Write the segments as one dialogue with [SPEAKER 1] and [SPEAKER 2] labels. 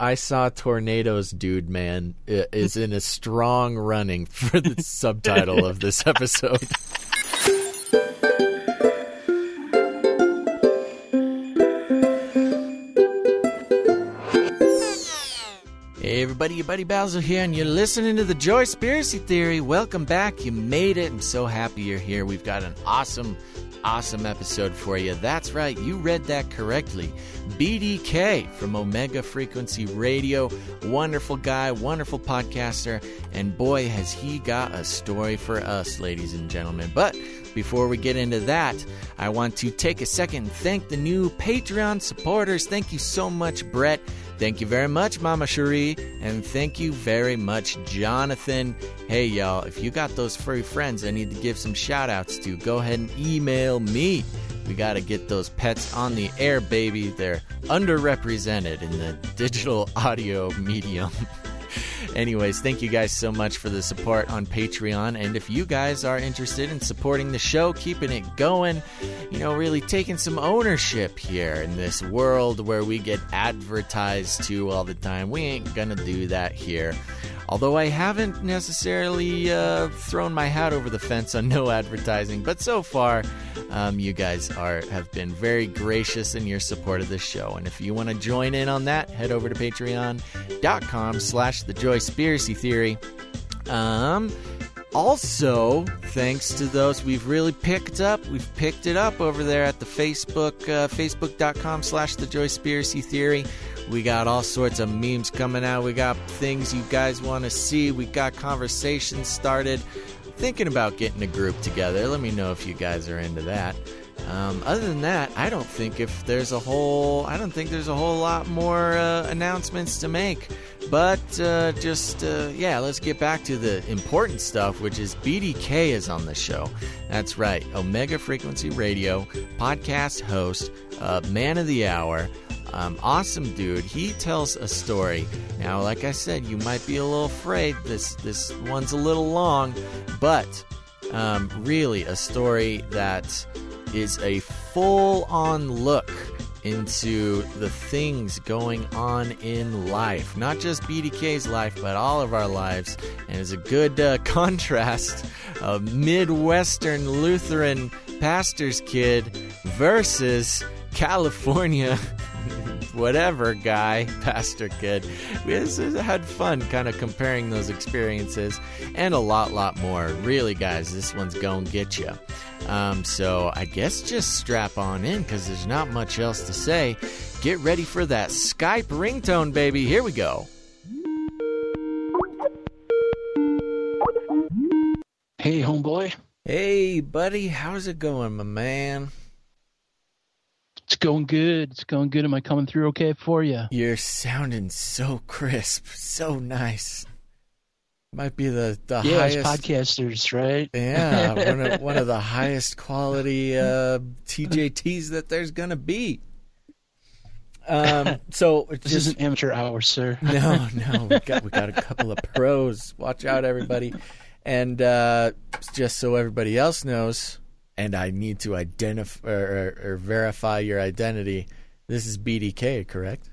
[SPEAKER 1] I saw tornadoes, dude, man, is in a strong running for the subtitle of this episode. Hey everybody, your buddy Basil here, and you're listening to the Joyspiracy Theory. Welcome back. You made it. I'm so happy you're here. We've got an awesome episode for you. That's right, you read that correctly. BDK from Omega Frequency Radio. Wonderful guy, wonderful podcaster, and boy, has he got a story for us, ladies and gentlemen. But before we get into that, I want to take a second and thank the new Patreon supporters. Thank you so much, Brett. Thank you very much, Mama Cherie. And thank you very much, Jonathan. Hey, y'all, if you got those furry friends I need to give some shout-outs to, go ahead and email me. We got to get those pets on the air, baby. They're underrepresented in the digital audio medium. Anyways, thank you guys so much for the support on Patreon. And if you guys are interested in supporting the show, keeping it going, really taking some ownership here in this world where we get advertised to all the time, we ain't gonna do that here. Although I haven't necessarily thrown my hat over the fence on no advertising, but so far, you guys have been very gracious in your support of this show. And if you want to join in on that, head over to patreon.com/thejoyspiracy theory. Also, thanks to those we've picked it up over there at the Facebook, facebook.com/thejoyspiracy theory. We got all sorts of memes coming out. We got things you guys want to see. We got conversations started. Thinking about getting a group together. Let me know if you guys are into that. Other than that, I don't think there's a whole lot more announcements to make. But let's get back to the important stuff, which is BDK is on the show. That's right, Omega Frequency Radio, podcast host, man of the hour. Awesome dude. He tells a story. Now, like I said, you might be a little afraid. This one's a little long, but really a story that is a full-on look into the things going on in life. Not just BDK's life, but all of our lives. And it's a good contrast of Midwestern Lutheran pastor's kid versus California whatever guy, pastor kid. We had fun kind of comparing those experiences and a lot more. Really, guys, this one's gonna get you. So I guess just strap on in because there's not much else to say. Get ready for that Skype ringtone, baby. Here we go.
[SPEAKER 2] Hey, homeboy.
[SPEAKER 1] Hey, buddy. How's it going, my man?
[SPEAKER 2] It's going good. Am I coming through okay for you?
[SPEAKER 1] You're sounding so crisp, so nice. Might be the highest
[SPEAKER 2] podcasters, right?
[SPEAKER 1] Yeah, one of the highest quality TJTs that there's gonna be. So
[SPEAKER 2] this isn't amateur hour, sir.
[SPEAKER 1] No, we got a couple of pros. Watch out, everybody. And just so everybody else knows. And I need to identify or verify your identity. This is BDK, correct?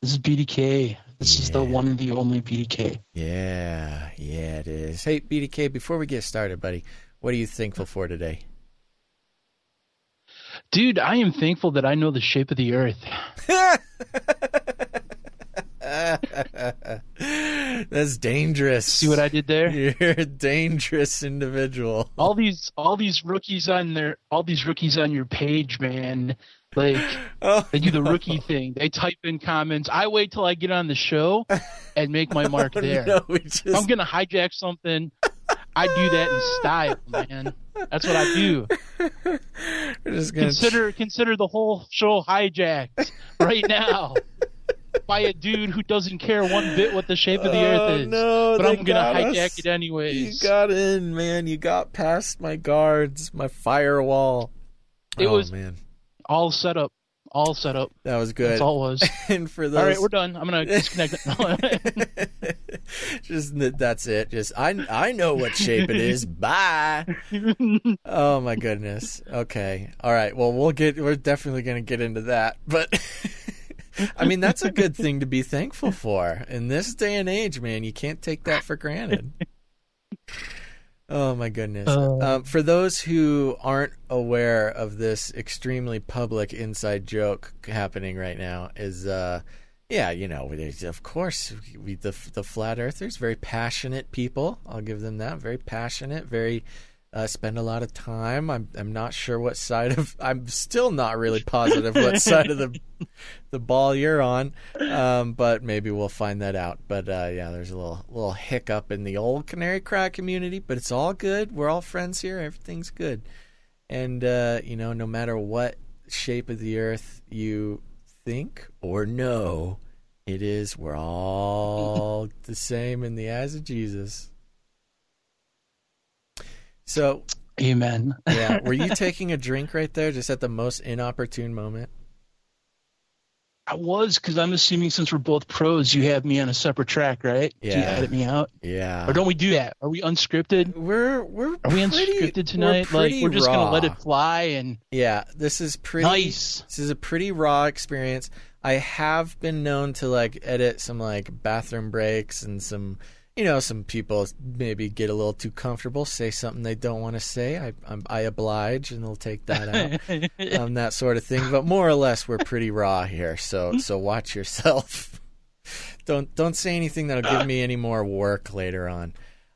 [SPEAKER 2] This is BDK. This is the one and the only BDK.
[SPEAKER 1] Yeah, it is. Hey, BDK, before we get started, buddy, what are you thankful for today?
[SPEAKER 2] Dude, I am thankful that I know the shape of the earth.
[SPEAKER 1] That's dangerous.
[SPEAKER 2] See what I did there?
[SPEAKER 1] You're a dangerous individual.
[SPEAKER 2] All these rookies on your page, man. Like they do the rookie thing. They type in comments. I wait till I get on the show and make my mark there.
[SPEAKER 1] No,
[SPEAKER 2] if I'm gonna hijack something, I do that in style, man. That's what I do.
[SPEAKER 1] We're just gonna
[SPEAKER 2] consider the whole show hijacked right now. By a dude who doesn't care one bit what the shape of the earth is.
[SPEAKER 1] No,
[SPEAKER 2] but I'm going to hijack it anyways.
[SPEAKER 1] You got in, man. You got past my guards, my firewall.
[SPEAKER 2] It was
[SPEAKER 1] man.
[SPEAKER 2] All set up.
[SPEAKER 1] That was good.
[SPEAKER 2] That's all it was.
[SPEAKER 1] And for those...
[SPEAKER 2] All right, we're done. I'm going to disconnect
[SPEAKER 1] it. That's it. Just I know what shape it is. Bye. Oh my goodness. Okay. All right. Well, we're definitely going to get into that. But I mean, that's a good thing to be thankful for. In this day and age, man, you can't take that for granted. Oh, my goodness. For those who aren't aware of this extremely public inside joke happening right now is, yeah, you know, of course, the Flat Earthers, very passionate people. I'll give them that. Very passionate, very... spend a lot of time. I'm not sure what side of... I'm still not really positive what side of the ball you're on, but maybe we'll find that out. But yeah, there's a little hiccup in the old Canary Cry community, but it's all good. We're all friends here. Everything's good. And, you know, no matter what shape of the earth you think or know it is, we're all the same in the eyes of Jesus. So,
[SPEAKER 2] amen.
[SPEAKER 1] Yeah, were you taking a drink right there, just at the most inopportune moment?
[SPEAKER 2] I was, because I'm assuming since we're both pros, you have me on a separate track, right?
[SPEAKER 1] Yeah.
[SPEAKER 2] Do you edit me out?
[SPEAKER 1] Yeah.
[SPEAKER 2] Or don't we do that? Are we unscripted?
[SPEAKER 1] Are we
[SPEAKER 2] unscripted tonight? We're just gonna let it fly and.
[SPEAKER 1] Yeah, this is pretty
[SPEAKER 2] nice.
[SPEAKER 1] This is a pretty raw experience. I have been known to like edit some like bathroom breaks and some. You know, some people maybe get a little too comfortable, say something they don't want to say. I oblige, and they'll take that out, that sort of thing. But more or less, we're pretty raw here, so watch yourself. Don't say anything that'll give me any more work later on.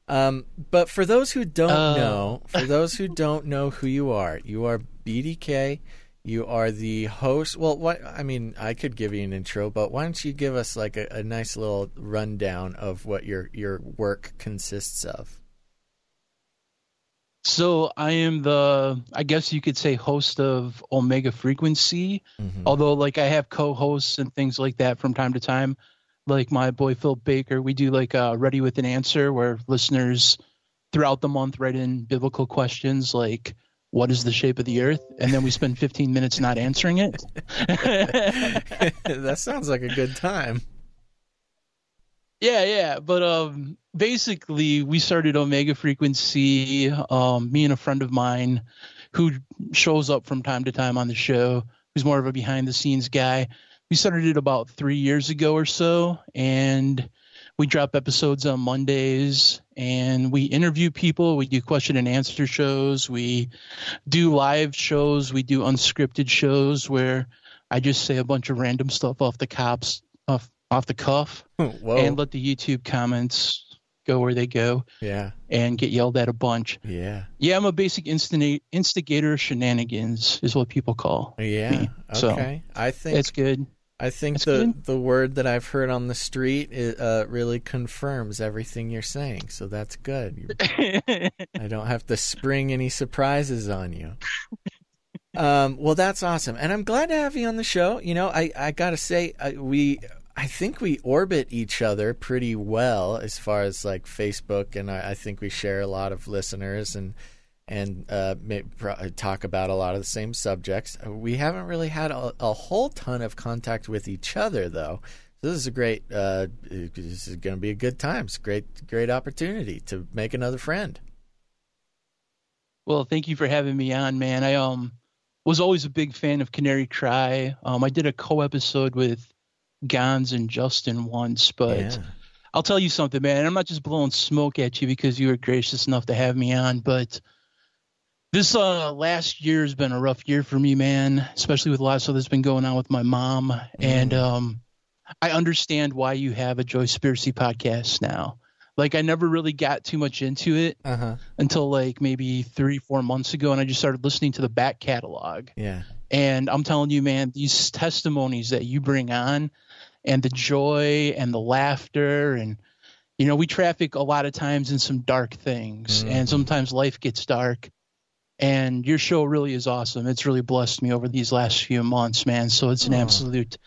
[SPEAKER 1] But for those who don't know who you are BDK. You are the host. Well, I could give you an intro, but why don't you give us like a nice little rundown of what your work consists of?
[SPEAKER 2] So I am I guess you could say, host of Omega Frequency, although like I have co-hosts and things like that from time to time. Like my boy Phil Baker, we do like Ready with an Answer, where listeners throughout the month write in biblical questions like, what is the shape of the earth? And then we spend 15 minutes not answering it.
[SPEAKER 1] That sounds like a good time.
[SPEAKER 2] Yeah. But basically, we started Omega Frequency, me and a friend of mine who shows up from time to time on the show, who's more of a behind-the-scenes guy. We started it about 3 years ago or so, and we drop episodes on Mondays, and we interview people. We do question and answer shows. We do live shows. We do unscripted shows where I just say a bunch of random stuff off the cuff, and let the YouTube comments go where they go.
[SPEAKER 1] Yeah, and
[SPEAKER 2] get yelled at a bunch.
[SPEAKER 1] Yeah.
[SPEAKER 2] I'm a basic instigator of shenanigans, is what people call me.
[SPEAKER 1] Okay,
[SPEAKER 2] so
[SPEAKER 1] I think
[SPEAKER 2] it's good.
[SPEAKER 1] I think the word that I've heard on the street really confirms everything you're saying, so that's good. I don't have to spring any surprises on you. Well, that's awesome, and I'm glad to have you on the show. You know, I gotta say, I think we orbit each other pretty well as far as like Facebook, and I think we share a lot of listeners and talk about a lot of the same subjects. We haven't really had a whole ton of contact with each other, though. So this is a great. This is going to be a good time. It's a great opportunity to make another friend.
[SPEAKER 2] Well, thank you for having me on, man. I was always a big fan of Canary Cry. I did a co-episode with Gons and Justin once, but. Yeah. I'll tell you something, man. I'm not just blowing smoke at you because you were gracious enough to have me on, but this last year has been a rough year for me, man, especially with a lot of stuff that's been going on with my mom. And I understand why you have a Joyspiracy podcast now. Like, I never really got too much into it until like maybe 3-4 months ago, and I just started listening to the back catalog.
[SPEAKER 1] Yeah.
[SPEAKER 2] And I'm telling you, man, these testimonies that you bring on and the joy and the laughter, and, you know, we traffic a lot of times in some dark things, and sometimes life gets dark. And your show really is awesome. It's really blessed me over these last few months, man. So it's an absolute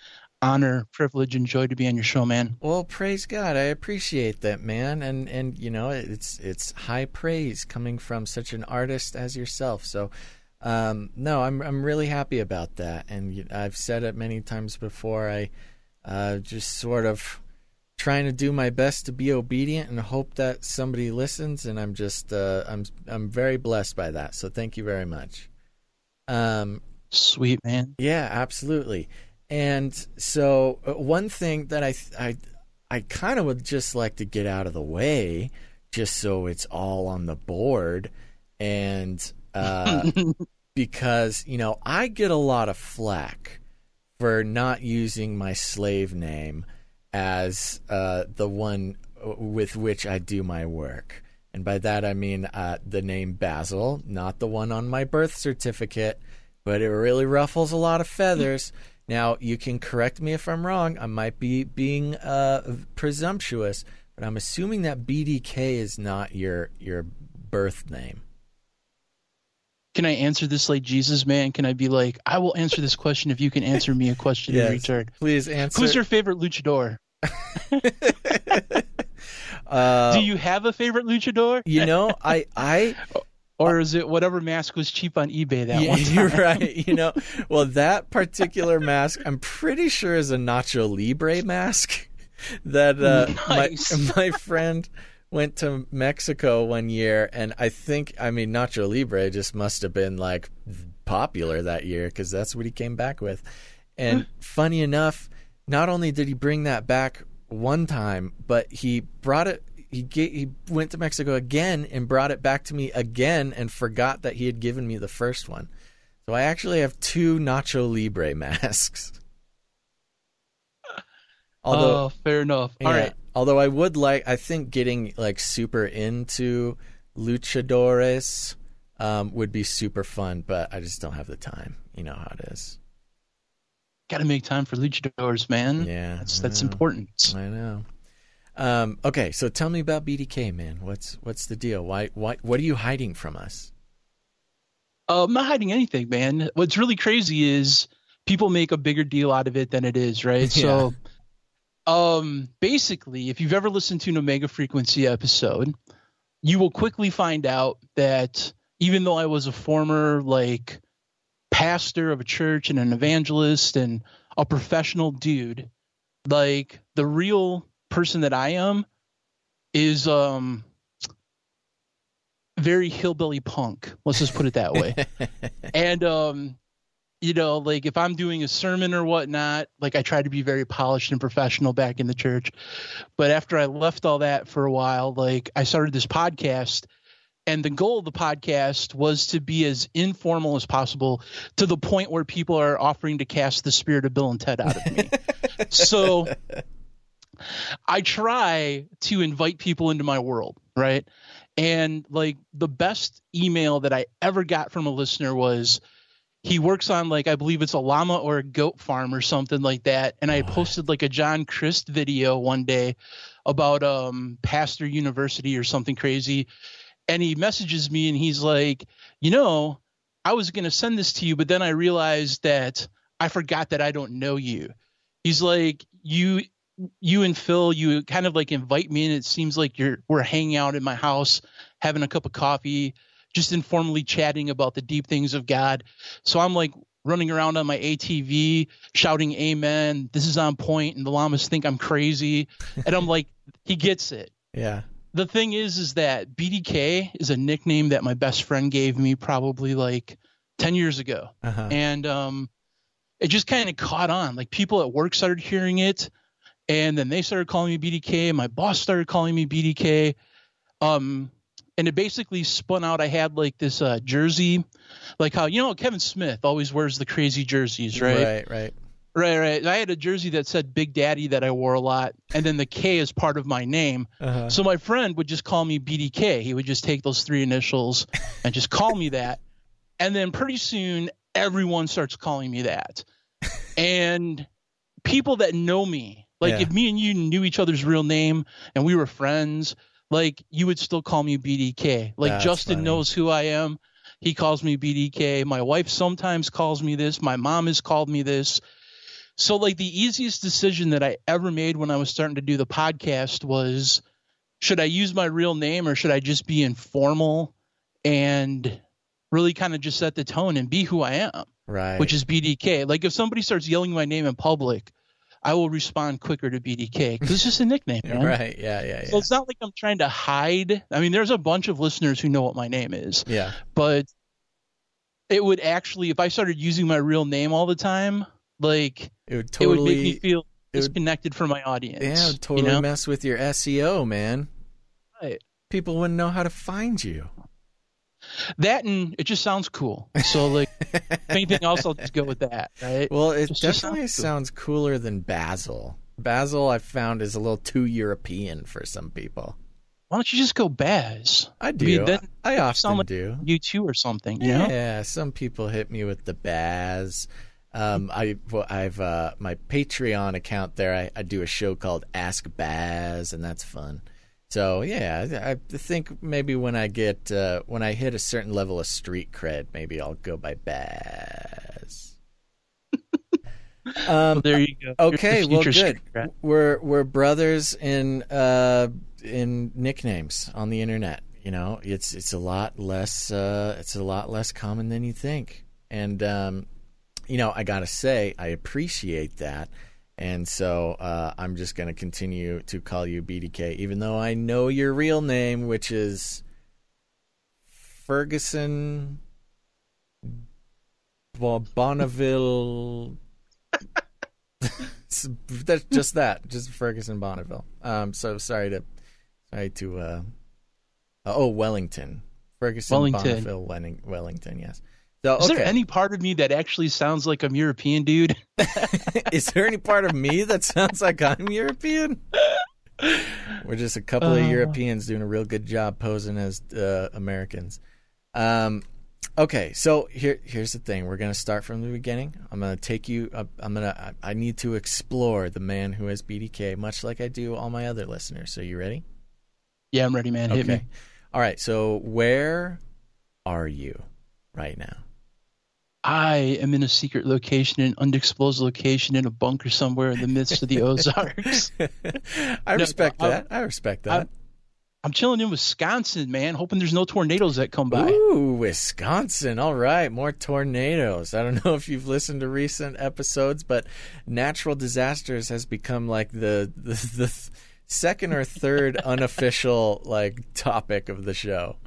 [SPEAKER 2] honor, privilege, and joy to be on your show, man.
[SPEAKER 1] Well, praise God. I appreciate that, man. And you know, it's high praise coming from such an artist as yourself. So, no, I'm really happy about that. And I've said it many times before. I just sort of trying to do my best to be obedient and hope that somebody listens, and I'm just I'm very blessed by that. So thank you very much.
[SPEAKER 2] Sweet, man.
[SPEAKER 1] Yeah, absolutely. And so one thing that I kind of would just like to get out of the way, just so it's all on the board, and because, you know, I get a lot of flack for not using my slave name as the one with which I do my work. And by that I mean the name Basil, not the one on my birth certificate, but it really ruffles a lot of feathers. Now, you can correct me if I'm wrong. I might be being presumptuous, but I'm assuming that BDK is not your birth name.
[SPEAKER 2] Can I answer this like Jesus, man? Can I be like, I will answer this question if you can answer me a question in return? Please answer. Who's your favorite luchador? Do you have a favorite luchador?
[SPEAKER 1] You know, I
[SPEAKER 2] or is it whatever mask was cheap on eBay that one time?
[SPEAKER 1] You're right. You know, well, that particular mask, I'm pretty sure is a Nacho Libre mask that nice. my friend went to Mexico one year, and I mean, Nacho Libre just must have been like popular that year because that's what he came back with. And funny enough, not only did he bring that back one time, but he brought it. He went to Mexico again and brought it back to me again and forgot that he had given me the first one. So I actually have 2 Nacho Libre masks.
[SPEAKER 2] Although, fair enough.
[SPEAKER 1] Yeah,
[SPEAKER 2] all right.
[SPEAKER 1] Although I think getting like super into luchadores would be super fun, but I just don't have the time. You know how it is.
[SPEAKER 2] Got to make time for luchadors, man.
[SPEAKER 1] Yeah,
[SPEAKER 2] that's important.
[SPEAKER 1] I know. Okay, so tell me about BDK, man. What's the deal? Why what are you hiding from us?
[SPEAKER 2] I'm not hiding anything, man. What's really crazy is people make a bigger deal out of it than it is, right? Yeah. So, basically, if you've ever listened to an Omega Frequency episode, you will quickly find out that even though I was a former like pastor of a church and an evangelist and a professional dude, like the real person that I am is very hillbilly punk. Let's just put it that way. And you know, like if I'm doing a sermon or whatnot, like I try to be very polished and professional back in the church. But after I left all that for a while, like I started this podcast, and the goal of the podcast was to be as informal as possible, to the point where people are offering to cast the spirit of Bill and Ted out of me. So I try to invite people into my world, right? And like the best email that I ever got from a listener was, he works on like, I believe it's a llama or a goat farm or something like that. And I posted like a John Christ video one day about Pastor University or something crazy. And he messages me and he's like, you know, I was going to send this to you, but then I realized that I forgot that I don't know you. He's like, you and Phil, you kind of like invite me, and it seems like we're hanging out in my house, having a cup of coffee, just informally chatting about the deep things of God. So I'm like running around on my ATV shouting amen, this is on point, and the llamas think I'm crazy. And I'm like, he gets it.
[SPEAKER 1] Yeah.
[SPEAKER 2] The thing is that BDK is a nickname that my best friend gave me probably like 10 years ago. Uh-huh. And it just kind of caught on. Like people at work started hearing it, and then they started calling me BDK. My boss started calling me BDK. And it basically spun out. I had like this jersey, like how, you know, Kevin Smith always wears the crazy jerseys, right?
[SPEAKER 1] Right.
[SPEAKER 2] I had a jersey that said Big Daddy that I wore a lot, and then the K is part of my name. Uh-huh. So my friend would just call me BDK. He would just take those 3 initials and just call me that. And then pretty soon everyone starts calling me that. And people that know me, like if me and you knew each other's real name and we were friends, like you would still call me BDK. Like that's Justin funny. Knows who I am. He calls me BDK. My wife sometimes calls me this. My mom has called me this. So like the easiest decision that I ever made when I was starting to do the podcast was, should I use my real name or should I just be informal and really kind of just set the tone and be who I am? Right. Which is BDK. Like if somebody starts yelling my name in public, I will respond quicker to BDK because it's just a nickname, man.
[SPEAKER 1] Right. Yeah.
[SPEAKER 2] So it's not like I'm trying to hide. I mean, there's a bunch of listeners who know what my name is.
[SPEAKER 1] Yeah.
[SPEAKER 2] But it would actually, if I started using my real name all the time, Like,
[SPEAKER 1] it would
[SPEAKER 2] it would make me feel disconnected from my audience.
[SPEAKER 1] Yeah, it would totally mess with your SEO, man.
[SPEAKER 2] Right.
[SPEAKER 1] People wouldn't know how to find you.
[SPEAKER 2] That, and it just sounds cool. So, like, if anything else, I'll just go with that, right?
[SPEAKER 1] Well, it definitely sounds cooler than Basil. Basil, I've found, is a little too European for some people.
[SPEAKER 2] Why don't you just go Baz?
[SPEAKER 1] I do.
[SPEAKER 2] I mean,
[SPEAKER 1] I often
[SPEAKER 2] like
[SPEAKER 1] do.
[SPEAKER 2] You too, or something. You know?
[SPEAKER 1] Yeah, some people hit me with the Baz. I've my Patreon account there. I do a show called Ask Baz, and that's fun. So yeah, I think maybe when I hit a certain level of street cred, maybe I'll go by Baz.
[SPEAKER 2] Well, there you go.
[SPEAKER 1] Okay, well, good. We're brothers in nicknames on the internet. You know, it's a lot less common than you think, and you know, I gotta say, I appreciate that. And so I'm just going to continue to call you BDK, even though I know your real name, which is Ferguson Bonneville. That's just Ferguson Bonneville. So sorry to Wellington. Ferguson Bonneville Wellington, yes. So,
[SPEAKER 2] Is there any part of me that actually sounds like I'm European, dude?
[SPEAKER 1] Is there any part of me that sounds like I'm European? We're just a couple of Europeans doing a real good job posing as Americans. Okay, so here's the thing. We're going to start from the beginning. I'm going to take you I need to explore the man who is BDK, much like I do all my other listeners. So you ready?
[SPEAKER 2] Yeah, I'm ready, man. Hit me.
[SPEAKER 1] All right, so where are you right now?
[SPEAKER 2] I am in a secret location, an undisclosed location in a bunker somewhere in the midst of the Ozarks.
[SPEAKER 1] I respect that.
[SPEAKER 2] I'm chilling in Wisconsin, man, hoping there's no tornadoes that come by.
[SPEAKER 1] Ooh, Wisconsin. All right, more tornadoes. I don't know if you've listened to recent episodes, but natural disasters has become like the second or third unofficial topic of the show.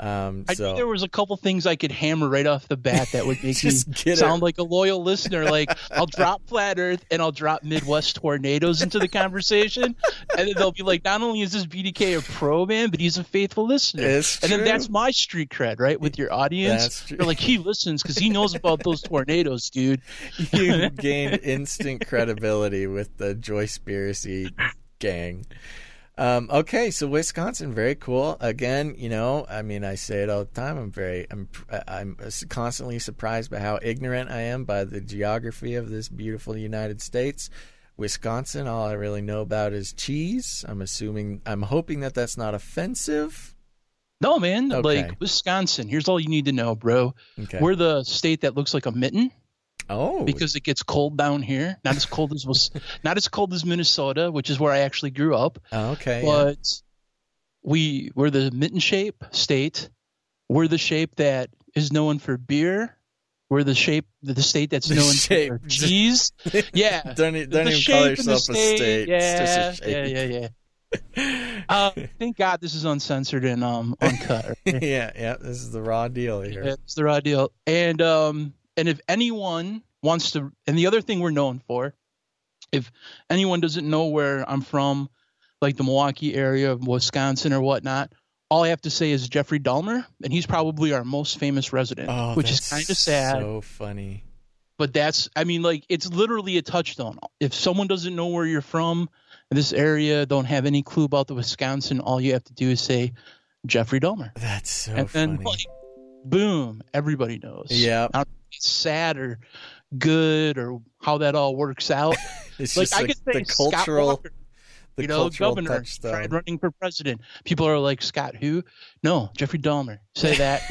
[SPEAKER 1] I
[SPEAKER 2] knew there was a couple things I could hammer right off the bat that would make me sound like a loyal listener. Like, I'll drop Flat Earth and I'll drop Midwest tornadoes into the conversation, and then they'll be like, not only is this BDK a pro, man, but he's a faithful listener.
[SPEAKER 1] It's
[SPEAKER 2] and
[SPEAKER 1] true.
[SPEAKER 2] then that's my street cred, right, with your audience.
[SPEAKER 1] That's true.
[SPEAKER 2] You're like, he listens because he knows about those tornadoes, dude.
[SPEAKER 1] You gained instant credibility with the Joyspiracy gang. Okay, so Wisconsin, very cool. Again, you know, I mean, I say it all the time. I'm constantly surprised by how ignorant I am by the geography of this beautiful United States. Wisconsin, all I really know about is cheese. I'm hoping that that's not offensive.
[SPEAKER 2] No, man.
[SPEAKER 1] Okay.
[SPEAKER 2] Like, Wisconsin, here's all you need to know, bro.
[SPEAKER 1] Okay.
[SPEAKER 2] We're the state that looks like a mitten.
[SPEAKER 1] Oh,
[SPEAKER 2] because it gets cold down here. Not as cold as Minnesota, which is where I actually grew up.
[SPEAKER 1] Oh, okay.
[SPEAKER 2] But we're the mitten shape state. We're the shape that is known for beer. We're the state that's known for cheese. Yeah.
[SPEAKER 1] don't even call yourself a state.
[SPEAKER 2] Yeah.
[SPEAKER 1] It's just a shape.
[SPEAKER 2] Yeah. Thank God this is uncensored and uncut. Right?
[SPEAKER 1] Yeah. This is the raw deal here.
[SPEAKER 2] Yeah, it's the raw deal. And if anyone wants to, and the other thing we're known for, if anyone doesn't know where I'm from, like the Milwaukee area of Wisconsin or whatnot, all I have to say is Jeffrey Dahmer, and he's probably our most famous resident, which is kind of sad.
[SPEAKER 1] So funny.
[SPEAKER 2] But it's literally a touchstone. If someone doesn't know where you're from in this area, don't have any clue about the Wisconsin, all you have to do is say Jeffrey Dahmer.
[SPEAKER 1] That's so
[SPEAKER 2] and
[SPEAKER 1] funny.
[SPEAKER 2] then, boom, everybody knows.
[SPEAKER 1] Yeah.
[SPEAKER 2] It's sad or good or how that all works out.
[SPEAKER 1] It's
[SPEAKER 2] like,
[SPEAKER 1] just
[SPEAKER 2] I could say
[SPEAKER 1] the cultural,
[SPEAKER 2] Scott Walker, governor
[SPEAKER 1] touchstone.
[SPEAKER 2] tried running for president. People are like, Scott who? No, Jeffrey Dahmer. Say that.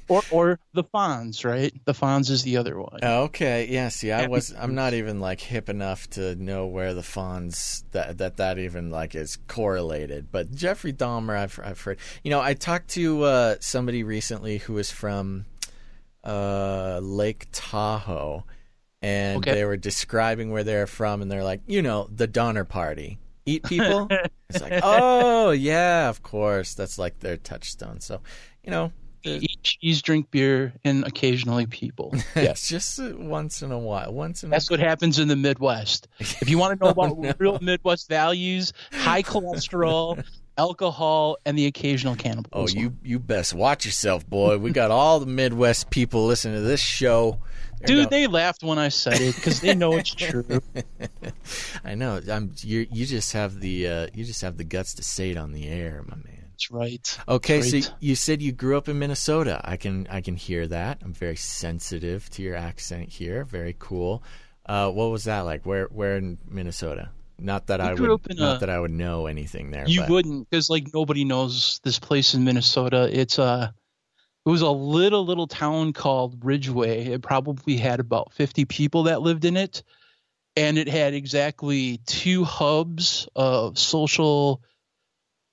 [SPEAKER 2] or the Fonz, right? The Fonz is the other one.
[SPEAKER 1] Okay, yeah. See, I'm not even hip enough to know where the Fonz that even is correlated. But Jeffrey Dahmer, I've heard. You know, I talked to somebody recently who was from Lake Tahoe, and they were describing where they're from, and they're like, the Donner Party. Eat people? It's like, oh, yeah, of course. That's their touchstone. So,
[SPEAKER 2] eat cheese, drink beer, and occasionally people. Yeah.
[SPEAKER 1] It's just once in a while.
[SPEAKER 2] That's what happens in the Midwest. If you want to know about real Midwest values, high cholesterol, alcohol, and the occasional cannibalism.
[SPEAKER 1] Oh, you best watch yourself, boy. We got all the Midwest people listening to this show.
[SPEAKER 2] Dude, they laughed when I said it because they know it's true.
[SPEAKER 1] I know. You just have the guts to say it on the air, my man.
[SPEAKER 2] That's right.
[SPEAKER 1] Okay,
[SPEAKER 2] That's right.
[SPEAKER 1] so you said you grew up in Minnesota. I can hear that. I'm very sensitive to your accent here. Very cool. What was that like? Where in Minnesota? Not that I would know anything there.
[SPEAKER 2] You wouldn't, because like nobody knows this place in Minnesota. It was a little town called Ridgeway. It probably had about 50 people that lived in it, and it had exactly 2 hubs of social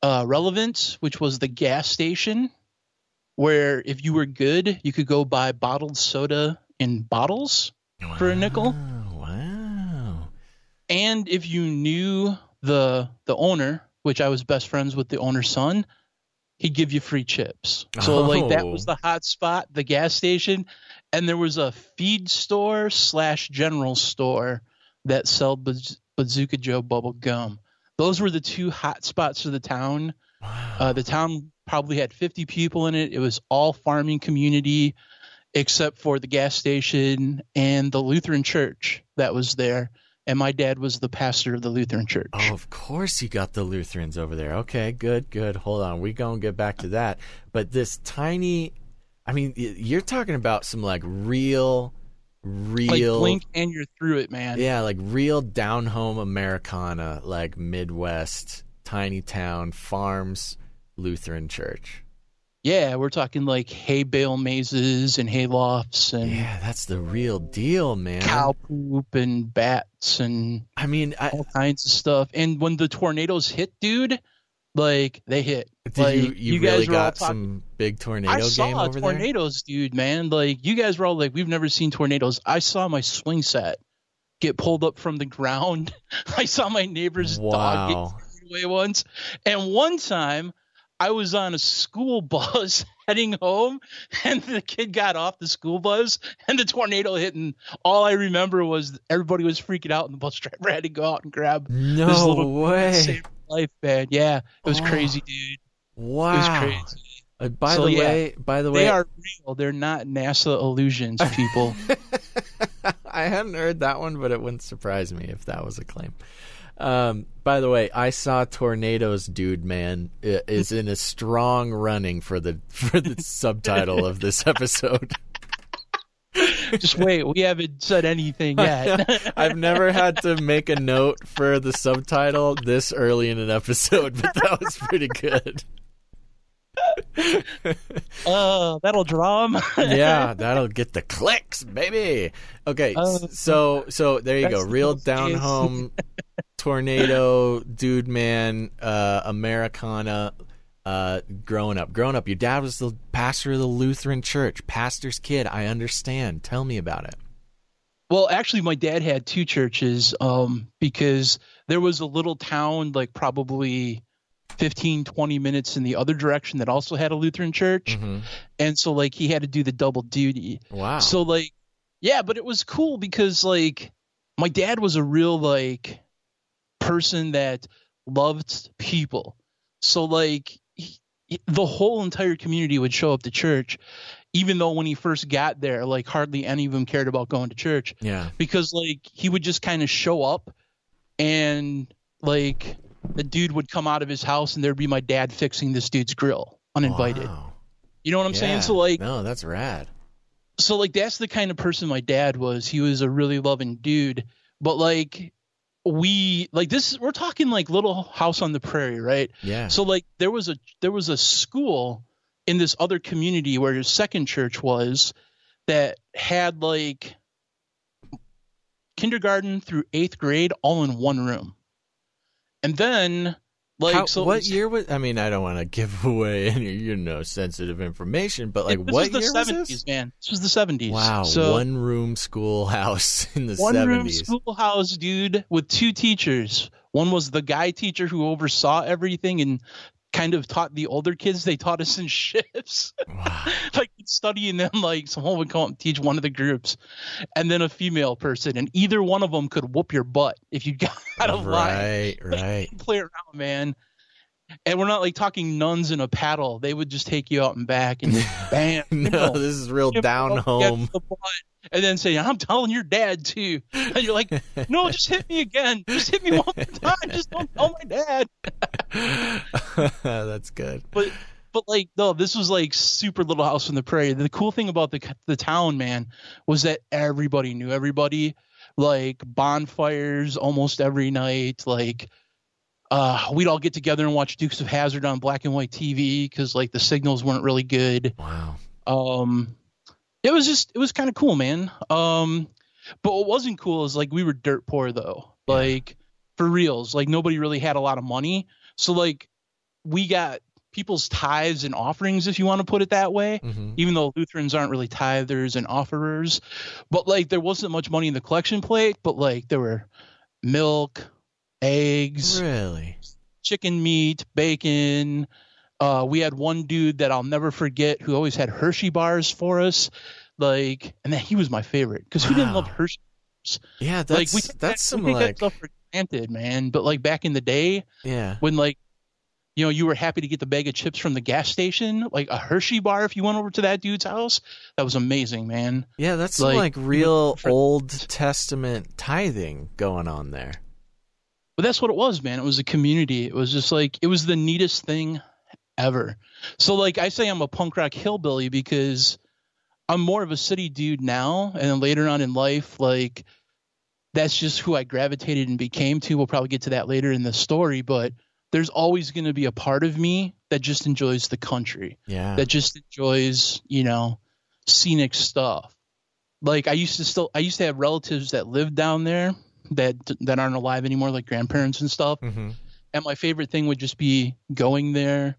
[SPEAKER 2] relevance, which was the gas station, where if you were good, you could go buy bottled soda in bottles for a nickel.
[SPEAKER 1] Wow.
[SPEAKER 2] And if you knew the owner, which I was best friends with the owner's son, he'd give you free chips. So like that was the hot spot, the gas station. And there was a feed store / general store that sold Bazooka Joe bubble gum. Those were the 2 hot spots of the town.
[SPEAKER 1] Wow.
[SPEAKER 2] The town probably had 50 people in it. It was all farming community except for the gas station and the Lutheran church that was there. And my dad was the pastor of the Lutheran church.
[SPEAKER 1] Oh, of course you got the Lutherans over there. Okay, good. Hold on. We're going to get back to that. But this tiny, I mean, you're talking about some like real. Like
[SPEAKER 2] blink and you're through it, man.
[SPEAKER 1] Yeah, like real down-home Americana, like Midwest, tiny town, farms, Lutheran church.
[SPEAKER 2] Yeah, we're talking like hay bale mazes and hay lofts and
[SPEAKER 1] yeah, that's the real deal, man.
[SPEAKER 2] Cow poop and bats and all kinds of stuff. And when the tornadoes hit, dude, like they hit.
[SPEAKER 1] Did you guys really got some big tornado game over there?
[SPEAKER 2] I saw tornadoes, dude, man. Like you guys were all like, we've never seen tornadoes. I saw my swing set get pulled up from the ground. I saw my neighbor's dog get away once. And one time I was on a school bus heading home, and the kid got off the school bus, and the tornado hit, and all I remember was everybody was freaking out, and the bus driver had to go out and grab this little
[SPEAKER 1] way
[SPEAKER 2] life, man. Yeah, it was crazy, dude.
[SPEAKER 1] Wow,
[SPEAKER 2] it was crazy.
[SPEAKER 1] By the way,
[SPEAKER 2] they are real. They're not NASA illusions, people.
[SPEAKER 1] I hadn't heard that one, but it wouldn't surprise me if that was a claim. By the way, I saw tornadoes, dude, man, is in a strong running for the subtitle of this episode.
[SPEAKER 2] Just wait, we haven't said anything yet.
[SPEAKER 1] I've never had to make a note for the subtitle this early in an episode, but that was pretty good.
[SPEAKER 2] That'll draw them.
[SPEAKER 1] Yeah, that'll get the clicks, baby. Okay, so there you go. Real down home tornado, dude, man, Americana. Growing up, your dad was the pastor of the Lutheran church, pastor's kid. I understand. Tell me about it.
[SPEAKER 2] Well, actually, my dad had 2 churches because there was a little town like probably 15-20 minutes in the other direction that also had a Lutheran church.
[SPEAKER 1] Mm-hmm.
[SPEAKER 2] And so like he had to do the double duty.
[SPEAKER 1] Wow.
[SPEAKER 2] So like, yeah, but it was cool because like my dad was a real like person that loved people. So like the whole entire community would show up to church, even though when he first got there, like hardly any of them cared about going to church.
[SPEAKER 1] Yeah.
[SPEAKER 2] Because like he would just kind of show up and like the dude would come out of his house and there'd be my dad fixing this dude's grill uninvited.
[SPEAKER 1] Wow.
[SPEAKER 2] You know what I'm saying? So like,
[SPEAKER 1] no, that's rad.
[SPEAKER 2] So like, that's the kind of person my dad was. He was a really loving dude, but like we're talking like Little House on the Prairie, right?
[SPEAKER 1] Yeah.
[SPEAKER 2] So like there was a school in this other community where his second church was that had like kindergarten through 8th grade all in one room. And then like,
[SPEAKER 1] what year was, I mean, I don't want to give away any, sensitive information, but like what year was this?
[SPEAKER 2] Man, this was the 70s.
[SPEAKER 1] Wow. So, one room schoolhouse in the 70s.
[SPEAKER 2] One room schoolhouse, dude, with 2 teachers. One was the guy teacher who oversaw everything and kind of taught the older kids. They taught us in shifts.
[SPEAKER 1] Wow.
[SPEAKER 2] Like studying them, like someone would come up and teach one of the groups, and then a female person, and either one of them could whoop your butt if you got out of line.
[SPEAKER 1] Right.
[SPEAKER 2] Play around, man. And we're not like talking nuns in a paddle. They would just take you out and back and bam.
[SPEAKER 1] No, this is real down home.
[SPEAKER 2] And then say, I'm telling your dad too. And you're like, no, just hit me again. Just hit me one more time. Just don't tell my dad.
[SPEAKER 1] That's good.
[SPEAKER 2] But like, no, this was like super Little House on the Prairie. The cool thing about the town, man, was that everybody knew everybody. Like bonfires almost every night. Like, we'd all get together and watch Dukes of Hazzard on black and white TV because like the signals weren't really good.
[SPEAKER 1] Wow.
[SPEAKER 2] It was kind of cool, man. But what wasn't cool is like we were dirt poor though. Like for reals, like nobody really had a lot of money. So like we got people's tithes and offerings, if you want to put it that way, even though Lutherans aren't really tithers and offerers. But like there wasn't much money in the collection plate, but like there were milk, eggs,
[SPEAKER 1] really,
[SPEAKER 2] chicken meat, bacon. We had one dude that I'll never forget who always had Hershey bars for us. Like, and then he was my favorite because who didn't love Hershey bars? Yeah,
[SPEAKER 1] that's
[SPEAKER 2] like, we take that stuff for granted, man. But like back in the day, when like, you know, you were happy to get the bag of chips from the gas station, like a Hershey bar. If you went over to that dude's house, that was amazing, man.
[SPEAKER 1] Yeah, that's like real Old Testament tithing going on there.
[SPEAKER 2] But that's what it was, man. It was a community. It was just like, it was the neatest thing ever. So like I say I'm a punk rock hillbilly because I'm more of a city dude now, and then later on in life, like that's just who I gravitated and became to. We'll probably get to that later in the story, but there's always going to be a part of me that just enjoys the country. Yeah. That just enjoys, you know, scenic stuff. Like I used to have relatives that lived down there that aren't alive anymore, like grandparents and stuff. And my favorite thing would just be going there,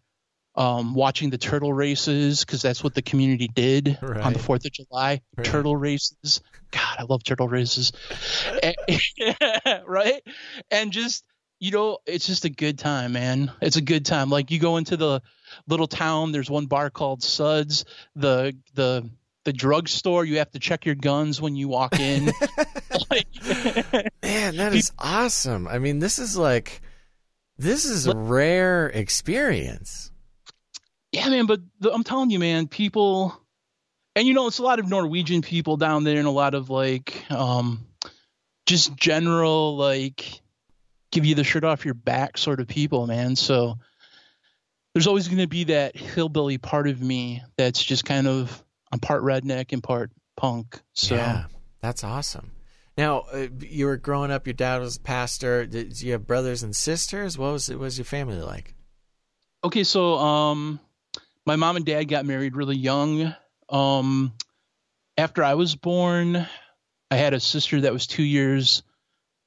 [SPEAKER 2] watching the turtle races, because that's what the community did on the 4th of July. Turtle races. God, I love turtle races. Right? And just, you know, it's just a good time, man. It's a good time. Like you go into the little town, there's one bar called Suds. The drugstore, you have to check your guns when you walk in.
[SPEAKER 1] Man, that is awesome. I mean, this is a rare experience.
[SPEAKER 2] Yeah, man, but I'm telling you, man, people, and you know, it's a lot of Norwegian people down there and a lot of like, just general, like, give you the shirt off your back sort of people, man. So there's always going to be that hillbilly part of me that's just kind of, I'm part redneck and part punk. So
[SPEAKER 1] yeah, that's awesome. Now, you were growing up, your dad was a pastor. Did you have brothers and sisters? What was your family like?
[SPEAKER 2] Okay, so my mom and dad got married really young. After I was born, I had a sister that was 2 years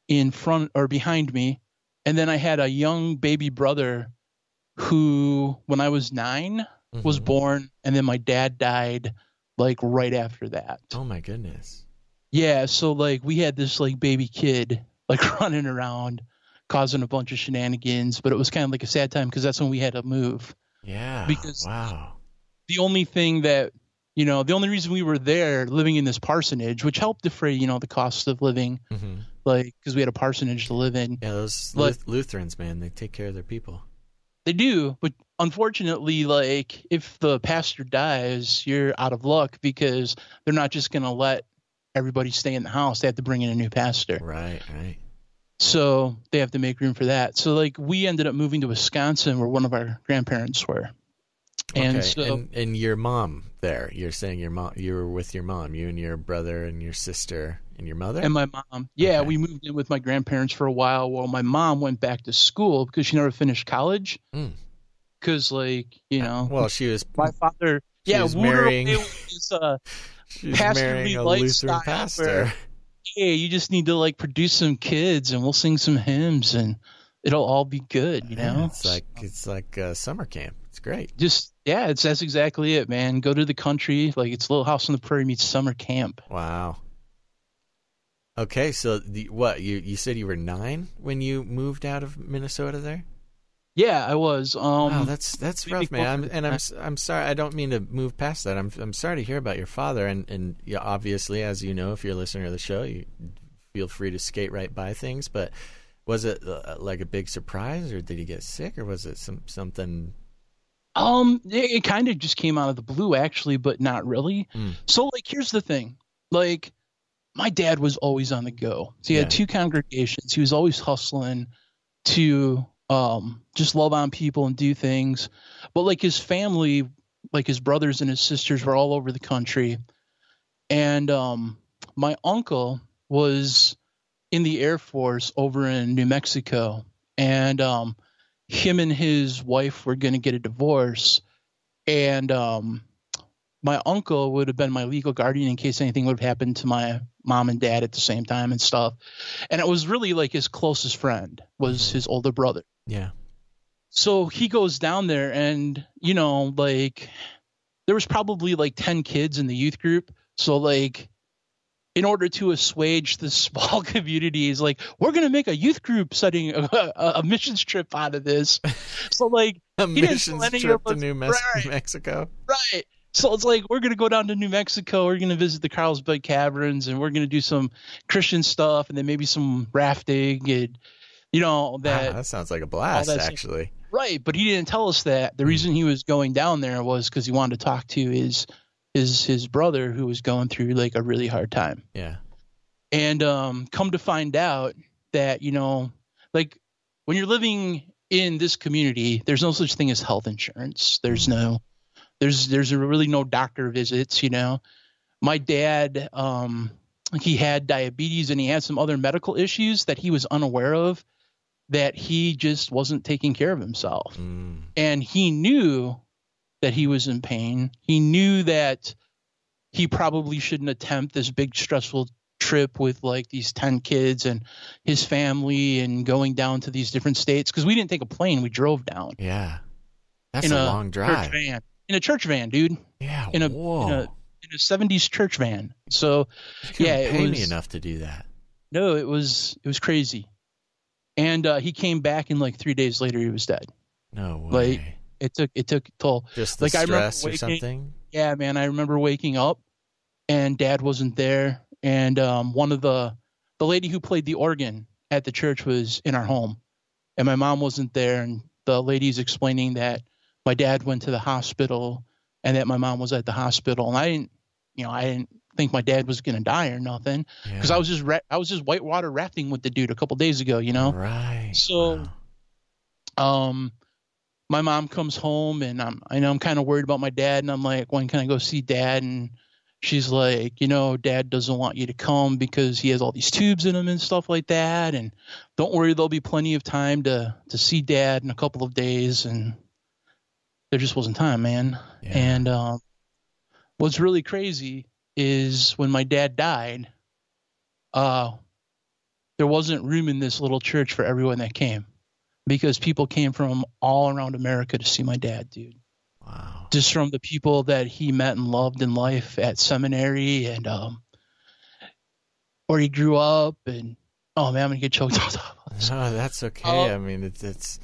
[SPEAKER 2] in front or behind me. And then I had a young baby brother who, when I was 9, was born. And then my dad died like right after that.
[SPEAKER 1] Oh my goodness.
[SPEAKER 2] Yeah. So like we had this like baby kid like running around causing a bunch of shenanigans, but it was kind of like a sad time because that's when we had to move.
[SPEAKER 1] Yeah.
[SPEAKER 2] Because the only thing that, you know, the only reason we were there living in this parsonage, which helped defray, you know, the cost of living, like, because we had a parsonage to live in.
[SPEAKER 1] Yeah, those Lutherans, man, they take care of their people.
[SPEAKER 2] They do, but unfortunately, like, if the pastor dies, you're out of luck because they're not just going to let everybody stay in the house. They have to bring in a new pastor.
[SPEAKER 1] Right.
[SPEAKER 2] So they have to make room for that. So, like, we ended up moving to Wisconsin where one of our grandparents were. And
[SPEAKER 1] okay.
[SPEAKER 2] so,
[SPEAKER 1] and your mom there, you're saying you were with your mom, you and your brother and your sister and your mother?
[SPEAKER 2] And my mom. Yeah, we moved in with my grandparents for a while my mom went back to school because she never finished college. Because, like, you know.
[SPEAKER 1] Well, she was.
[SPEAKER 2] My father.
[SPEAKER 1] Was marrying.
[SPEAKER 2] She was marrying a Lutheran pastor. Hey, you just need to, like, produce some kids and we'll sing some hymns and it'll all be good, you know?
[SPEAKER 1] It's like summer camp. It's great.
[SPEAKER 2] That's exactly it, man. Go to the country. Like, it's Little House on the Prairie meets summer camp.
[SPEAKER 1] Wow. Okay, so you said you were 9 when you moved out of Minnesota there?
[SPEAKER 2] Yeah, I was.
[SPEAKER 1] Wow, that's rough, man. I'm sorry. I don't mean to move past that. I'm sorry to hear about your father. And yeah, obviously, as you know, if you're a listener to the show, you feel free to skate right by things. But was it like a big surprise, or did he get sick, or was it something?
[SPEAKER 2] It kind of just came out of the blue, actually, but not really. So, like, here's the thing. Like, my dad was always on the go. So he had 2 congregations. He was always hustling to just love on people and do things. But like his family, like his brothers and his sisters were all over the country. And my uncle was in the Air Force over in New Mexico. And him and his wife were going to get a divorce. And my uncle would have been my legal guardian in case anything would have happened to my mom and dad at the same time and stuff. And it was really like his closest friend was his older brother.
[SPEAKER 1] Yeah.
[SPEAKER 2] So he goes down there and, you know, like there was probably like 10 kids in the youth group. So like in order to assuage the small communities, like we're going to make a youth group setting a missions trip out of this. So like
[SPEAKER 1] a missions trip to New Mexico.
[SPEAKER 2] Right. So it's like, we're going to go down to New Mexico. We're going to visit the Carlsbad Caverns and we're going to do some Christian stuff and then maybe some rafting and, you know,
[SPEAKER 1] that sounds like a blast, actually.
[SPEAKER 2] Stuff. Right. But he didn't tell us that. The reason he was going down there was because he wanted to talk to his brother who was going through like a really hard time.
[SPEAKER 1] Yeah.
[SPEAKER 2] And come to find out that, you know, like when you're living in this community, there's no such thing as health insurance. There's really no doctor visits, you know. My dad, he had diabetes and he had some other medical issues that he was unaware of, that he just wasn't taking care of himself. And he knew that he was in pain. He knew that he probably shouldn't attempt this big stressful trip with like these 10 kids and his family and going down to these different states. Because we didn't take a plane. We drove down.
[SPEAKER 1] Yeah. That's a long drive.
[SPEAKER 2] In a church van, dude.
[SPEAKER 1] Yeah.
[SPEAKER 2] In a 70s church van. So
[SPEAKER 1] yeah, it paid me enough to do that.
[SPEAKER 2] No, it was crazy. And he came back and like 3 days later he was dead.
[SPEAKER 1] No way.
[SPEAKER 2] Like it took a toll.
[SPEAKER 1] Just the like, stress or something?
[SPEAKER 2] Yeah, man. I remember waking up and Dad wasn't there. And one of the lady who played the organ at the church was in our home. And my mom wasn't there. And the lady's explaining that my dad went to the hospital and that my mom was at the hospital. And I didn't think my dad was going to die or nothing because I was just whitewater rafting with the dude a couple days ago, you know?
[SPEAKER 1] Right.
[SPEAKER 2] So, my mom comes home and I'm kind of worried about my dad. And I'm like, when can I go see Dad? And she's like, you know, Dad doesn't want you to come because he has all these tubes in him and stuff like that. And don't worry, there'll be plenty of time to see Dad in a couple of days. And there just wasn't time, man. Yeah. And what's really crazy is when my dad died, there wasn't room in this little church for everyone that came because people came from all around America to see my dad, dude.
[SPEAKER 1] Wow.
[SPEAKER 2] Just from the people that he met and loved in life at seminary and where he grew up. And oh man, I'm gonna get choked up.
[SPEAKER 1] No, that's okay. I mean, it's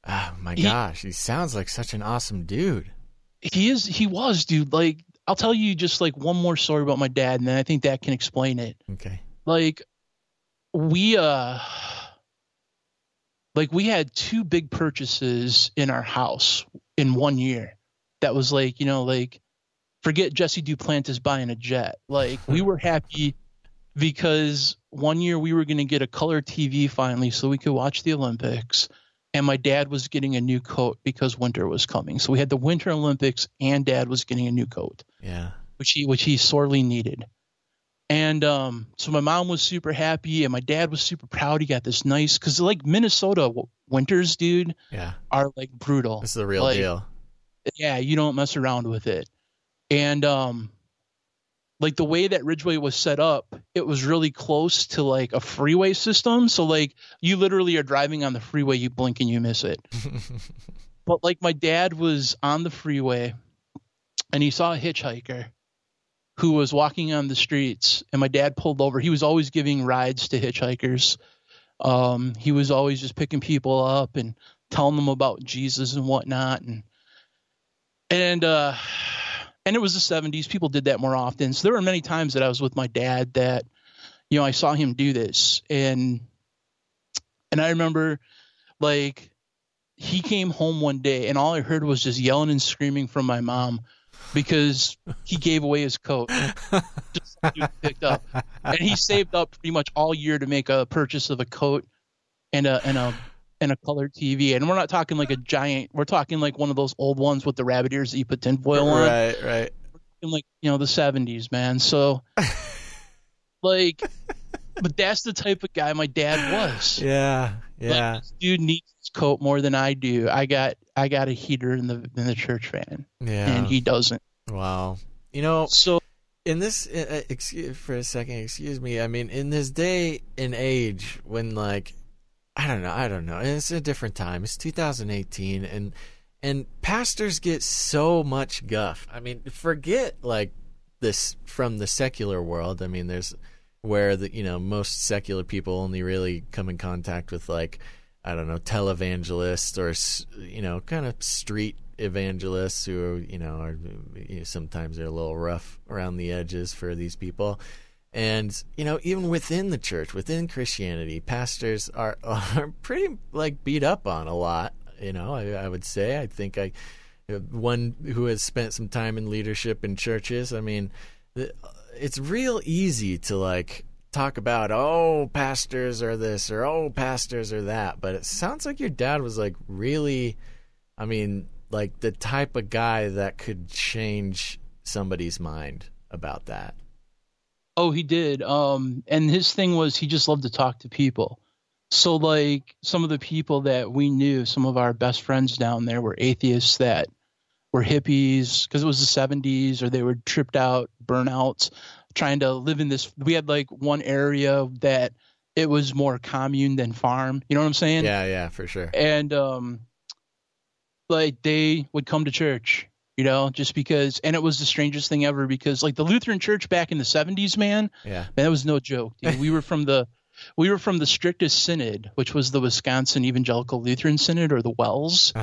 [SPEAKER 1] oh my gosh, he sounds like such an awesome dude.
[SPEAKER 2] He was, dude. Like, I'll tell you just like one more story about my dad, and then I think that can explain it.
[SPEAKER 1] Okay.
[SPEAKER 2] Like, we had 2 big purchases in our house in 1 year. That was like, you know, like forget Jesse Duplantis buying a jet. Like we were happy because 1 year we were going to get a color TV finally so we could watch the Olympics. And my dad was getting a new coat because winter was coming. So we had the Winter Olympics and Dad was getting a new coat.
[SPEAKER 1] Yeah.
[SPEAKER 2] Which he sorely needed. And so my mom was super happy and my dad was super proud. He got this nice, because like Minnesota winters, dude, are like brutal.
[SPEAKER 1] It's the real deal.
[SPEAKER 2] Yeah, you don't mess around with it. And like the way that Ridgeway was set up, it was really close to like a freeway system. So like you literally are driving on the freeway, you blink and you miss it. But like my dad was on the freeway and he saw a hitchhiker who was walking on the streets, and my dad pulled over. He was always giving rides to hitchhikers. He was always just picking people up and telling them about Jesus and whatnot. And it was the 70s. People did that more often. So there were many times that I was with my dad that, I saw him do this. And I remember, like, he came home one day and all I heard was just yelling and screaming from my mom because he gave away his coat. Just something he picked up. And he saved up pretty much all year to make a purchase of a coat and a color TV. And we're not talking like a giant, we're talking like one of those old ones with the rabbit ears that you put tinfoil on.
[SPEAKER 1] Right.
[SPEAKER 2] We're talking like, the 70s, man. So like, but that's the type of guy my dad was.
[SPEAKER 1] Yeah.
[SPEAKER 2] Like, this dude needs his coat more than I do. I got a heater in the church van.
[SPEAKER 1] Yeah.
[SPEAKER 2] And he doesn't.
[SPEAKER 1] Wow.
[SPEAKER 2] So
[SPEAKER 1] in this, excuse me. I mean, in this day and age when, like, I don't know. It's a different time. It's 2018, and pastors get so much guff. I mean, forget like this from the secular world. I mean, there's where most secular people only really come in contact with, like, I don't know, televangelists or kind of street evangelists who are sometimes they're a little rough around the edges for these people. And even within the church, within Christianity, pastors are pretty like beat up on a lot. I would say. I think one who has spent some time in leadership in churches. I mean, it's real easy to like talk about, oh, pastors are this or oh, pastors are that, but it sounds like your dad was like really, I mean, like the type of guy that could change somebody's mind about that.
[SPEAKER 2] Oh, he did. And his thing was he just loved to talk to people. So like some of the people that we knew, some of our best friends down there were atheists that were hippies because it was the 70s, or they were tripped out, burnouts, trying to live in this. We had like one area that it was more commune than farm. You know what I'm saying?
[SPEAKER 1] Yeah, for sure.
[SPEAKER 2] And like they would come to church, just because. And it was the strangest thing ever because like the Lutheran Church back in the 70s, man, that was no joke. Dude. We were from the strictest synod, which was the Wisconsin Evangelical Lutheran Synod, or the WELS,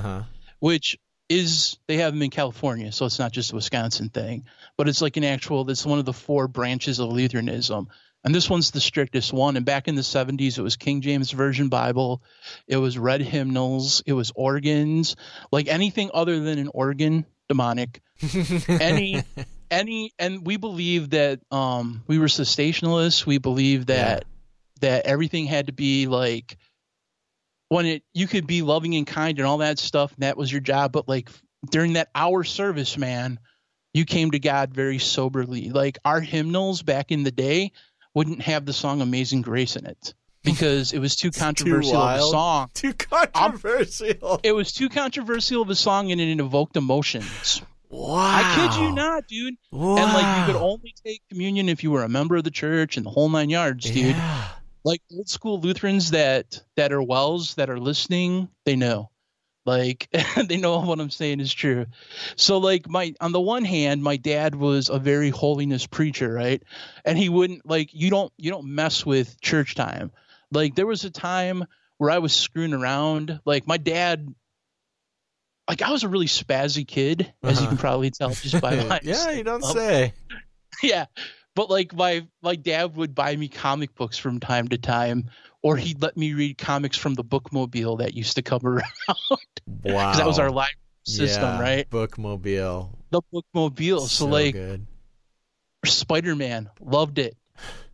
[SPEAKER 2] which they have them in California, so it's not just a Wisconsin thing, but it's like it's one of the 4 branches of Lutheranism. And this one's the strictest one. And back in the 70s, it was King James Version Bible. It was red hymnals. It was organs, like anything other than an organ, demonic. And we believed that we were cessationalists. We believed that everything had to be like, you could be loving and kind and all that stuff, and that was your job. But like during that hour service, man, you came to God very soberly. Like our hymnals back in the day wouldn't have the song Amazing Grace in it because it was too controversial of a song.
[SPEAKER 1] Too controversial.
[SPEAKER 2] It was too controversial of a song, and it evoked emotions.
[SPEAKER 1] Wow.
[SPEAKER 2] I kid you not, dude.
[SPEAKER 1] Wow.
[SPEAKER 2] And like you could only take communion if you were a member of the church and the whole 9 yards, dude.
[SPEAKER 1] Yeah.
[SPEAKER 2] Like old school Lutherans that are WELS that are listening, they know. Like they know what I'm saying is true. So like on the one hand, my dad was a very holiness preacher, right? And he wouldn't like you don't mess with church time. Like there was a time where I was screwing around. Like my dad, like I was a really spazzy kid, as you can probably tell just by my
[SPEAKER 1] yeah, you don't say.
[SPEAKER 2] Yeah. But like my dad would buy me comic books from time to time, or he'd let me read comics from the bookmobile that used to come around.
[SPEAKER 1] Wow.
[SPEAKER 2] Because that was our library system, right?
[SPEAKER 1] Bookmobile.
[SPEAKER 2] The bookmobile. So like
[SPEAKER 1] good.
[SPEAKER 2] Spider-Man, loved it.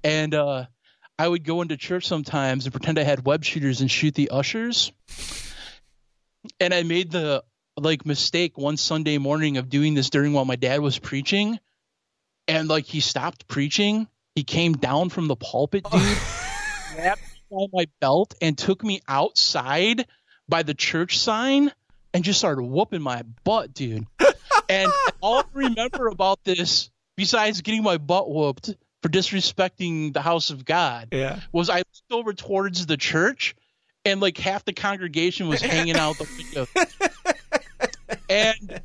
[SPEAKER 2] And I would go into church sometimes and pretend I had web shooters and shoot the ushers. And I made the mistake one Sunday morning of doing this while my dad was preaching. And like he stopped preaching, he came down from the pulpit, dude, grabbed me by my belt and took me outside by the church sign and just started whooping my butt, dude. And all I remember about this, besides getting my butt whooped for disrespecting the house of God, was I looked over towards the church and like half the congregation was hanging out the window. And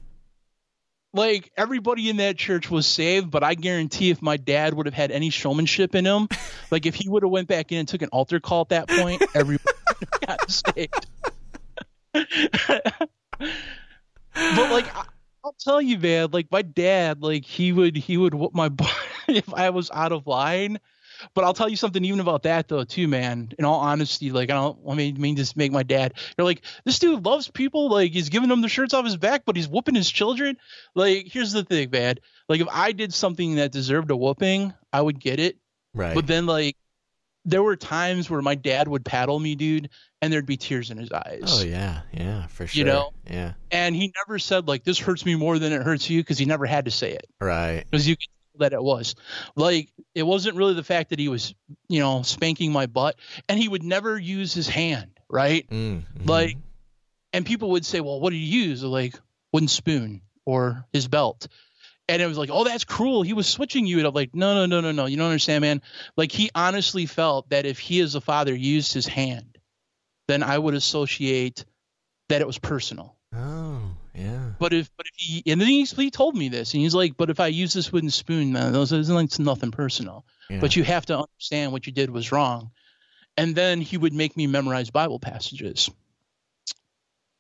[SPEAKER 2] like everybody in that church was saved, but I guarantee if my dad would have had any showmanship in him, like if he would have went back in and took an altar call at that point, everybody would have gotten saved. But like I'll tell you, man, like my dad, like he would whoop my butt if I was out of line. But I'll tell you something even about that though, too, man. In all honesty, like I mean just make my dad. You're like, this dude loves people, like he's giving them the shirts off his back, but he's whooping his children. Like, here's the thing, man. Like if I did something that deserved a whooping, I would get it.
[SPEAKER 1] Right.
[SPEAKER 2] But then like there were times where my dad would paddle me, dude, and there'd be tears in his eyes.
[SPEAKER 1] Oh yeah, for sure.
[SPEAKER 2] You know?
[SPEAKER 1] Yeah.
[SPEAKER 2] And he never said like this hurts me more than it hurts you, because he never had to say it.
[SPEAKER 1] Right.
[SPEAKER 2] Because you could tell that it was like it wasn't really the fact that he was, spanking my butt, and he would never use his hand, right?
[SPEAKER 1] Mm-hmm.
[SPEAKER 2] Like, and people would say, well, what did you use? Like wooden spoon or his belt. And it was like, oh, that's cruel. He was switching you. And I'm like, no. You don't understand, man. Like, he honestly felt that if he as a father used his hand, then I would associate that it was personal.
[SPEAKER 1] Oh, yeah.
[SPEAKER 2] But if he, and then he told me this, and he's like, but if I use this wooden spoon, man, it's nothing personal. Yeah. But you have to understand what you did was wrong. And then he would make me memorize Bible passages,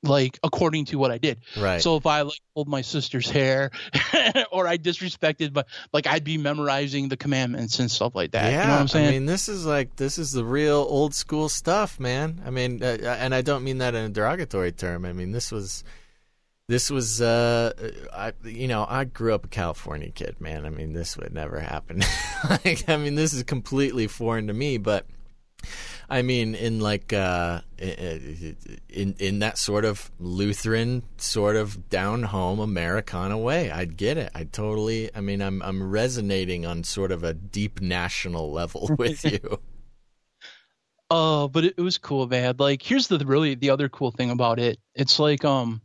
[SPEAKER 2] like according to what I did.
[SPEAKER 1] Right.
[SPEAKER 2] So if I like pulled my sister's hair or I disrespected, but like I'd be memorizing the commandments and stuff like that.
[SPEAKER 1] Yeah.
[SPEAKER 2] You know what I'm saying?
[SPEAKER 1] I mean, this is the real old school stuff, man. I mean, and I don't mean that in a derogatory term. I mean, this was I grew up a California kid, man. I mean, this would never happen. This is completely foreign to me, but I mean, in like in that sort of Lutheran, sort of down home Americana way, I'd get it. I totally. I mean, I'm resonating on sort of a deep national level with you.
[SPEAKER 2] Oh, but it was cool, man. Like, here's the other cool thing about it. It's like I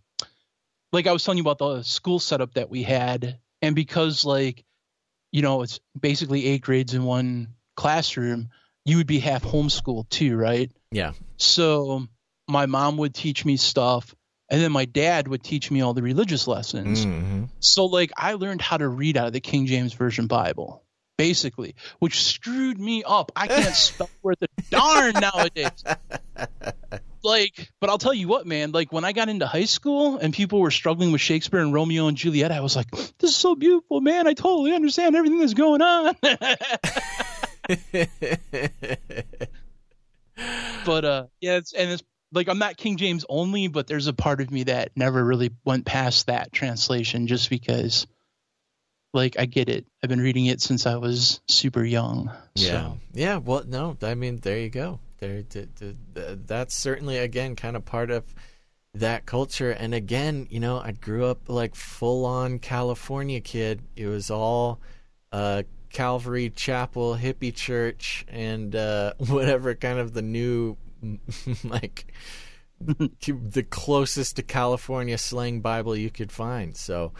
[SPEAKER 2] was telling you about the school setup that we had, and because it's basically 8 grades in one classroom. You would be half homeschooled too, right?
[SPEAKER 1] Yeah.
[SPEAKER 2] So my mom would teach me stuff, and then my dad would teach me all the religious lessons. Mm-hmm. So I learned how to read out of the King James Version Bible, basically, which screwed me up. I can't spell worth a darn nowadays. But I'll tell you what, man, when I got into high school and people were struggling with Shakespeare and Romeo and Juliet, I was like, this is so beautiful, man. I totally understand everything that's going on. But it's I'm not King James only, but there's a part of me that never really went past that translation, just because I get it. I've been reading it since I was super young. So.
[SPEAKER 1] Yeah. Well, no, I mean, there you go. That's certainly, again, kind of part of that culture. And again, I grew up full on California kid. It was all Calvary Chapel, hippie church, and whatever kind of the new, the closest to California slang Bible you could find. So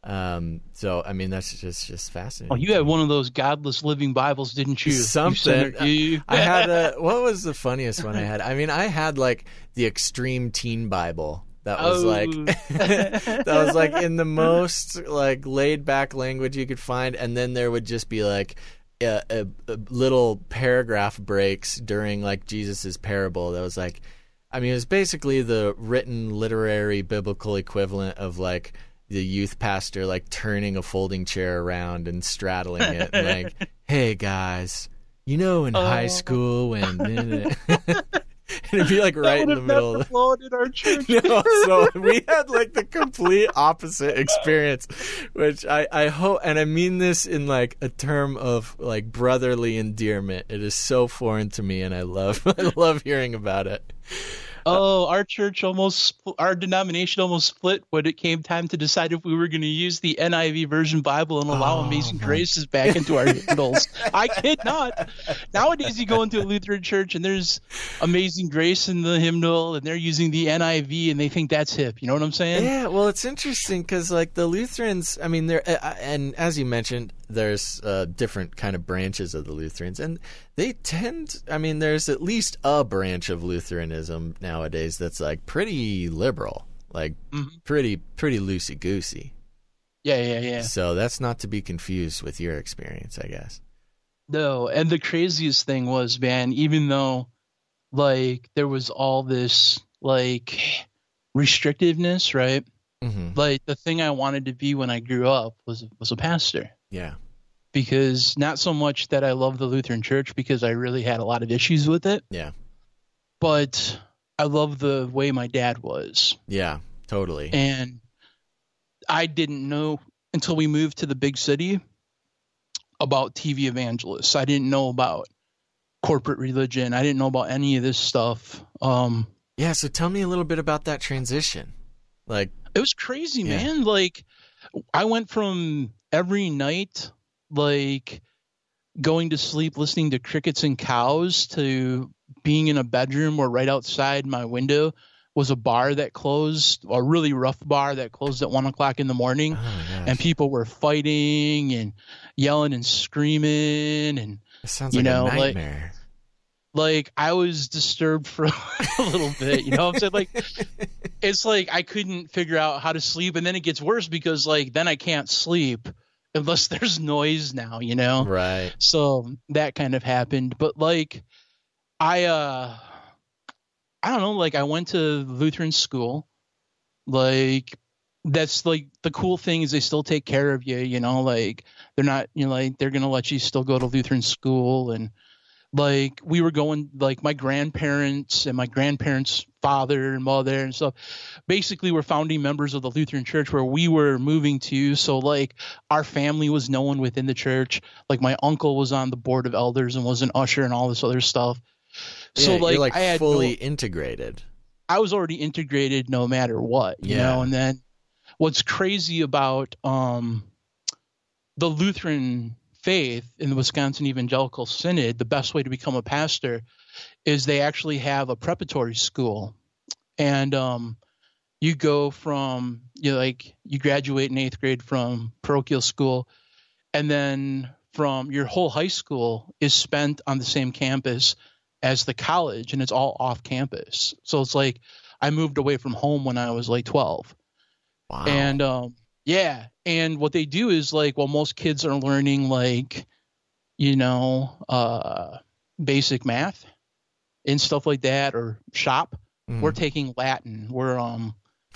[SPEAKER 1] I mean, that's just fascinating.
[SPEAKER 2] Oh, you had one of those godless living Bibles, didn't you?
[SPEAKER 1] Something. I had what was the funniest one I had? I mean, I had the Extreme Teen Bible. That was that was in the most laid back language you could find, and then there would just be a little paragraph breaks during Jesus's parable. That was it was basically the written literary biblical equivalent of the youth pastor turning a folding chair around and straddling it, and hey guys, in high school when. And it'd be right in the middle.
[SPEAKER 2] That would have never flowed in our church.
[SPEAKER 1] No, so we had the complete opposite experience, which I hope, and I mean this in a term of brotherly endearment. It is so foreign to me, and I love hearing about it.
[SPEAKER 2] Oh, our denomination almost split when it came time to decide if we were going to use the NIV version Bible and allow Amazing Graces back into our hymnals. I kid not. Nowadays, you go into a Lutheran church and there's Amazing Grace in the hymnal, and they're using the NIV, and they think that's hip. You know what I'm saying?
[SPEAKER 1] Yeah. Well, it's interesting because the Lutherans, I mean, they're and as you mentioned, there's different kind of branches of the Lutherans, and they tend, I mean, there's at least a branch of Lutheranism nowadays that's pretty liberal, pretty loosey goosey.
[SPEAKER 2] Yeah.
[SPEAKER 1] So that's not to be confused with your experience, I guess.
[SPEAKER 2] No, and the craziest thing was, man, even though there was all this restrictiveness, right?
[SPEAKER 1] Mm-hmm.
[SPEAKER 2] Like the thing I wanted to be when I grew up was a pastor.
[SPEAKER 1] Yeah.
[SPEAKER 2] Because not so much that I love the Lutheran Church because I really had a lot of issues with it.
[SPEAKER 1] Yeah.
[SPEAKER 2] But I love the way my dad was.
[SPEAKER 1] Yeah, totally.
[SPEAKER 2] And I didn't know until we moved to the big city about TV evangelists. I didn't know about corporate religion. I didn't know about any of this stuff.
[SPEAKER 1] Yeah, so tell me a little bit about that transition. Like,
[SPEAKER 2] it was crazy, man. Like, I went from every night, like, going to sleep listening to crickets and cows to being in a bedroom where right outside my window was a bar that closed, a really rough bar that closed at 1:00 in the morning. And people were fighting and yelling and screaming. And
[SPEAKER 1] it sounds like a nightmare.
[SPEAKER 2] Like I was disturbed for a little bit, you know what I'm saying? Like, it's like I couldn't figure out how to sleep. And then it gets worse because like then I can't sleep unless there's noise now, you know?
[SPEAKER 1] Right.
[SPEAKER 2] So that kind of happened. But like I don't know, like I went to Lutheran school. Like that's like the cool thing is they still take care of you, you know, like they're not, you know, like they're going to let you still go to Lutheran school. And like we were going, like my grandparents and my grandparents' father and mother and stuff basically were founding members of the Lutheran Church where we were moving to. So like our family was known within the church. Like my uncle was on the board of elders and was an usher and all this other stuff.
[SPEAKER 1] Yeah,
[SPEAKER 2] so like,
[SPEAKER 1] you're like
[SPEAKER 2] I had
[SPEAKER 1] fully integrated.
[SPEAKER 2] I was already integrated no matter what, you know. And then what's crazy about the Lutheran faith in the Wisconsin Evangelical Synod, the best way to become a pastor is they actually have a preparatory school. And you go from, you know, like you graduate in 8th grade from parochial school, and then from your whole high school is spent on the same campus as the college, and it's all off campus. So it's like I moved away from home when I was like 12.
[SPEAKER 1] Wow.
[SPEAKER 2] And yeah, and what they do is like, well, most kids are learning like, you know, basic math and stuff like that, or shop. We're taking Latin. We're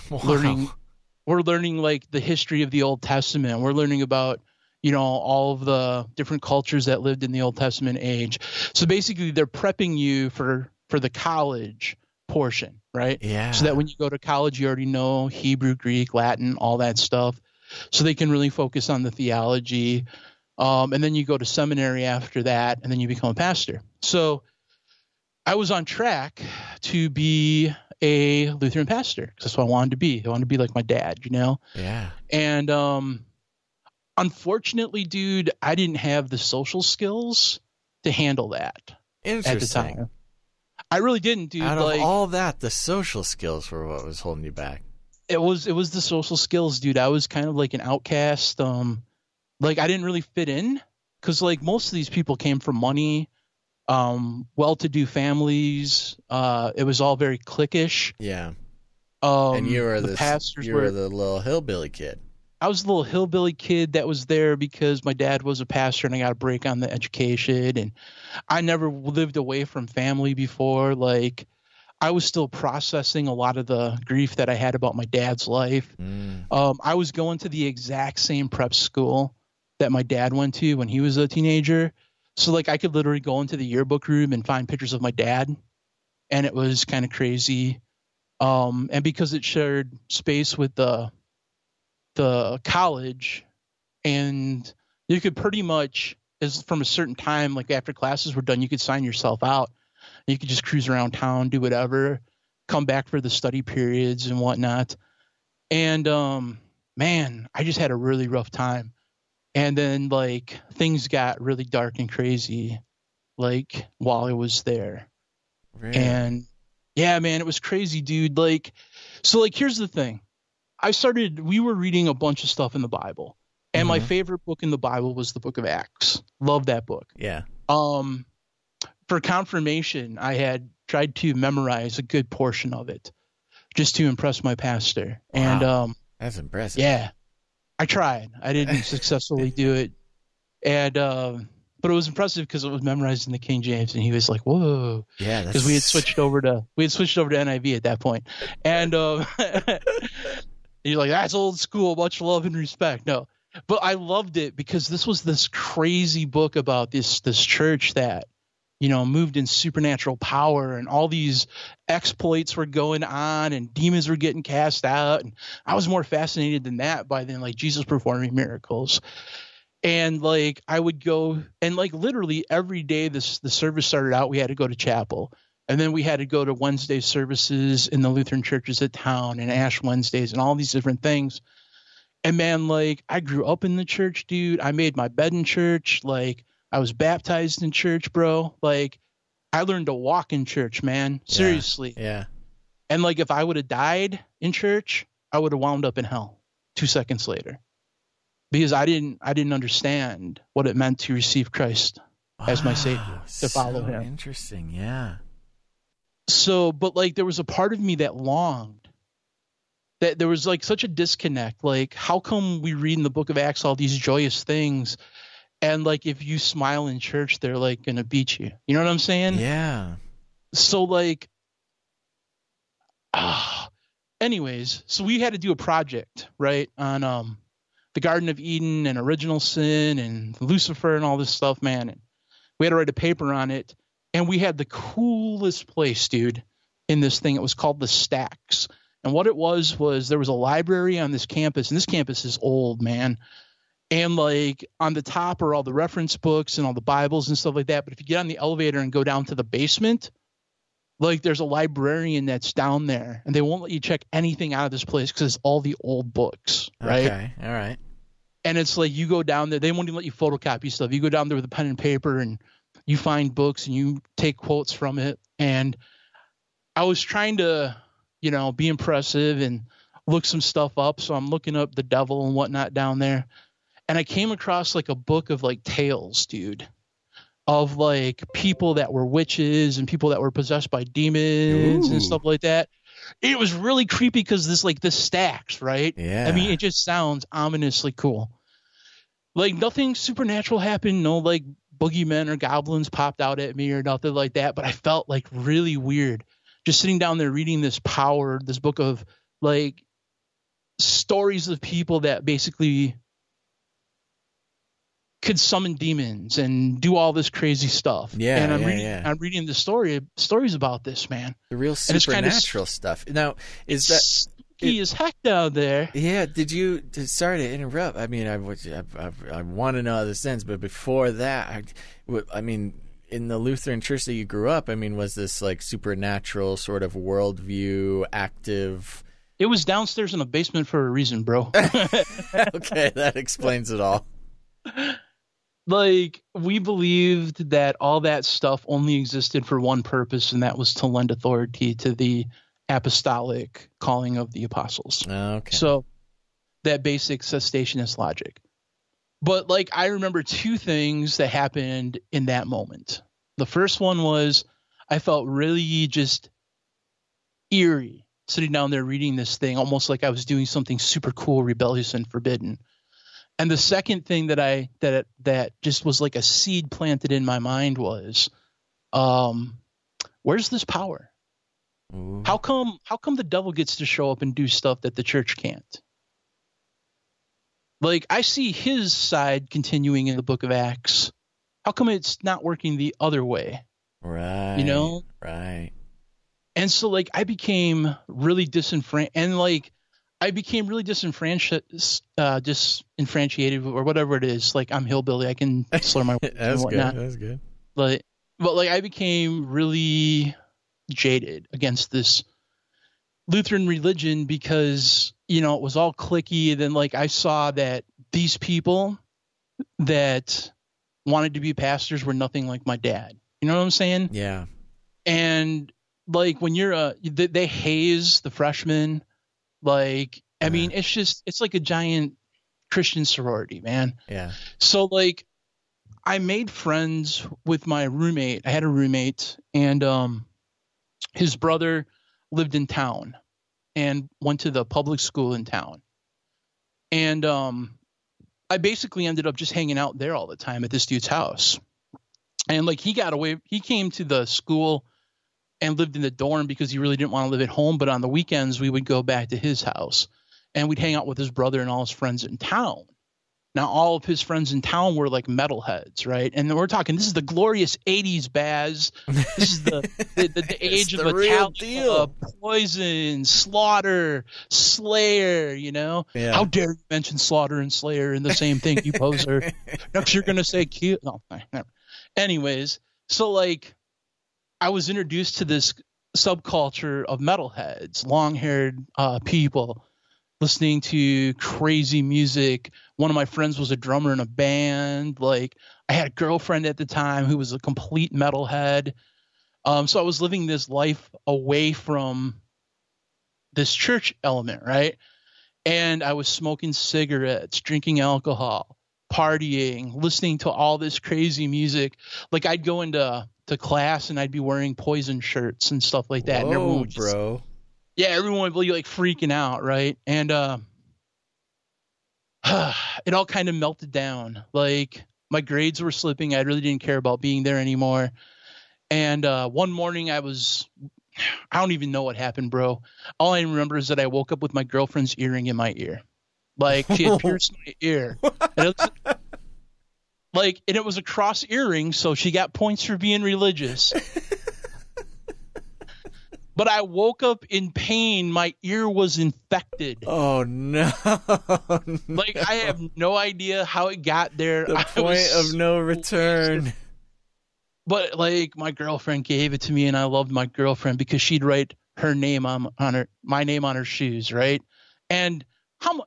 [SPEAKER 2] learning like the history of the Old Testament. We're learning about, you know, all of the different cultures that lived in the Old Testament age. So basically they're prepping you for the college portion, right?
[SPEAKER 1] Yeah.
[SPEAKER 2] So that when you go to college, you already know Hebrew, Greek, Latin, all that stuff. So they can really focus on the theology. And then you go to seminary after that, and then you become a pastor. So I was on track to be a Lutheran pastor because that's what I wanted to be. I wanted to be like my dad, you know?
[SPEAKER 1] Yeah.
[SPEAKER 2] And unfortunately, dude, I didn't have the social skills to handle that at the time. I really didn't, dude.
[SPEAKER 1] Out of all that, the social skills were what was holding you back.
[SPEAKER 2] It was the social skills, dude. I was kind of like an outcast. Like I didn't really fit in because like most of these people came from money, well-to-do families. It was all very cliquish.
[SPEAKER 1] Yeah. And you were the little hillbilly kid.
[SPEAKER 2] I was the little hillbilly kid that was there because my dad was a pastor and I got a break on the education, and I never lived away from family before. Like I was still processing a lot of the grief that I had about my dad's life. I was going to the exact same prep school that my dad went to when he was a teenager. So like I could literally go into the yearbook room and find pictures of my dad, and it was kind of crazy. And because it shared space with the college, and you could pretty much, as from a certain time, like after classes were done, you could sign yourself out. You could just cruise around town, do whatever, come back for the study periods and whatnot. And man, I just had a really rough time. And then like things got really dark and crazy, like while I was there. Really? And yeah, man, it was crazy, dude. Like, so like, here's the thing. We were reading a bunch of stuff in the Bible, and my favorite book in the Bible was the book of Acts. Love that book.
[SPEAKER 1] Yeah.
[SPEAKER 2] For confirmation, I had tried to memorize a good portion of it just to impress my pastor.
[SPEAKER 1] Wow.
[SPEAKER 2] And
[SPEAKER 1] that's impressive.
[SPEAKER 2] Yeah, I tried. I didn't successfully do it. And But it was impressive because it was memorized in the King James, and he was like, "Whoa!"
[SPEAKER 1] Yeah,
[SPEAKER 2] because we had switched over to NIV at that point, and you're like, "That's old school, much love and respect." No, but I loved it because this was this crazy book about this church that, you know, moved in supernatural power, and all these exploits were going on, and demons were getting cast out, and I was more fascinated than that by then, like Jesus performing miracles. And like I would go, and like literally every day the service started out, we had to go to chapel, and then we had to go to Wednesday services in the Lutheran churches at town, and Ash Wednesdays, and all these different things. And man, like I grew up in the church, dude. I made my bed in church. Like I was baptized in church, bro. Like I learned to walk in church, man. Seriously.
[SPEAKER 1] Yeah.
[SPEAKER 2] And like if I would have died in church, I would have wound up in hell 2 seconds later. Because I didn't understand what it meant to receive Christ as my Savior, to follow him.
[SPEAKER 1] Interesting, yeah.
[SPEAKER 2] So, but like there was a part of me that longed, that there was like such a disconnect. Like, how come we read in the book of Acts all these joyous things, and like if you smile in church, they're like gonna beat you. You know what I'm saying?
[SPEAKER 1] Yeah.
[SPEAKER 2] So like, anyways, so we had to do a project, right, on the Garden of Eden and original sin and Lucifer and all this stuff, man. And we had to write a paper on it, and we had the coolest place, dude, in this thing. It was called the Stacks. And what it was there was a library on this campus, and this campus is old, man. And like on the top are all the reference books and all the Bibles and stuff like that. But if you get on the elevator and go down to the basement, like there's a librarian that's down there, and they won't let you check anything out of this place because it's all the old books, right?
[SPEAKER 1] Okay, all right.
[SPEAKER 2] And it's like you go down there, they won't even let you photocopy stuff. You go down there with a pen and paper, and you find books and you take quotes from it. And I was trying to, you know, be impressive and look some stuff up. So I'm looking up the devil and whatnot down there. And I came across like a book of like tales, dude, of like people that were witches and people that were possessed by demons and stuff like that. It was really creepy because this stacks, right?
[SPEAKER 1] Yeah.
[SPEAKER 2] I mean, it just sounds ominously cool. Like nothing supernatural happened. No like boogeymen or goblins popped out at me or nothing like that. But I felt like really weird just sitting down there reading this book of like stories of people that basically could summon demons and do all this crazy stuff.
[SPEAKER 1] Yeah,
[SPEAKER 2] and I'm reading the stories about this, man.
[SPEAKER 1] The real supernatural stuff. Now, is that
[SPEAKER 2] spooky as heck down there?
[SPEAKER 1] Yeah. Sorry to interrupt. I mean, I want to know how this ends, but before that, I mean, in the Lutheran church that you grew up, I mean, was this like supernatural sort of worldview active?
[SPEAKER 2] It was downstairs in a basement for a reason, bro.
[SPEAKER 1] Okay, that explains it all.
[SPEAKER 2] Like, we believed that all that stuff only existed for one purpose, and that was to lend authority to the apostolic calling of the apostles.
[SPEAKER 1] Okay.
[SPEAKER 2] So that basic cessationist logic. But like, I remember two things that happened in that moment. The first one was I felt really just eerie sitting down there reading this thing, almost like I was doing something super cool, rebellious, and forbidden. And the second thing that just was like a seed planted in my mind was, where's this power?
[SPEAKER 1] Ooh.
[SPEAKER 2] How come the devil gets to show up and do stuff that the church can't? Like, I see his side continuing in the book of Acts. How come it's not working the other way?
[SPEAKER 1] Right.
[SPEAKER 2] You know?
[SPEAKER 1] Right.
[SPEAKER 2] And so like I became really disenfranchised or whatever it is. Like, I'm hillbilly. I can slur my words and whatnot.
[SPEAKER 1] That's good.
[SPEAKER 2] But like I became really jaded against this Lutheran religion because, you know, it was all cliquey. And then like I saw that these people that wanted to be pastors were nothing like my dad. You know what I'm saying?
[SPEAKER 1] Yeah.
[SPEAKER 2] And like when they haze the freshmen, like, I mean, it's like a giant Christian sorority, man.
[SPEAKER 1] Yeah.
[SPEAKER 2] So like I made friends with my roommate. I had a roommate, and his brother lived in town and went to the public school in town. And I basically ended up just hanging out there all the time at this dude's house. And like he got away. He came to the school and lived in the dorm because he really didn't want to live at home. But on the weekends, we would go back to his house and we'd hang out with his brother and all his friends in town. Now, all of his friends in town were like metalheads, right? And we're talking, this is the glorious 80s, Baz. This is the age of Metallica, Poison, Slaughter, Slayer, you know?
[SPEAKER 1] Yeah.
[SPEAKER 2] How dare you mention Slaughter and Slayer in the same thing, you poser? Next you're going to say cute. No, never. Anyways, so like I was introduced to this subculture of metalheads, long-haired people, listening to crazy music. One of my friends was a drummer in a band. Like I had a girlfriend at the time who was a complete metalhead. So I was living this life away from this church element, right? And I was smoking cigarettes, drinking alcohol, partying, listening to all this crazy music. Like I'd go into class and I'd be wearing Poison shirts and stuff like that.
[SPEAKER 1] Whoa,
[SPEAKER 2] and everyone would
[SPEAKER 1] bro.
[SPEAKER 2] Yeah, everyone would be like freaking out, right? And it all kind of melted down. Like my grades were slipping. I really didn't care about being there anymore. And one morning I don't even know what happened, bro. All I remember is that I woke up with my girlfriend's earring in my ear. Like she had pierced my ear. And it was a cross earring, so she got points for being religious. But I woke up in pain. My ear was infected.
[SPEAKER 1] Oh, no.
[SPEAKER 2] Like, I have no idea how it got there.
[SPEAKER 1] The point of no return.
[SPEAKER 2] But, like, my girlfriend gave it to me, and I loved my girlfriend because she'd write her name on my name on her shoes, right? And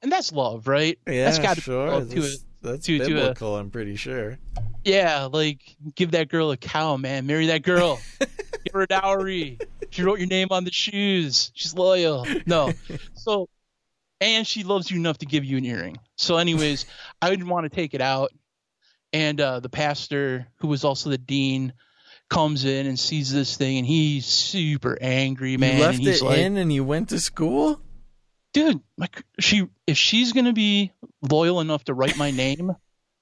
[SPEAKER 2] that's love, right?
[SPEAKER 1] Yeah,
[SPEAKER 2] that's gotta
[SPEAKER 1] sure.
[SPEAKER 2] Be love
[SPEAKER 1] that's biblical, I'm pretty sure.
[SPEAKER 2] Yeah, like, give that girl a cow, man. Marry that girl. Give her a dowry. She wrote your name on the shoes. She's loyal. No. So, and she loves you enough to give you an earring. So anyways, I didn't want to take it out. And the pastor, who was also the dean, comes in and sees this thing, and he's super angry, man.
[SPEAKER 1] You left
[SPEAKER 2] and he's
[SPEAKER 1] it in and you went to school?
[SPEAKER 2] Dude, if she's going to be loyal enough to write my name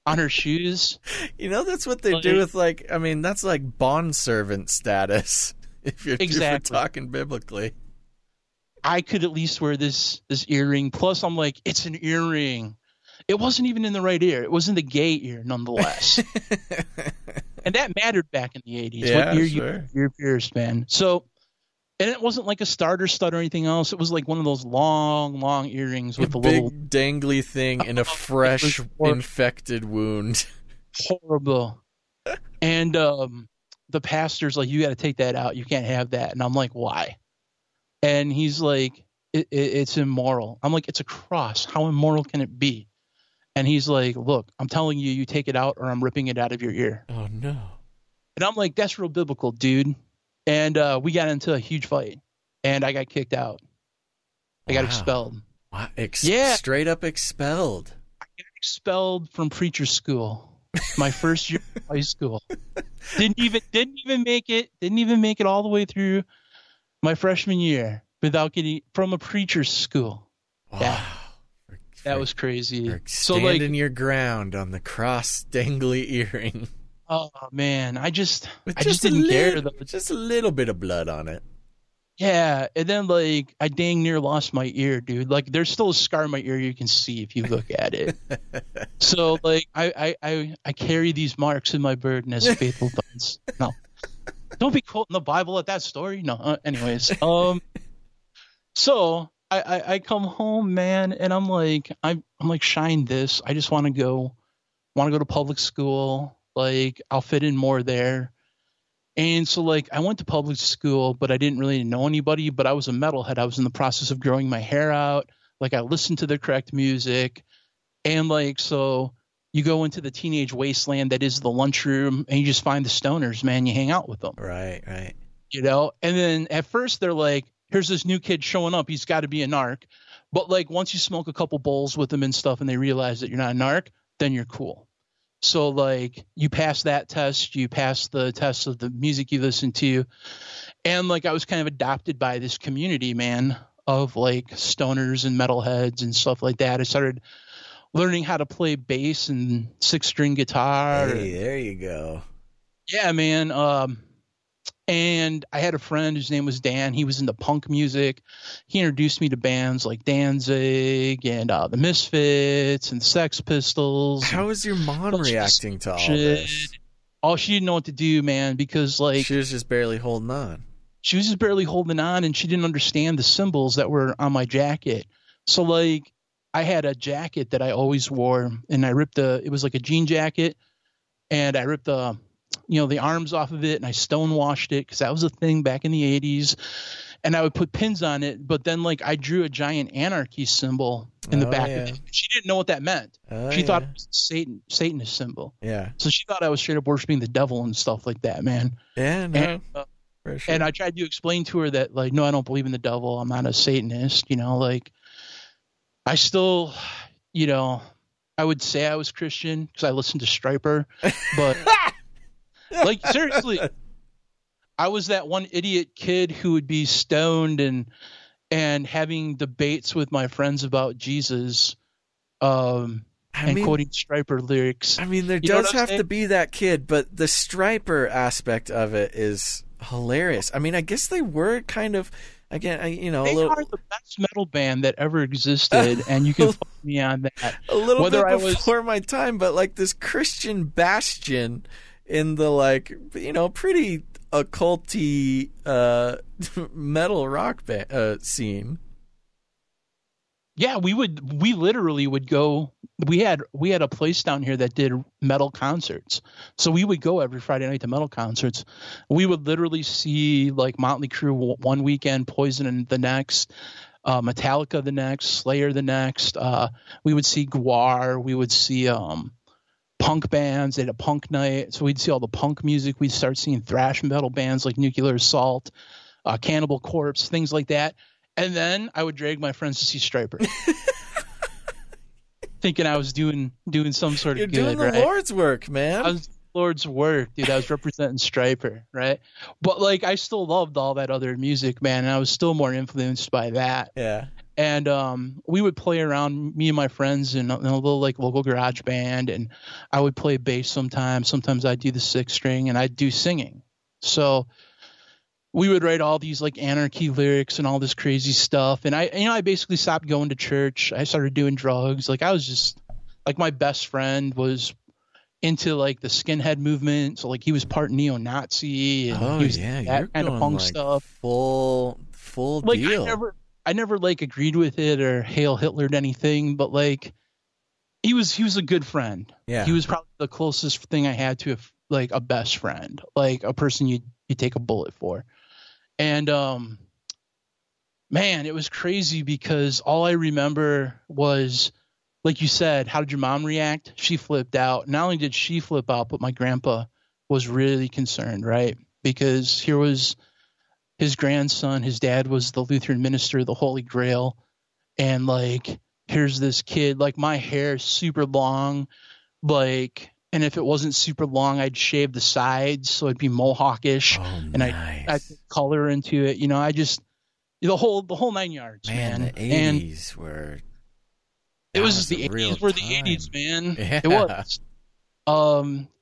[SPEAKER 2] on her shoes.
[SPEAKER 1] You know, that's what they do with, like, I mean, that's like bond servant status. If you're talking biblically, I
[SPEAKER 2] could at least wear this earring. Plus, I'm like, it's an earring. It wasn't even in the right ear. It was in the gay ear, nonetheless. And that mattered back in the 80s.
[SPEAKER 1] Yeah,
[SPEAKER 2] what ear
[SPEAKER 1] sure.
[SPEAKER 2] you pierced, man. So, and it wasn't like a starter stud or anything else. It was like one of those long earrings with a
[SPEAKER 1] big
[SPEAKER 2] little
[SPEAKER 1] dangly thing in a fresh infected wound.
[SPEAKER 2] Horrible. And the pastor's like, you got to take that out. You can't have that. And I'm like, why? And he's like, it's immoral. I'm like, it's a cross. How immoral can it be? And he's like, look, I'm telling you, you take it out or I'm ripping it out of your ear.
[SPEAKER 1] Oh, no.
[SPEAKER 2] And I'm like, that's real biblical, dude. And we got into a huge fight. And I got kicked out. I got expelled.
[SPEAKER 1] Wow. Yeah. Straight up expelled.
[SPEAKER 2] I got expelled from preacher school. My first year of high school. Didn't even make it all the way through my freshman year without getting from a preacher's school.
[SPEAKER 1] Wow.
[SPEAKER 2] Yeah. That was crazy.
[SPEAKER 1] Standing your ground on the cross dangly earring.
[SPEAKER 2] Oh man, I just didn't care though.
[SPEAKER 1] Just a little bit of blood on it.
[SPEAKER 2] Yeah, and then like I dang near lost my ear, dude. Like there's still a scar in my ear you can see if you look at it. So like I carry these marks in my burden as faithful buds. No, don't be quoting the Bible at that story. No, anyways. So I come home, man, and I'm like shine this. I just want to go to public school. Like I'll fit in more there. And so, like, I went to public school, but I didn't really know anybody. But I was a metalhead. I was in the process of growing my hair out. Like, I listened to the correct music. And, like, so you go into the teenage wasteland that is the lunchroom, and you just find the stoners, man. You hang out with them.
[SPEAKER 1] Right.
[SPEAKER 2] You know? And then at first they're like, here's this new kid showing up. He's got to be a narc. But, like, once you smoke a couple bowls with them and stuff and they realize that you're not a narc, then you're cool. So, like, you pass that test, you pass the test of the music you listen to. And, like, I was kind of adopted by this community, man, of, like, stoners and metalheads and stuff like that. I started learning how to play bass and 6-string guitar.
[SPEAKER 1] Hey, there you go.
[SPEAKER 2] Yeah, man. And I had a friend whose name was Dan. He was into punk music. He introduced me to bands like Danzig and the Misfits and Sex Pistols.
[SPEAKER 1] How was your mom reacting to all this?
[SPEAKER 2] Oh, she didn't know what to do, man, because like
[SPEAKER 1] she was just barely holding on.
[SPEAKER 2] She was just barely holding on, and she didn't understand the symbols that were on my jacket. So like I had a jacket that I always wore, and I ripped it was like a jean jacket, and I ripped the arms off of it, and I stonewashed it because that was a thing back in the 80s. And I would put pins on it, but then like I drew a giant anarchy symbol in the back of it. She didn't know what that meant. She thought it was a Satanist symbol.
[SPEAKER 1] Yeah.
[SPEAKER 2] So she thought I was straight up worshiping the devil and stuff like that, man.
[SPEAKER 1] Yeah, no.
[SPEAKER 2] And, sure. And I tried to explain to her that like, no, I don't believe in the devil. I'm not a Satanist. Like I still, I would say I was Christian because I listened to Stryper, but like seriously, I was that one idiot kid who would be stoned and having debates with my friends about Jesus, and quoting Stryper lyrics.
[SPEAKER 1] I mean, there does have to be that kid, but the Stryper aspect of it is hilarious. I mean, I guess they were kind of, again, they are
[SPEAKER 2] the best metal band that ever existed, and you can fuck me on that.
[SPEAKER 1] A little bit before my time, but like this Christian bastion in the pretty occulty metal rock scene.
[SPEAKER 2] Yeah, we literally would go. We had a place down here that did metal concerts, so we would go every Friday night to metal concerts. We would literally see like Motley Crue one weekend, Poison the next, Metallica the next, Slayer the next. We would see Gwar. We would see punk bands. They had a punk night, so we'd see all the punk music. We'd start seeing thrash metal bands like Nuclear Assault, Cannibal Corpse, things like that. And then I would drag my friends to see Stryper, thinking I was doing some sort of
[SPEAKER 1] You're
[SPEAKER 2] good.
[SPEAKER 1] You're doing the Lord's work, man.
[SPEAKER 2] I was Lord's work, dude. I was representing Stryper, right? But like, I still loved all that other music, man, and I was still more influenced by that.
[SPEAKER 1] Yeah.
[SPEAKER 2] And we would play around, me and my friends, in a little like local garage band, and I would play bass sometimes. Sometimes I'd do the sixth string, and I'd do singing. So we would write all these like anarchy lyrics and all this crazy stuff. And I basically stopped going to church. I started doing drugs. Like I was just like, my best friend was into like the skinhead movement. So like he was part neo-Nazi and he was that kind of punk
[SPEAKER 1] like
[SPEAKER 2] stuff.
[SPEAKER 1] Full
[SPEAKER 2] like,
[SPEAKER 1] deal.
[SPEAKER 2] I never like agreed with it or hail Hitler'd anything, but like he was a good friend.
[SPEAKER 1] Yeah.
[SPEAKER 2] He was probably the closest thing I had to like a best friend, like a person you take a bullet for. And man, it was crazy because all I remember was, like you said, how did your mom react? She flipped out. Not only did she flip out, but my grandpa was really concerned, right? Because here was his grandson. His dad was the Lutheran minister of the Holy Grail. And like, here's this kid, like my hair is super long, like, and if it wasn't super long, I'd shave the sides so it'd be mohawkish, and
[SPEAKER 1] nice.
[SPEAKER 2] I'd color into it. I just the whole 9 yards, man.
[SPEAKER 1] The 80s were.
[SPEAKER 2] It was the 80s were the 80s, man.
[SPEAKER 1] Yeah.
[SPEAKER 2] It was.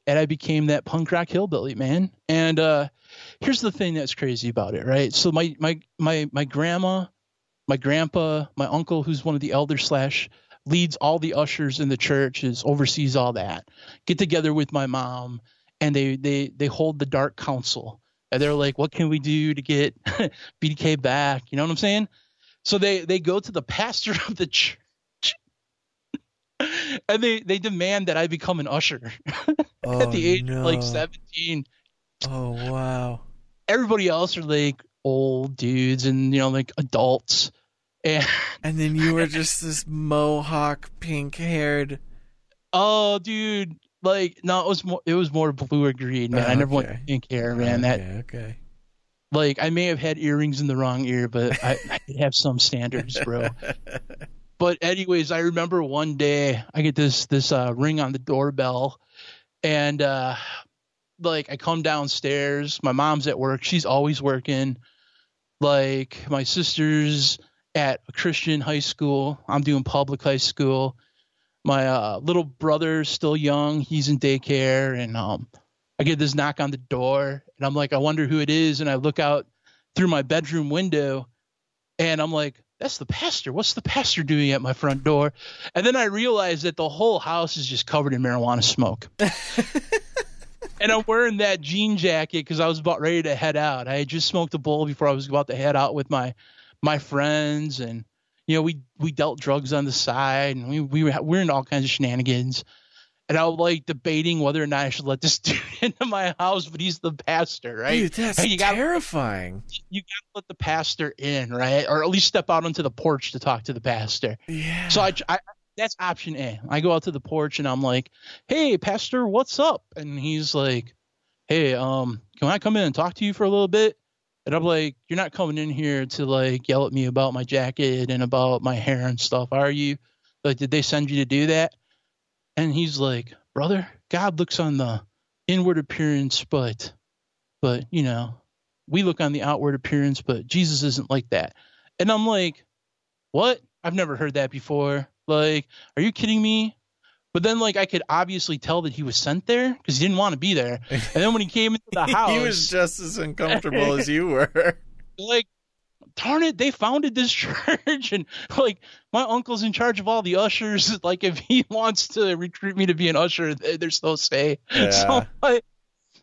[SPEAKER 2] And I became that punk rock hillbilly, man. And here's the thing that's crazy about it, right? So my grandma, my grandpa, my uncle, who's one of the elders / leads all the ushers in the churches, oversees all that, get together with my mom, and they hold the dark council. And they're like, what can we do to get BDK back? You know what I'm saying? So they go to the pastor of the church and they demand that I become an usher at the age of like 17.
[SPEAKER 1] Oh, wow.
[SPEAKER 2] Everybody else are like old dudes and, like adults.
[SPEAKER 1] And then you were just this mohawk, pink-haired.
[SPEAKER 2] Oh, dude! Like, no, it was more blue or green, man. I never went pink hair, man.
[SPEAKER 1] Okay.
[SPEAKER 2] Like, I may have had earrings in the wrong ear, but I did have some standards, bro. But anyways, I remember one day I get this ring on the doorbell, and like I come downstairs. My mom's at work. She's always working. Like my sister's at a Christian high school. I'm doing public high school. My little brother's still young. He's in daycare. And I get this knock on the door, and I'm like, I wonder who it is. And I look out through my bedroom window, and I'm like, that's the pastor. What's the pastor doing at my front door? And then I realized that the whole house is just covered in marijuana smoke. And I'm wearing that jean jacket because I was about ready to head out. I had just smoked a bowl before I was about to head out with my friends, and we dealt drugs on the side, and we're in all kinds of shenanigans. And I was like debating whether or not I should let this dude into my house, but he's the pastor, right?
[SPEAKER 1] Dude, that's terrifying.
[SPEAKER 2] You got to let the pastor in, right? Or at least step out onto the porch to talk to the pastor.
[SPEAKER 1] Yeah.
[SPEAKER 2] So I that's option A. I go out to the porch and I'm like, hey, pastor, what's up? And he's like, hey, can I come in and talk to you for a little bit? And I'm like, you're not coming in here to like yell at me about my jacket and about my hair and stuff, are you? Like, did they send you to do that? And he's like, brother, God looks on the inward appearance, but we look on the outward appearance, but Jesus isn't like that. And I'm like, what? I've never heard that before. Like, are you kidding me? But then, like, I could obviously tell that he was sent there because he didn't want to be there. And then when he came into the house,
[SPEAKER 1] he was just as uncomfortable as you were.
[SPEAKER 2] Like, darn it, they founded this church, and like my uncle's in charge of all the ushers. Like, if he wants to recruit me to be an usher, there's no say.
[SPEAKER 1] Yeah.
[SPEAKER 2] So like,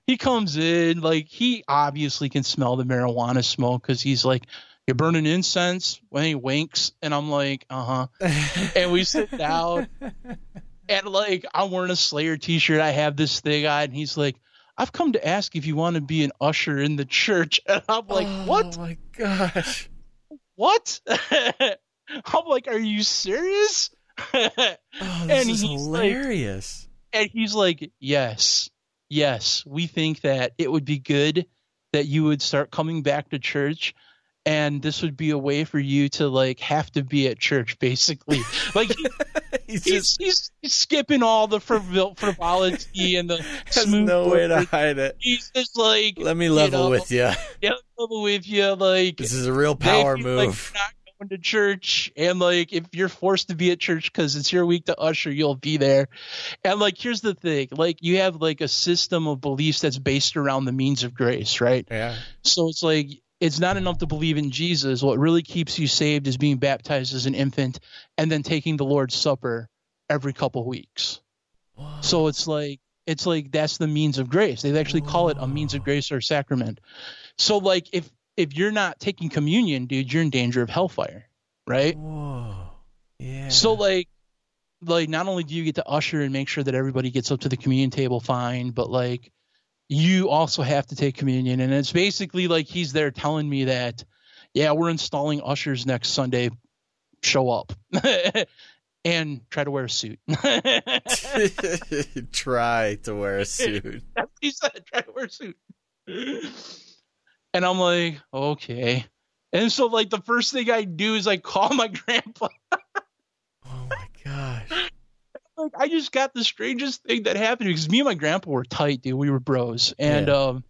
[SPEAKER 2] he comes in, like, he obviously can smell the marijuana smoke because he's like, you're burning incense, when he winks, and I'm like, and we sit down, and like I'm wearing a Slayer t-shirt, I have this thing on, and he's like, I've come to ask if you want to be an usher in the church. And I'm like, what?
[SPEAKER 1] Oh my gosh.
[SPEAKER 2] What? I'm like, are you serious?
[SPEAKER 1] This is hilarious.
[SPEAKER 2] And he's like, yes, we think that it would be good that you would start coming back to church, and this would be a way for you to like have to be at church, basically. Like he's skipping all the frivolity and the
[SPEAKER 1] has no way to hide it.
[SPEAKER 2] He's just like,
[SPEAKER 1] let me level with you.
[SPEAKER 2] Yeah, level with you. Like,
[SPEAKER 1] this is a real power move.
[SPEAKER 2] Like, you're not going to church, and like if you're forced to be at church because it's your week to usher, you'll be there. And like, here's the thing: like, you have like a system of beliefs that's based around the means of grace, right?
[SPEAKER 1] Yeah.
[SPEAKER 2] So it's like, it's not enough to believe in Jesus. What really keeps you saved is being baptized as an infant and then taking the Lord's Supper every couple weeks. Whoa. So it's like that's the means of grace. They actually call it a means of grace or sacrament. So like if you're not taking communion, dude, you're in danger of hellfire, right?
[SPEAKER 1] Whoa. Yeah.
[SPEAKER 2] So like not only do you get to usher and make sure that everybody gets up to the communion table fine, but like you also have to take communion. And it's basically like he's there telling me that, yeah, we're installing ushers next Sunday. Show up and try to wear a suit.
[SPEAKER 1] Try to wear a suit.
[SPEAKER 2] That's what he said. Try to wear a suit. And I'm like, okay. And so like the first thing I do is I call my grandpa.
[SPEAKER 1] Oh my gosh.
[SPEAKER 2] Like, I just got the strangest thing that happened because me and my grandpa were tight, dude. We were bros. And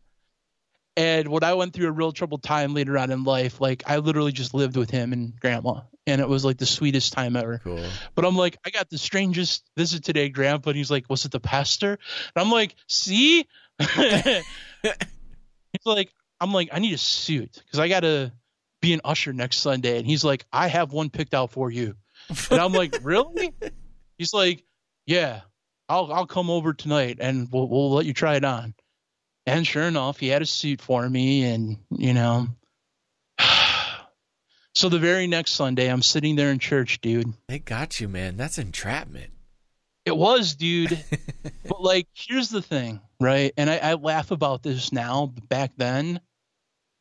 [SPEAKER 2] and when I went through a real troubled time later on in life, like I literally just lived with him and grandma, and it was like the sweetest time ever.
[SPEAKER 1] Cool.
[SPEAKER 2] But I'm like, I got the strangest visit today, grandpa. And he's like, was it the pastor? And I'm like, see? He's like, I'm like, I need a suit because I got to be an usher next Sunday. And he's like, I have one picked out for you. And I'm like, really? He's like, yeah, I'll come over tonight and we'll let you try it on. And sure enough, he had a suit for me, and so the very next Sunday, I'm sitting there in church, dude.
[SPEAKER 1] They got you, man. That's entrapment.
[SPEAKER 2] It was, dude. But like, here's the thing, right? And I laugh about this now, but back then,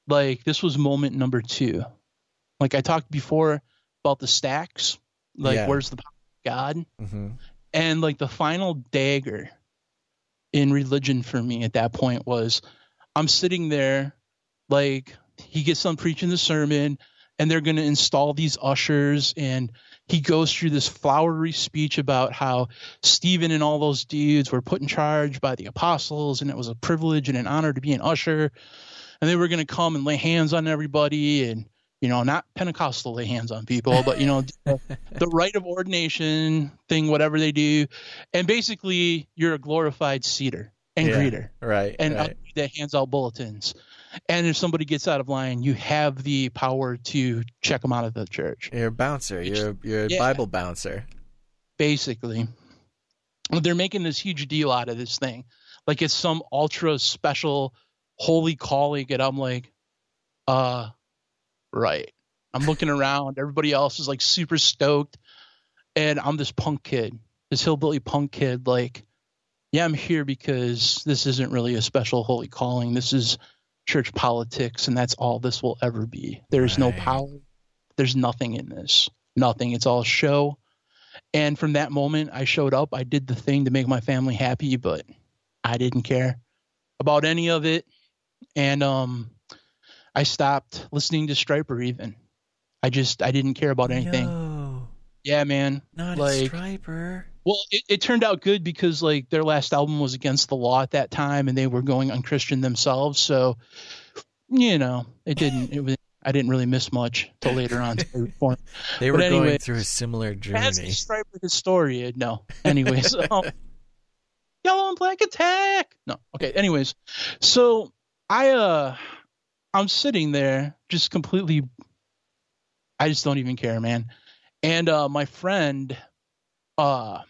[SPEAKER 2] like, this was moment number 2. Like I talked before about the stacks, like where's the power of God? Mm-hmm. And like the final dagger in religion for me at that point was, I'm sitting there, like he gets done preaching the sermon, and they're going to install these ushers, and he goes through this flowery speech about how Stephen and all those dudes were put in charge by the apostles, and it was a privilege and an honor to be an usher, and they were going to come and lay hands on everybody, and not Pentecostal lay hands on people, but the rite of ordination thing, whatever they do. And basically you're a glorified seater. and greeter.
[SPEAKER 1] Right.
[SPEAKER 2] And
[SPEAKER 1] right.
[SPEAKER 2] that hands out bulletins. And if somebody gets out of line, you have the power to check them out of the church.
[SPEAKER 1] You're a bouncer. You're a Bible bouncer.
[SPEAKER 2] Basically. They're making this huge deal out of this thing. Like it's some ultra special holy calling. And I'm like, right. I'm looking around. Everybody else is like super stoked. And I'm this punk kid, this hillbilly punk kid. Like, yeah, I'm here because this isn't really a special holy calling. This is church politics, and that's all this will ever be. There's no power. There's nothing in this. Nothing. It's all show. And from that moment, I showed up. I did the thing to make my family happy, but I didn't care about any of it. And I stopped listening to Stryper even. I didn't care about anything.
[SPEAKER 1] No,
[SPEAKER 2] yeah, man.
[SPEAKER 1] Not
[SPEAKER 2] like,
[SPEAKER 1] a Stryper.
[SPEAKER 2] Well, it turned out good because like their last album was against the law at that time, and they were going unchristian themselves. So, you know, I didn't really miss much till later on.
[SPEAKER 1] They were going through a similar journey.
[SPEAKER 2] As a Stryper historian, no. Anyways, yellow and black attack. No, okay. Anyways, so I'm sitting there just completely. I just don't even care, man. And my friend, that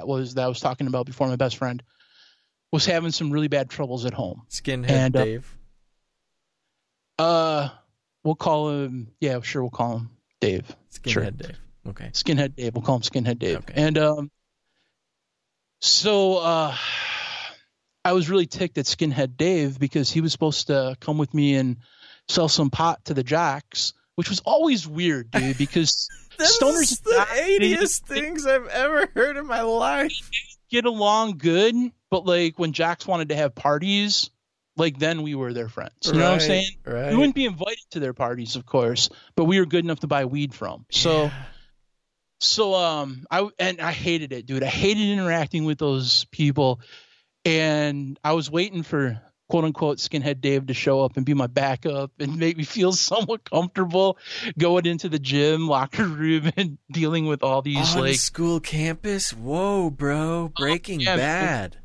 [SPEAKER 2] I was talking about before, my best friend, was having some really bad troubles at home.
[SPEAKER 1] Skinhead Dave.
[SPEAKER 2] We'll call him. Yeah, sure, we'll call him Dave.
[SPEAKER 1] Skinhead Dave. Okay.
[SPEAKER 2] Skinhead Dave. We'll call him Skinhead Dave. Okay. And so I was really ticked at Skinhead Dave because he was supposed to come with me and sell some pot to the jocks, which was always weird, dude, because stoners
[SPEAKER 1] is the 80th things I've ever heard in my life.
[SPEAKER 2] Get along good, but like when jocks wanted to have parties, like then we were their friends. You know what I'm saying?
[SPEAKER 1] Right.
[SPEAKER 2] We wouldn't be invited to their parties, of course, but we were good enough to buy weed from. So I hated it, dude. I hated interacting with those people, and I was waiting for quote unquote Skinhead Dave to show up and be my backup and make me feel somewhat comfortable going into the gym, locker room, and dealing with all these
[SPEAKER 1] on school campus. Whoa, bro. Breaking Bad.
[SPEAKER 2] Man.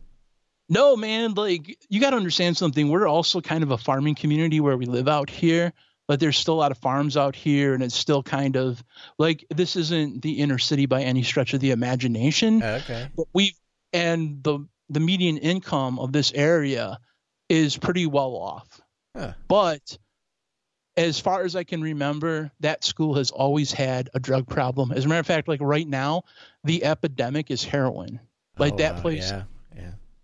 [SPEAKER 2] No, man, like you got to understand something. We're also kind of a farming community where we live out here, but there's still a lot of farms out here, and it's still kind of like this isn't the inner city by any stretch of the imagination.
[SPEAKER 1] Okay.
[SPEAKER 2] But the median income of this area is pretty well off.
[SPEAKER 1] Huh.
[SPEAKER 2] But as far as I can remember, that school has always had a drug problem. As a matter of fact, like right now, the epidemic is heroin. Like that place,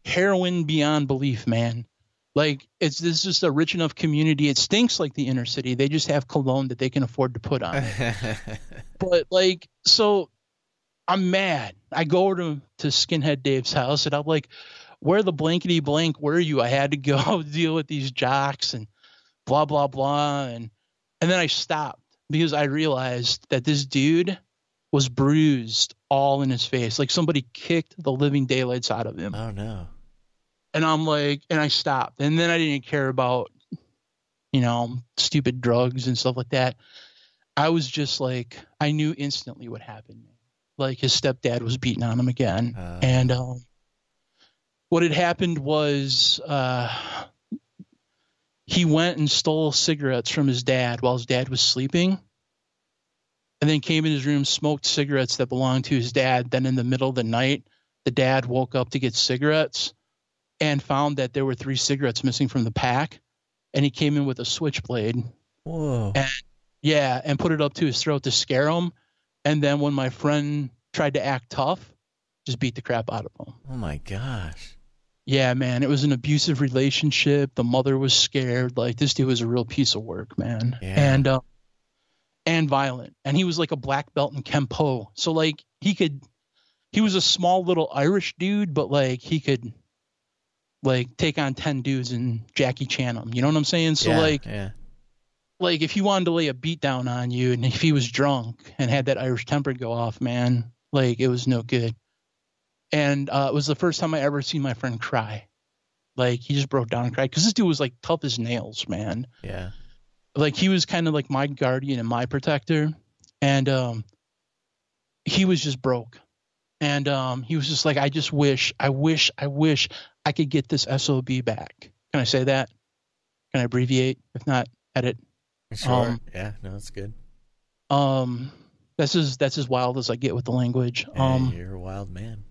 [SPEAKER 2] heroin beyond belief, man. Like this is just a rich enough community. It stinks like the inner city. They just have cologne that they can afford to put on it. But like, so I'm mad. I go over to Skinhead Dave's house and I'm like, where the blankety blank were you? I had to go deal with these jocks and blah, blah, blah. And then I stopped because I realized that this dude was bruised all in his face. Like somebody kicked the living daylights out of him.
[SPEAKER 1] Oh, no.
[SPEAKER 2] And I'm like, and I stopped. And then I didn't care about, stupid drugs and stuff like that. I was just like, I knew instantly what happened. Like his stepdad was beating on him again. And what had happened was he went and stole cigarettes from his dad while his dad was sleeping. And then came in his room, smoked cigarettes that belonged to his dad. Then in the middle of the night, the dad woke up to get cigarettes and found that there were 3 cigarettes missing from the pack. And he came in with a switchblade.
[SPEAKER 1] Whoa.
[SPEAKER 2] And put it up to his throat to scare him. And then when my friend tried to act tough, just beat the crap out of him.
[SPEAKER 1] Oh, my gosh.
[SPEAKER 2] Yeah, man. It was an abusive relationship. The mother was scared. Like, this dude was a real piece of work, man.
[SPEAKER 1] Yeah.
[SPEAKER 2] And violent. And he was like a black belt in Kempo. So, like, he was a small little Irish dude, but, like, he could, like, take on 10 dudes and Jackie Chan them. You know what I'm saying? So, like, if he wanted to lay a beat down on you and if he was drunk and had that Irish temper go off, man, like, it was no good. And it was the first time I ever seen my friend cry. Like, he just broke down and cried because this dude was, like, tough as nails, man.
[SPEAKER 1] Yeah.
[SPEAKER 2] Like, he was kind of like my guardian and my protector. And he was just broke. And he was just like, I wish I could get this SOB back. Can I say that? Can I abbreviate? If not, edit.
[SPEAKER 1] Sure. Yeah, no, that's good.
[SPEAKER 2] That's as wild as I get with the language.
[SPEAKER 1] You're a wild man.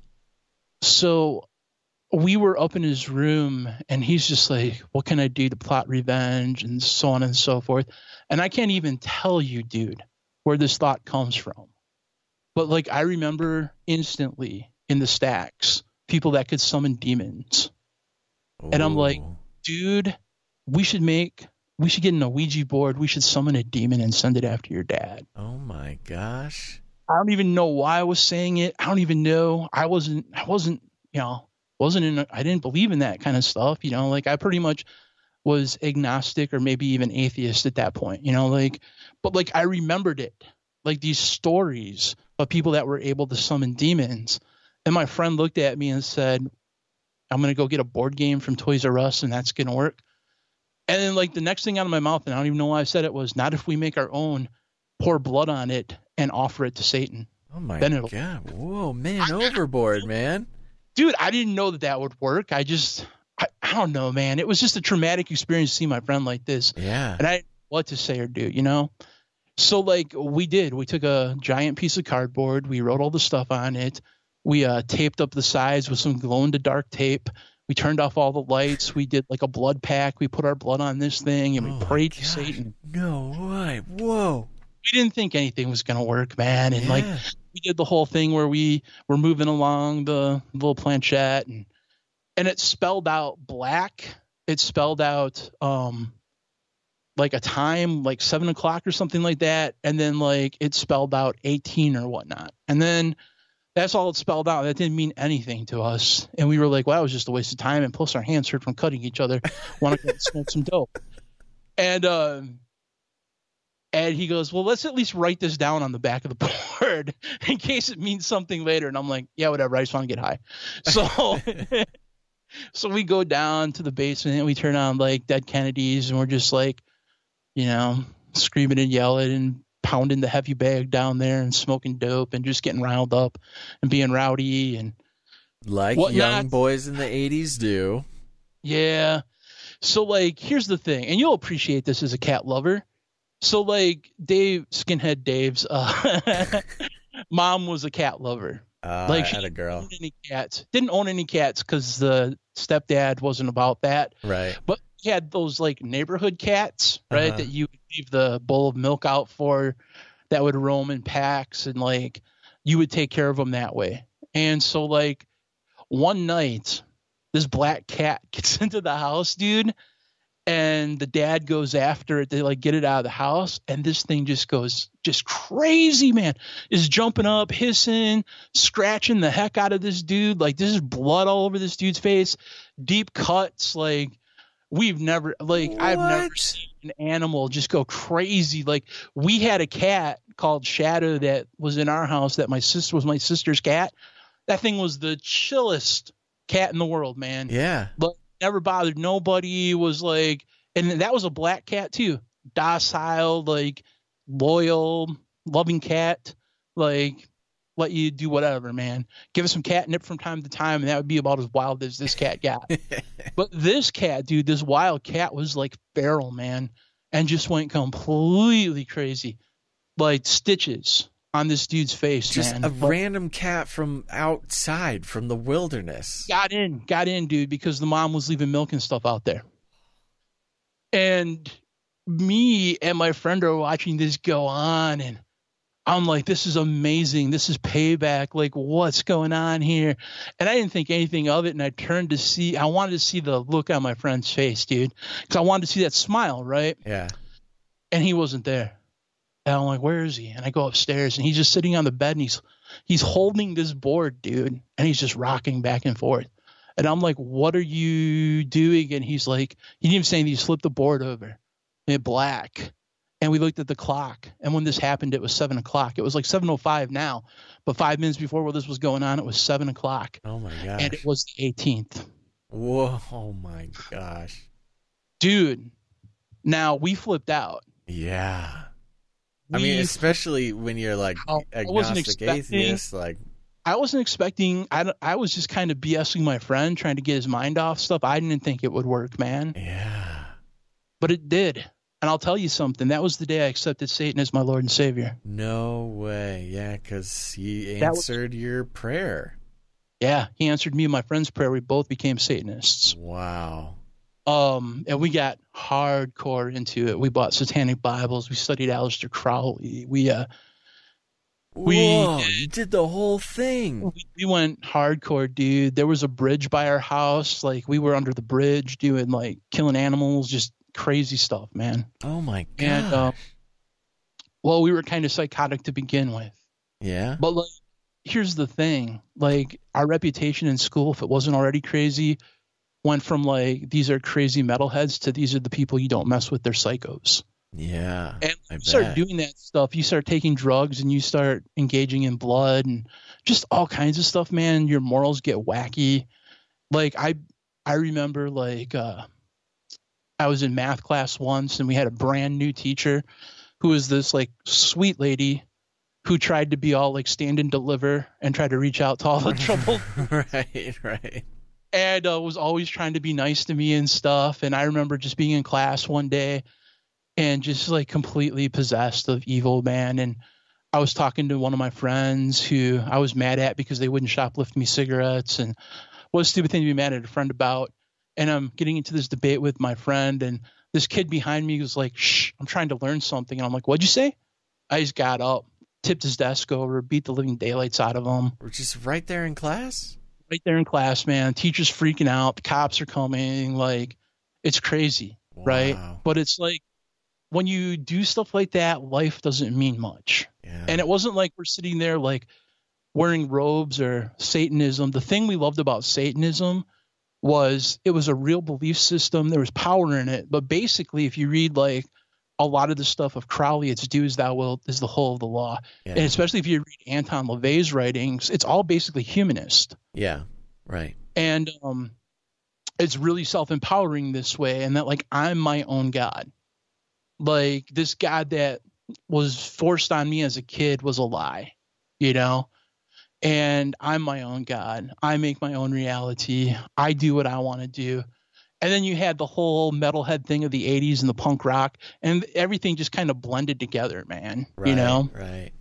[SPEAKER 2] So we were up in his room, and he's just like, what can I do to plot revenge, and so on and so forth. And I can't even tell you, dude, where this thought comes from. But like, I remember instantly in the stacks, people that could summon demons. Ooh. And I'm like, dude, we should get in a Ouija board. We should summon a demon and send it after your dad.
[SPEAKER 1] Oh my gosh.
[SPEAKER 2] I don't even know why I was saying it. I don't even know. I didn't believe in that kind of stuff. Like, I pretty much was agnostic or maybe even atheist at that point, but like, I remembered it, like these stories of people that were able to summon demons. And my friend looked at me and said, I'm going to go get a board game from Toys R Us and that's going to work. And then like the next thing out of my mouth, and I don't even know why I said it, was, not if we make our own, pour blood on it and offer it to Satan.
[SPEAKER 1] Oh my God. Whoa, man, overboard, man.
[SPEAKER 2] Dude, I didn't know that would work. I don't know, man. It was just a traumatic experience to see my friend like this. Yeah. And I didn't know what to say or do, So like we took a giant piece of cardboard. We wrote all the stuff on it. We taped up the sides with some glow in the dark tape. We turned off all the lights. We did like a blood pack. We put our blood on this thing and we prayed to Satan.
[SPEAKER 1] No way. Whoa.
[SPEAKER 2] We didn't think anything was going to work, man. And like, we did the whole thing where we were moving along the little planchette and it spelled out black. It spelled out like a time, like 7:00 or something like that. And then like it spelled out 18 or whatnot. And then that's all it spelled out. That didn't mean anything to us. And we were like, well, that was just a waste of time. And plus our hands hurt from cutting each other. Want to go smoke some dope. And he goes, well, let's at least write this down on the back of the board in case it means something later. And I'm like, yeah, whatever. I just want to get high. So, so we go down to the basement and we turn on like Dead Kennedys and we're just like, screaming and yelling and pounding the heavy bag down there and smoking dope and just getting riled up and being rowdy and
[SPEAKER 1] like whatnot. Young boys in the 80s do.
[SPEAKER 2] Yeah. So like, here's the thing, and you'll appreciate this as a cat lover. So like Skinhead Dave's mom was a cat lover.
[SPEAKER 1] Like she had a girl.
[SPEAKER 2] Didn't own any cats because the stepdad wasn't about that.
[SPEAKER 1] Right.
[SPEAKER 2] But he had those like neighborhood cats, right? That you would leave the bowl of milk out for, that would roam in packs, and like you would take care of them that way. And so like one night, this black cat gets into the house, dude. And the dad goes after it to like get it out of the house. And this thing just goes just crazy, man. Is jumping up, hissing, scratching the heck out of this dude. Like there's blood all over this dude's face, deep cuts. Like I've never seen an animal just go crazy. Like we had a cat called Shadow that was in our house that my sister's cat. That thing was the chillest cat in the world, man.
[SPEAKER 1] Yeah.
[SPEAKER 2] But never bothered nobody, was like, and that was a black cat too, docile, like loyal, loving cat, like let you do whatever, man. Give us some catnip from time to time, and that would be about as wild as this cat got. But this cat, dude, this wild cat was like feral, man, and just went completely crazy, like stitches on this dude's face,
[SPEAKER 1] just
[SPEAKER 2] man.
[SPEAKER 1] Just a random cat from outside, from the wilderness.
[SPEAKER 2] Got in, dude, because the mom was leaving milk and stuff out there. And me and my friend are watching this go on, and I'm like, this is amazing. This is payback. Like, what's going on here? And I didn't think anything of it, and I turned to see – I wanted to see the look on my friend's face, dude, because I wanted to see that smile, right?
[SPEAKER 1] Yeah.
[SPEAKER 2] And he wasn't there. And I'm like, where is he? And I go upstairs, and he's just sitting on the bed, and he's holding this board, dude, and he's just rocking back and forth. And I'm like, what are you doing? And he's like, he didn't even say anything. He flipped the board over in black. And we looked at the clock. And when this happened, it was 7:00. It was like 7:05 now. But 5 minutes before this was going on, it was 7:00.
[SPEAKER 1] Oh, my gosh.
[SPEAKER 2] And it was the 18th.
[SPEAKER 1] Whoa, oh, my gosh.
[SPEAKER 2] Dude, now we flipped out.
[SPEAKER 1] Yeah. I mean, especially when you're like agnostic atheist, like
[SPEAKER 2] I wasn't expecting, I was just kind of BSing my friend, trying to get his mind off stuff. I didn't think it would work, man.
[SPEAKER 1] Yeah.
[SPEAKER 2] But it did. And I'll tell you something. That was the day I accepted Satan as my Lord and Savior.
[SPEAKER 1] No way. Yeah, because he answered your prayer.
[SPEAKER 2] Yeah, he answered me and my friend's prayer. We both became Satanists.
[SPEAKER 1] Wow.
[SPEAKER 2] And we got hardcore into it. We bought satanic Bibles. We studied Aleister Crowley.
[SPEAKER 1] You did the whole thing.
[SPEAKER 2] We went hardcore, dude. There was a bridge by our house. Like, we were under the bridge doing, like, killing animals, just crazy stuff, man.
[SPEAKER 1] Oh, my God.
[SPEAKER 2] And, well, we were kind of psychotic to begin with.
[SPEAKER 1] Yeah.
[SPEAKER 2] But, like, here's the thing. Like, our reputation in school, if it wasn't already crazy, went from, like, these are crazy metalheads to these are the people you don't mess with, they're psychos.
[SPEAKER 1] Yeah.
[SPEAKER 2] And you start doing that stuff, you start taking drugs and you start engaging in blood and just all kinds of stuff, man. Your morals get wacky. Like, I remember, like, I was in math class once and we had a brand new teacher who was this, like, sweet lady who tried to be all, like, stand and deliver and try to reach out to all the trouble.
[SPEAKER 1] Right.
[SPEAKER 2] And was always trying to be nice to me and stuff. And I remember just being in class one day and just, like, completely possessed of evil, man. And I was talking to one of my friends who I was mad at because they wouldn't shoplift me cigarettes. And what a stupid thing to be mad at a friend about. And I'm getting into this debate with my friend, and this kid behind me was like, shh, I'm trying to learn something. And I'm like, what'd you say? I just got up, tipped his desk over, beat the living daylights out of him.
[SPEAKER 1] We're just right there in class?
[SPEAKER 2] Right there in class, man. Teacher's freaking out. The cops are coming. Like, it's crazy, right? But it's like, when you do stuff like that, life doesn't mean much.
[SPEAKER 1] Yeah.
[SPEAKER 2] And it wasn't like we're sitting there, like, wearing robes or Satanism. The thing we loved about Satanism was it was a real belief system. There was power in it. But basically, if you read, like, a lot of the stuff of Crowley, it's do as thou wilt is the whole of the law. Yeah. And especially if you read Anton LaVey's writings, it's all basically humanist.
[SPEAKER 1] Yeah, right.
[SPEAKER 2] And it's really self-empowering this way, and that, like, I'm my own God. Like, this God that was forced on me as a kid was a lie, you know? And I'm my own God. I make my own reality. I do what I want to do. And then you had the whole metalhead thing of the 80s and the punk rock, and everything just kind of blended together, man.
[SPEAKER 1] Right,
[SPEAKER 2] you know?
[SPEAKER 1] Right.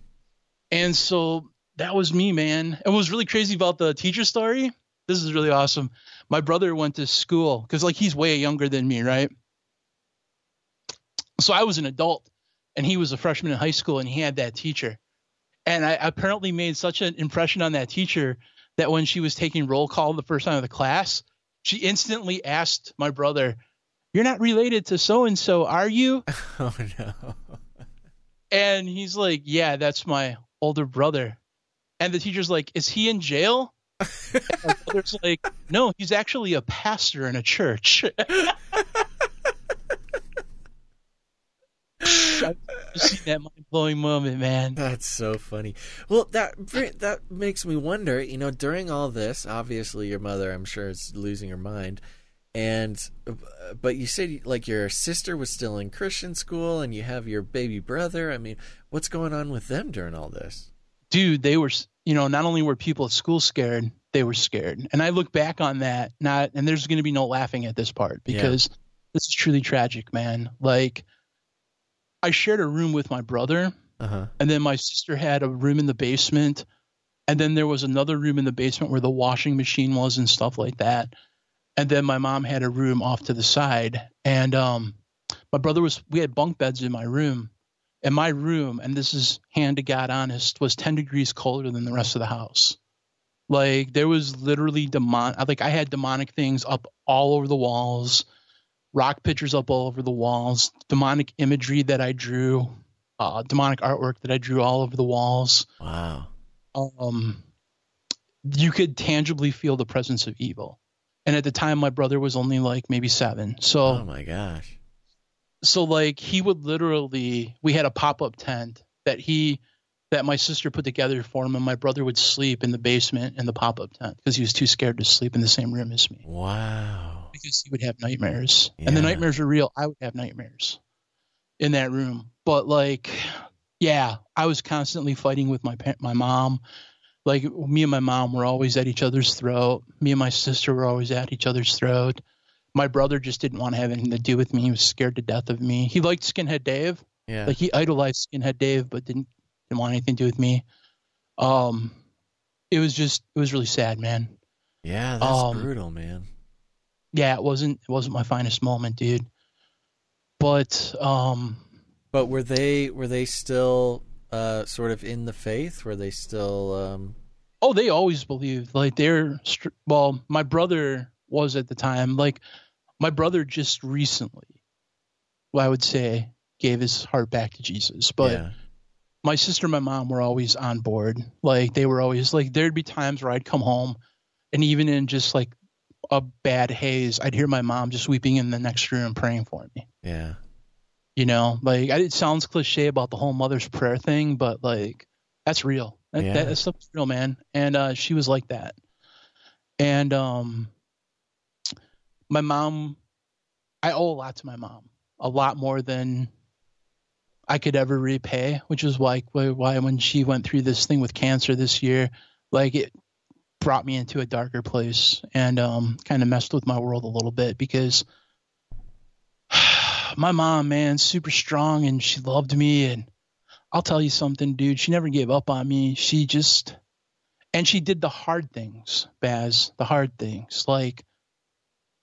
[SPEAKER 2] And so that was me, man. And what was really crazy about the teacher story, this is really awesome. My brother went to school because, like, he's way younger than me, right? So I was an adult, and he was a freshman in high school, and he had that teacher. And I apparently made such an impression on that teacher that when she was taking roll call the first time of the class, she instantly asked my brother, "You're not related to so-and-so, are you?"
[SPEAKER 1] Oh, no.
[SPEAKER 2] And he's like, "Yeah, that's my older brother." And the teacher's like, "Is he in jail?" And my brother's like, "No, he's actually a pastor in a church." I've seen that mind-blowing moment, man.
[SPEAKER 1] That's so funny. Well, that makes me wonder, you know, during all this, obviously your mother, I'm sure, is losing her mind. But you said, like, your sister was still in Christian school and you have your baby brother. I mean, what's going on with them during all this?
[SPEAKER 2] Dude, they were, you know, not only were people at school scared, they were scared. And I look back on that, and there's going to be no laughing at this part because this is truly tragic, man. Like, I shared a room with my brother, and then my sister had a room in the basement, and then there was another room in the basement where the washing machine was and stuff like that. And then my mom had a room off to the side, and my brother we had bunk beds in my room, and my room, and this is hand to God honest, was 10 degrees colder than the rest of the house. Like, there was literally I had demonic things up all over the walls, rock pictures up all over the walls, demonic imagery that I drew, demonic artwork that I drew all over the walls.
[SPEAKER 1] Wow.
[SPEAKER 2] You could tangibly feel the presence of evil. And at the time, my brother was only like maybe 7. So,
[SPEAKER 1] oh my gosh.
[SPEAKER 2] So, like, he would literally, we had a pop-up tent that my sister put together for him, and my brother would sleep in the basement in the pop-up tent because he was too scared to sleep in the same room as me.
[SPEAKER 1] Wow. Because
[SPEAKER 2] he would have nightmares, and the nightmares are real. I would have nightmares in that room. But, like, yeah, I was constantly fighting with my mom. Like me and my mom were always at each other's throat. Me and my sister were always at each other's throat. My brother just didn't want to have anything to do with me. He was scared to death of me. He liked Skinhead Dave.
[SPEAKER 1] Yeah.
[SPEAKER 2] Like he idolized Skinhead Dave, but didn't want anything to do with me. It was really sad, man.
[SPEAKER 1] Yeah, that's brutal, man.
[SPEAKER 2] Yeah, it wasn't my finest moment, dude. But
[SPEAKER 1] were they still sort of in the faith? Were they still
[SPEAKER 2] Oh, they always believed. Like my brother was at the time. Like my brother just recently, I would say, gave his heart back to Jesus. But my sister and my mom were always on board. Like they were always like, there'd be times where I'd come home and even in just like a bad haze, I'd hear my mom just weeping in the next room praying for me.
[SPEAKER 1] Yeah.
[SPEAKER 2] You know, like it sounds cliche about the whole mother's prayer thing, but like that's real. That stuff's real, man. And she was like that. And my mom, I owe a lot to my mom, a lot more than I could ever repay, which is why when she went through this thing with cancer this year, like it brought me into a darker place and kind of messed with my world a little bit because my mom, man, super strong and she loved me. And I'll tell you something, dude, she never gave up on me. She did the hard things, Baz, the hard things. Like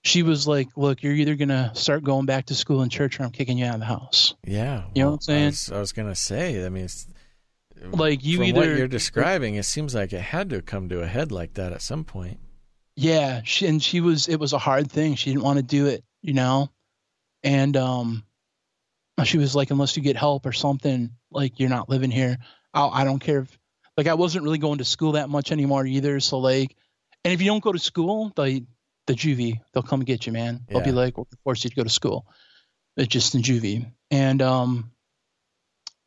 [SPEAKER 2] she was like, look, you're either going to start going back to school and church or I'm kicking you out of the house.
[SPEAKER 1] Yeah.
[SPEAKER 2] You know what I'm saying?
[SPEAKER 1] I was going to say, I mean,
[SPEAKER 2] like
[SPEAKER 1] from what you're describing, it seems like it had to come to a head like that at some point.
[SPEAKER 2] Yeah. It was a hard thing. She didn't want to do it, you know? And she was like, unless you get help or something, like you're not living here. I don't care if, like, I wasn't really going to school that much anymore either. So like, and if you don't go to school, the juvie, they'll come and get you, man. They'll be like, we'll force you to go to school. It's just in juvie. And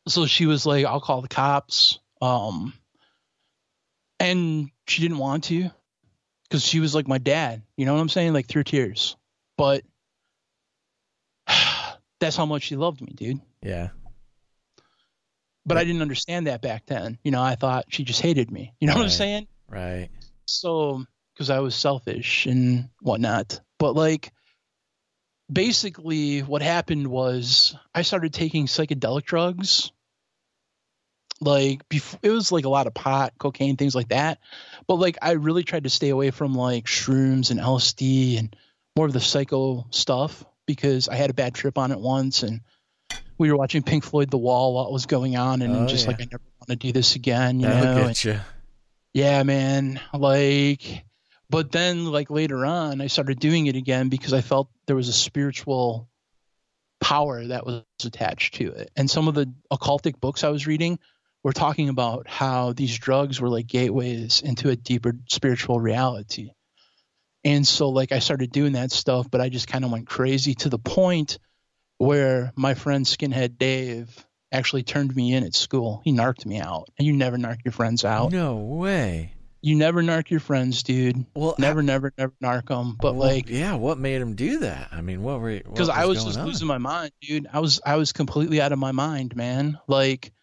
[SPEAKER 2] so she was like, I'll call the cops. And she didn't want to because she was like my dad. You know what I'm saying? Like through tears. But that's how much she loved me, dude.
[SPEAKER 1] Yeah.
[SPEAKER 2] But I didn't understand that back then. You know, I thought she just hated me. You know what I'm saying?
[SPEAKER 1] Right.
[SPEAKER 2] So, because I was selfish and whatnot. But like, basically what happened was I started taking psychedelic drugs. Like, it was like a lot of pot, cocaine, things like that. But like, I really tried to stay away from like shrooms and LSD and more of the psycho stuff because I had a bad trip on it once and we were watching Pink Floyd The Wall while it was going on and like, I never want to do this again, you know?
[SPEAKER 1] Get you.
[SPEAKER 2] Yeah, man. Like, but then like later on, I started doing it again because I felt there was a spiritual power that was attached to it. And some of the occultic books I was reading were talking about how these drugs were like gateways into a deeper spiritual reality. And so like I started doing that stuff, but I just kind of went crazy to the point where my friend Skinhead Dave actually turned me in at school. He narked me out. And you never narc your friends out.
[SPEAKER 1] No way.
[SPEAKER 2] You never narc your friends, dude. Well, never narc them. But
[SPEAKER 1] what made him do that? I mean,
[SPEAKER 2] because I was just losing my mind, dude. I was completely out of my mind, man. Like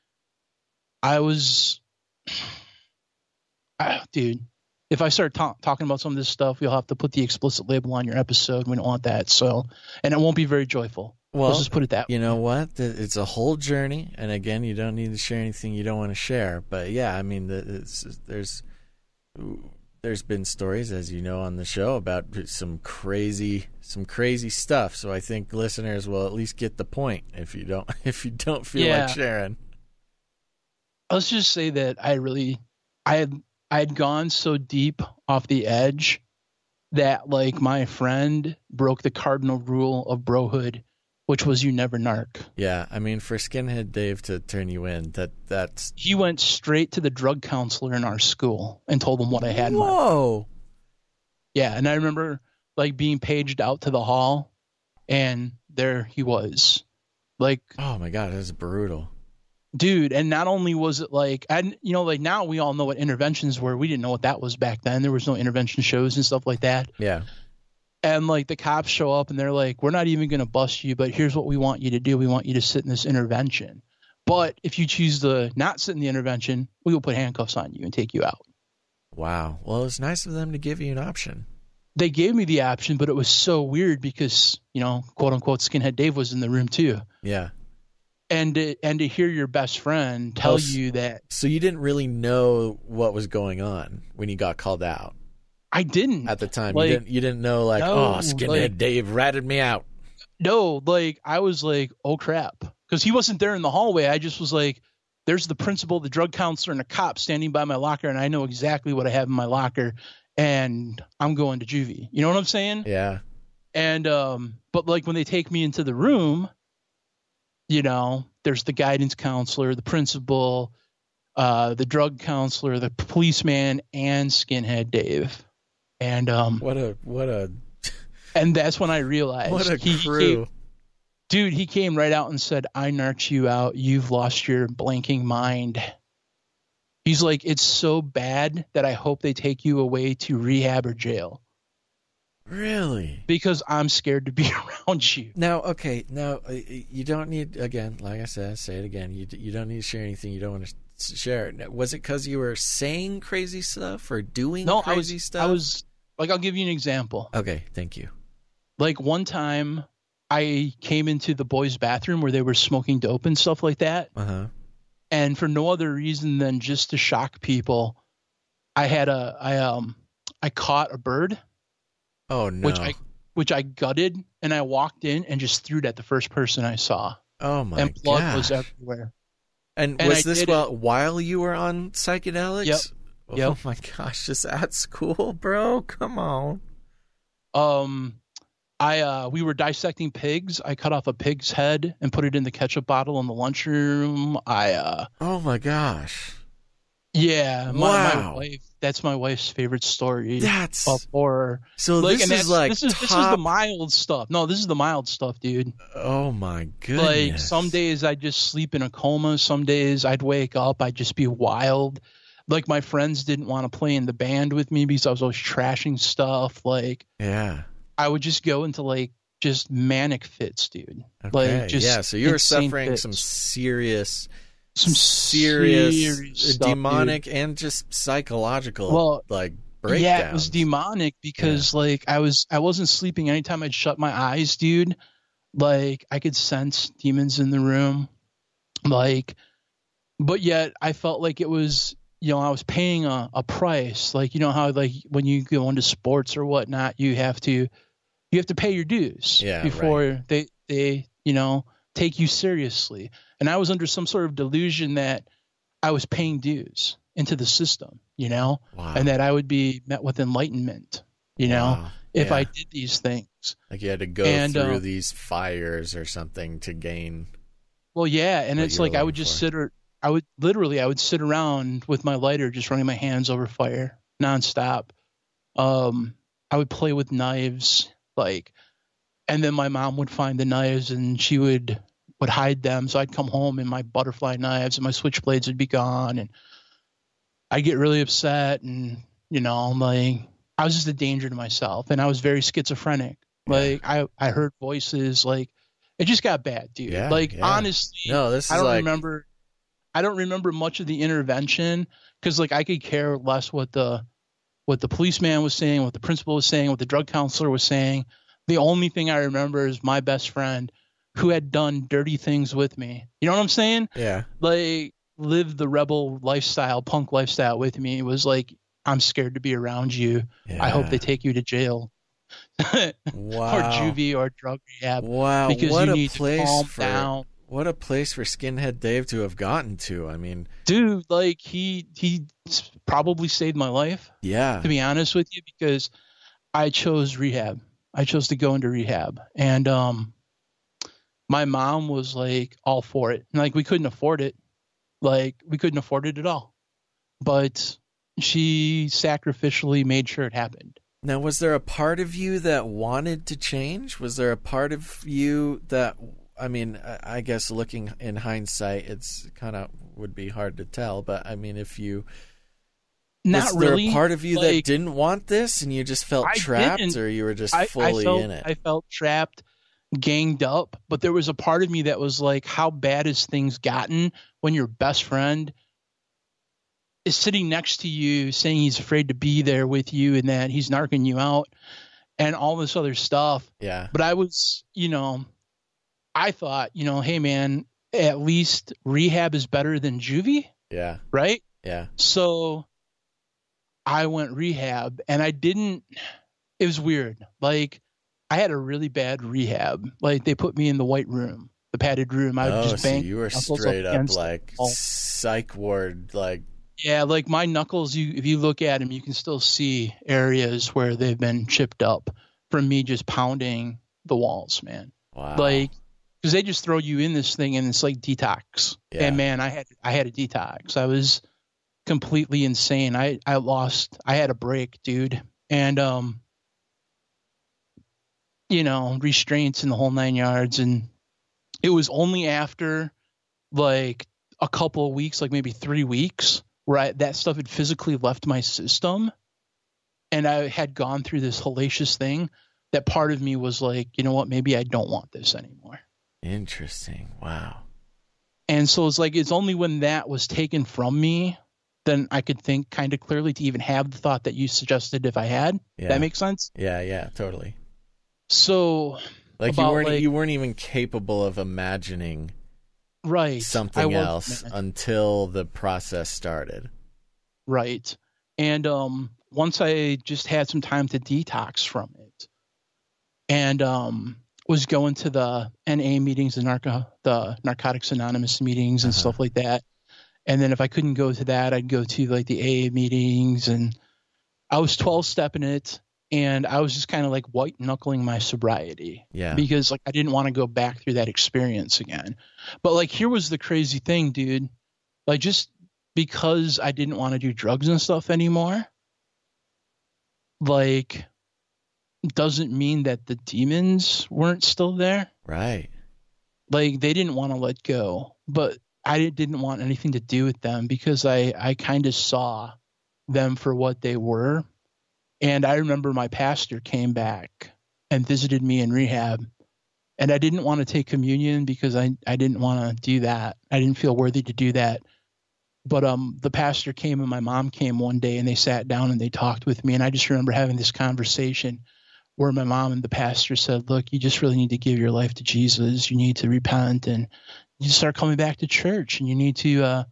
[SPEAKER 2] dude, if I start talking about some of this stuff, you'll have to put the explicit label on your episode. We don't want that. So, and it won't be very joyful. Well, let's just put it that way.
[SPEAKER 1] You know what? It's a whole journey. And again, you don't need to share anything you don't want to share. But yeah, I mean, there's been stories, as you know, on the show about some crazy stuff. So I think listeners will at least get the point if you don't feel like sharing.
[SPEAKER 2] Let's just say that I had gone so deep off the edge that like my friend broke the cardinal rule of brohood, which was you never narc.
[SPEAKER 1] Yeah, I mean, for Skinhead Dave to turn you in, that's...
[SPEAKER 2] He went straight to the drug counselor in our school and told him what I had.
[SPEAKER 1] Whoa!
[SPEAKER 2] Yeah, and I remember like being paged out to the hall, and there he was. Like...
[SPEAKER 1] Oh my God, that's brutal.
[SPEAKER 2] Dude, and not only was it like... And, you know, like now we all know what interventions were. We didn't know what that was back then. There was no intervention shows and stuff like that.
[SPEAKER 1] Yeah.
[SPEAKER 2] And like the cops show up and they're like, we're not even going to bust you, but here's what we want you to do. We want you to sit in this intervention. But if you choose to not sit in the intervention, we will put handcuffs on you and take you out.
[SPEAKER 1] Wow. Well, it was nice of them to give you an option.
[SPEAKER 2] They gave me the option, but it was so weird because, quote unquote, Skinhead Dave was in the room too.
[SPEAKER 1] Yeah.
[SPEAKER 2] And to hear your best friend tell you that.
[SPEAKER 1] So you didn't really know what was going on when you got called out?
[SPEAKER 2] I didn't.
[SPEAKER 1] At the time. You didn't know, like, no, Skinhead Dave ratted me out.
[SPEAKER 2] No, I was like, oh crap. Because he wasn't there in the hallway. I just was like, there's the principal, the drug counselor, and a cop standing by my locker, and I know exactly what I have in my locker, and I'm going to juvie. You know what I'm saying?
[SPEAKER 1] Yeah.
[SPEAKER 2] And but when they take me into the room, there's the guidance counselor, the principal, the drug counselor, the policeman, and Skinhead Dave. And
[SPEAKER 1] what a
[SPEAKER 2] and that's when I realized
[SPEAKER 1] what a crew.
[SPEAKER 2] He came right out and said, I narked you out. You've lost your blanking mind. He's like, it's so bad that I hope they take you away to rehab or jail.
[SPEAKER 1] Really?
[SPEAKER 2] Because I'm scared to be around you.
[SPEAKER 1] Now, you don't need, again, like I said, say it again, you don't need to share anything you don't want to share. Was it because you were saying crazy stuff or doing crazy stuff?
[SPEAKER 2] I was, I'll give you an example.
[SPEAKER 1] Okay, thank you.
[SPEAKER 2] One time I came into the boys' bathroom where they were smoking dope and stuff like that.
[SPEAKER 1] Uh-huh.
[SPEAKER 2] And for no other reason than just to shock people, I caught a bird.
[SPEAKER 1] Oh no!
[SPEAKER 2] Which I gutted, and I walked in and just threw it at the first person I saw.
[SPEAKER 1] Oh my god!
[SPEAKER 2] And blood was everywhere.
[SPEAKER 1] And was this while you were on psychedelics?
[SPEAKER 2] Yep.
[SPEAKER 1] Oh my gosh! Just at school, bro? Come on.
[SPEAKER 2] We were dissecting pigs. I cut off a pig's head and put it in the ketchup bottle in the lunchroom.
[SPEAKER 1] Oh my gosh.
[SPEAKER 2] Yeah.
[SPEAKER 1] Wow.
[SPEAKER 2] My wife. That's my wife's favorite story.
[SPEAKER 1] That's
[SPEAKER 2] of horror.
[SPEAKER 1] So this is
[SPEAKER 2] this is the mild stuff. No, this is the mild stuff, dude.
[SPEAKER 1] Oh my goodness.
[SPEAKER 2] Some days I'd just sleep in a coma. Some days I'd wake up. I'd just be wild. My friends didn't want to play in the band with me because I was always trashing stuff.
[SPEAKER 1] Yeah.
[SPEAKER 2] I would just go into just manic fits, dude.
[SPEAKER 1] Okay. So you were suffering fits. some serious stuff, demonic dude. And just psychological breakdowns.
[SPEAKER 2] Yeah, it was demonic because I wasn't sleeping anytime I'd shut my eyes, dude. I could sense demons in the room. But yet I felt like it was, I was paying a price. How when you go into sports or whatnot, you have to pay your dues before they take you seriously. And I was under some sort of delusion that I was paying dues into the system,
[SPEAKER 1] Wow.
[SPEAKER 2] and that I would be met with enlightenment, if I did these things.
[SPEAKER 1] You had to go through these fires or something to gain.
[SPEAKER 2] Well, yeah. And it's I would just I would sit around with my lighter, just running my hands over fire nonstop. I would play with knives, and then my mom would find the knives and she would hide them. So I'd come home and my butterfly knives and my switchblades would be gone, and I'd get really upset, and I was just a danger to myself, and I was very schizophrenic. I heard voices. It just got bad, dude. Honestly,
[SPEAKER 1] no, this is
[SPEAKER 2] I don't remember much of the intervention because I could care less what the policeman was saying, what the principal was saying, what the drug counselor was saying. The only thing I remember is my best friend who had done dirty things with me. You know what I'm saying?
[SPEAKER 1] Yeah.
[SPEAKER 2] Lived the rebel lifestyle, punk lifestyle with me. It was I'm scared to be around you. Yeah. I hope they take you to jail.
[SPEAKER 1] Wow.
[SPEAKER 2] Or juvie or drug rehab.
[SPEAKER 1] Wow.
[SPEAKER 2] Because
[SPEAKER 1] what
[SPEAKER 2] you
[SPEAKER 1] a
[SPEAKER 2] need
[SPEAKER 1] place
[SPEAKER 2] to calm
[SPEAKER 1] for,
[SPEAKER 2] down.
[SPEAKER 1] What a place for Skinhead Dave to have gotten to. I mean,
[SPEAKER 2] dude, he probably saved my life.
[SPEAKER 1] Yeah.
[SPEAKER 2] To be honest with you, because I chose rehab. I chose to go into rehab. And my mom was all for it. And we couldn't afford it. We couldn't afford it at all. But she sacrificially made sure it happened.
[SPEAKER 1] Now, was there a part of you that wanted to change? Was there a part of you that, I guess looking in hindsight, it's kind of would be hard to tell. But if you,
[SPEAKER 2] was there
[SPEAKER 1] a part of you that didn't want this and you just felt trapped, or you were just fully in it?
[SPEAKER 2] I felt trapped, ganged up, but there was a part of me that was how bad has things gotten when your best friend is sitting next to you saying he's afraid to be there with you and that he's narking you out and all this other stuff.
[SPEAKER 1] Yeah.
[SPEAKER 2] But I was, I thought, hey man, at least rehab is better than juvie.
[SPEAKER 1] Yeah.
[SPEAKER 2] Right.
[SPEAKER 1] Yeah.
[SPEAKER 2] So I went rehab and it was weird. Like I had a really bad rehab. Like they put me in the white room, the padded room. I would just bang.
[SPEAKER 1] So you were straight up like psych ward, like.
[SPEAKER 2] Yeah, like my knuckles, if you look at them, you can still see areas where they've been chipped up from me just pounding the walls, man.
[SPEAKER 1] Wow.
[SPEAKER 2] Like, because they just throw you in this thing and it's like detox. Yeah. And man, I had a detox. I was completely insane. I had a break, dude. And, restraints and the whole 9 yards. And it was only after like a couple of weeks, like maybe 3 weeks, where that stuff had physically left my system and I had gone through this hellacious thing that part of me was like, you know what, maybe I don't want this anymore.
[SPEAKER 1] Interesting. Wow.
[SPEAKER 2] And so it's only when that was taken from me, then I could think kind of clearly to even have the thought that you suggested if I had. Yeah. That makes sense?
[SPEAKER 1] Yeah, totally.
[SPEAKER 2] So
[SPEAKER 1] like you weren't even capable of imagining something else until the process started.
[SPEAKER 2] Right. And once I just had some time to detox from it and was going to the NA meetings, the Narcotics Anonymous meetings and stuff like that. And then if I couldn't go to that, I'd go to like the AA meetings, and I was 12-stepping it. And I was just kind of like white knuckling my sobriety. Yeah. Because like I didn't want to go back through that experience again. But like here was the crazy thing, dude. Like just because I didn't want to do drugs and stuff anymore, like doesn't mean that the demons weren't still there.
[SPEAKER 1] Right.
[SPEAKER 2] Like they didn't want to let go, but I didn't want anything to do with them because I kind of saw them for what they were. And I remember my pastor came back and visited me in rehab, and I didn't want to take communion because I didn't want to do that. I didn't feel worthy to do that. But the pastor came and my mom came one day and they sat down and they talked with me. And I just remember having this conversation where my mom and the pastor said, look, you just really need to give your life to Jesus. You need to repent and you start coming back to church, and you need to,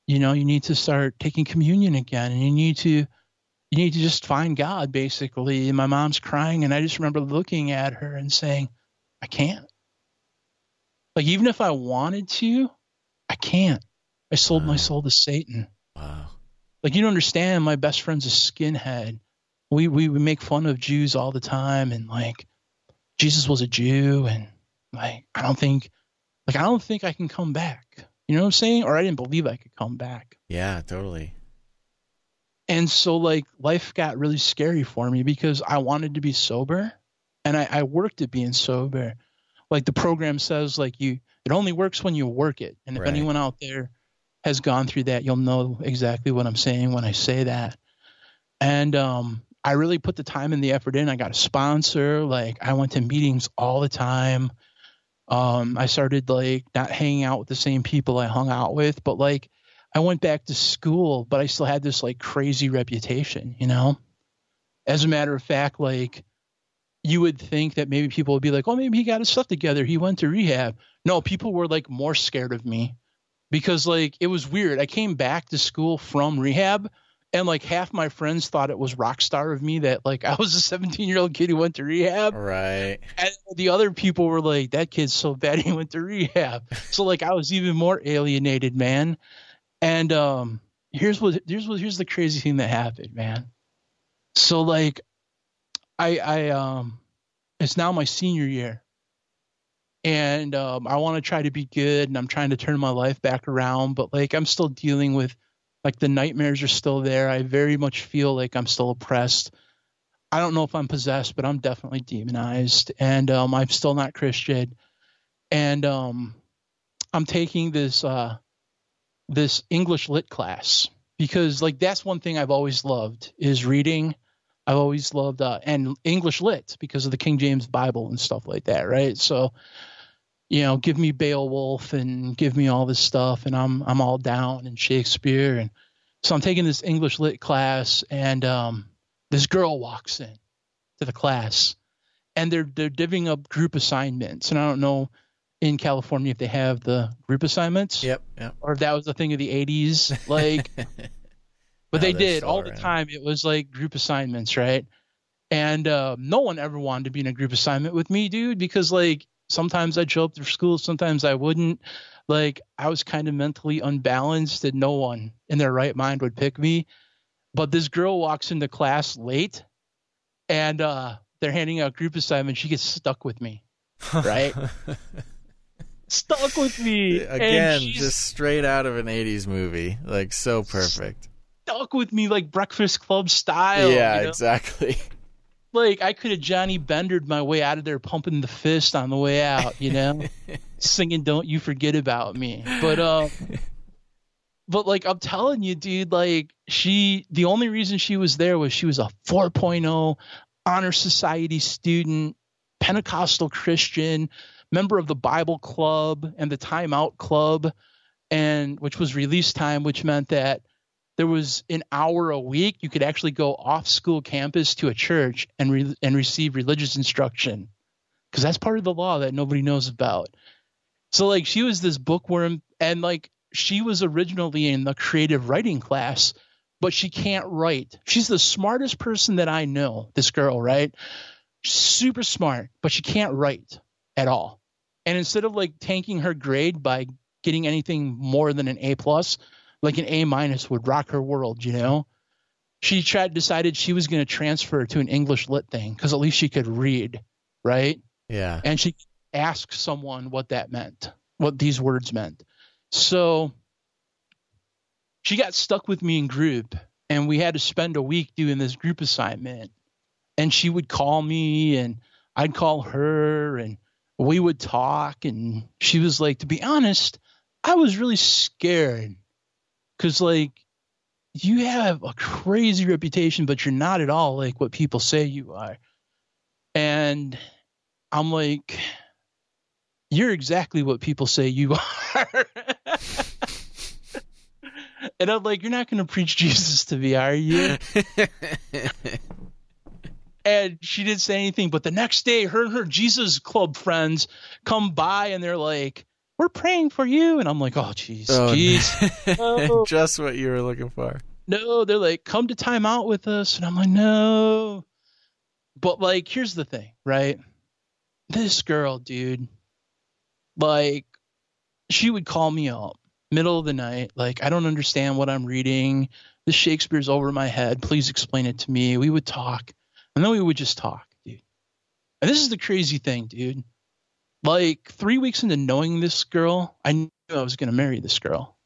[SPEAKER 2] you need to start taking communion again, and you need to just find God, basically. And my mom's crying, and I just remember looking at her and saying, I can't. Like, even if I wanted to, I can't. I sold my soul to Satan.
[SPEAKER 1] Wow.
[SPEAKER 2] Like, you don't understand, my best friend's a skinhead. We make fun of Jews all the time, and like Jesus was a Jew, and like I don't think I can come back. You know what I'm saying? Or I didn't believe I could come back.
[SPEAKER 1] Yeah, totally.
[SPEAKER 2] And so like life got really scary for me because I wanted to be sober, and I worked at being sober. Like the program says, like it only works when you work it. And if anyone out there has gone through that, you'll know exactly what I'm saying when I say that. And I really put the time and the effort in. I got a sponsor. Like I went to meetings all the time. I started like not hanging out with the same people I hung out with, but like I went back to school, but I still had this like crazy reputation, you know? As a matter of fact, like you would think that maybe people would be like, oh, maybe he got his stuff together. He went to rehab. No, people were like more scared of me because like it was weird. I came back to school from rehab, and like half my friends thought it was rock star of me that like I was a 17-year-old kid who went to rehab.
[SPEAKER 1] Right.
[SPEAKER 2] And the other people were like, that kid's so bad he went to rehab. So like I was even more alienated, man. And here's the crazy thing that happened, man. So like I it's now my senior year, and I want to try to be good, and I'm trying to turn my life back around, but like I'm still dealing with like the nightmares are still there. I very much feel like I'm still oppressed. I don't know if I'm possessed, but I'm definitely demonized, and I'm still not Christian. And I'm taking this English lit class because like that's one thing I've always loved is reading. I've always loved and English lit because of the King James Bible and stuff like that, right? So, you know, give me Beowulf and give me all this stuff, and I'm all down, and Shakespeare, and So I'm taking this English lit class, and this girl walks in to the class, and they're divvying up group assignments. And I don't know in California if they have the group assignments.
[SPEAKER 1] Yep.
[SPEAKER 2] Or if that was the thing of the 80s. Like, but they did all the time. It was like group assignments, right? And no one ever wanted to be in a group assignment with me, dude, because like sometimes I'd show up to school, sometimes I wouldn't. Like, I was kind of mentally unbalanced, and no one in their right mind would pick me. But this girl walks into class late, and they're handing out group assignments. She gets stuck with me, right? Stuck with me.
[SPEAKER 1] Again, just straight out of an 80s movie. Like, so perfect.
[SPEAKER 2] Stuck with me like Breakfast Club style.
[SPEAKER 1] Yeah, you know? Exactly.
[SPEAKER 2] Like, I could have Johnny Bendered my way out of there, pumping the fist on the way out, you know? Singing Don't You Forget About Me. But like, I'm telling you, dude, like, the only reason she was there was she was a 4.0 honor society student, Pentecostal Christian, member of the Bible Club and the Time Out Club, and which was release time, which meant that there was an hour a week you could actually go off school campus to a church and receive religious instruction, because that's part of the law that nobody knows about. So like, she was this bookworm, and like, she was originally in the creative writing class, but she can't write. She's the smartest person that I know, this girl, right? Super smart, but she can't write at all. And instead of like tanking her grade by getting anything more than an A+, like an A- would rock her world, you know? She decided she was going to transfer to an English lit thing because at least she could read, right?
[SPEAKER 1] Yeah.
[SPEAKER 2] And she asked someone what that meant, what these words meant. So she got stuck with me in group, and we had to spend a week doing this group assignment. And she would call me, and I'd call her, and we would talk. And she was like, to be honest, I was really scared. Because, like, you have a crazy reputation, but you're not at all like what people say you are. And I'm like, you're exactly what people say you are. And I'm like, you're not going to preach Jesus to me, are you? And she didn't say anything. But the next day, her and her Jesus Club friends come by, and they're like, we're praying for you. And I'm like, oh, geez.
[SPEAKER 1] No. Just what you were looking for.
[SPEAKER 2] No, they're like, come to Time Out with us. And I'm like, no. But like, here's the thing, right? This girl, dude, like, she would call me up middle of the night. Like, I don't understand what I'm reading. This Shakespeare's over my head. Please explain it to me. We would talk. And then we would just talk, dude. And this is the crazy thing, dude. Like, 3 weeks into knowing this girl, I knew I was going to marry this girl.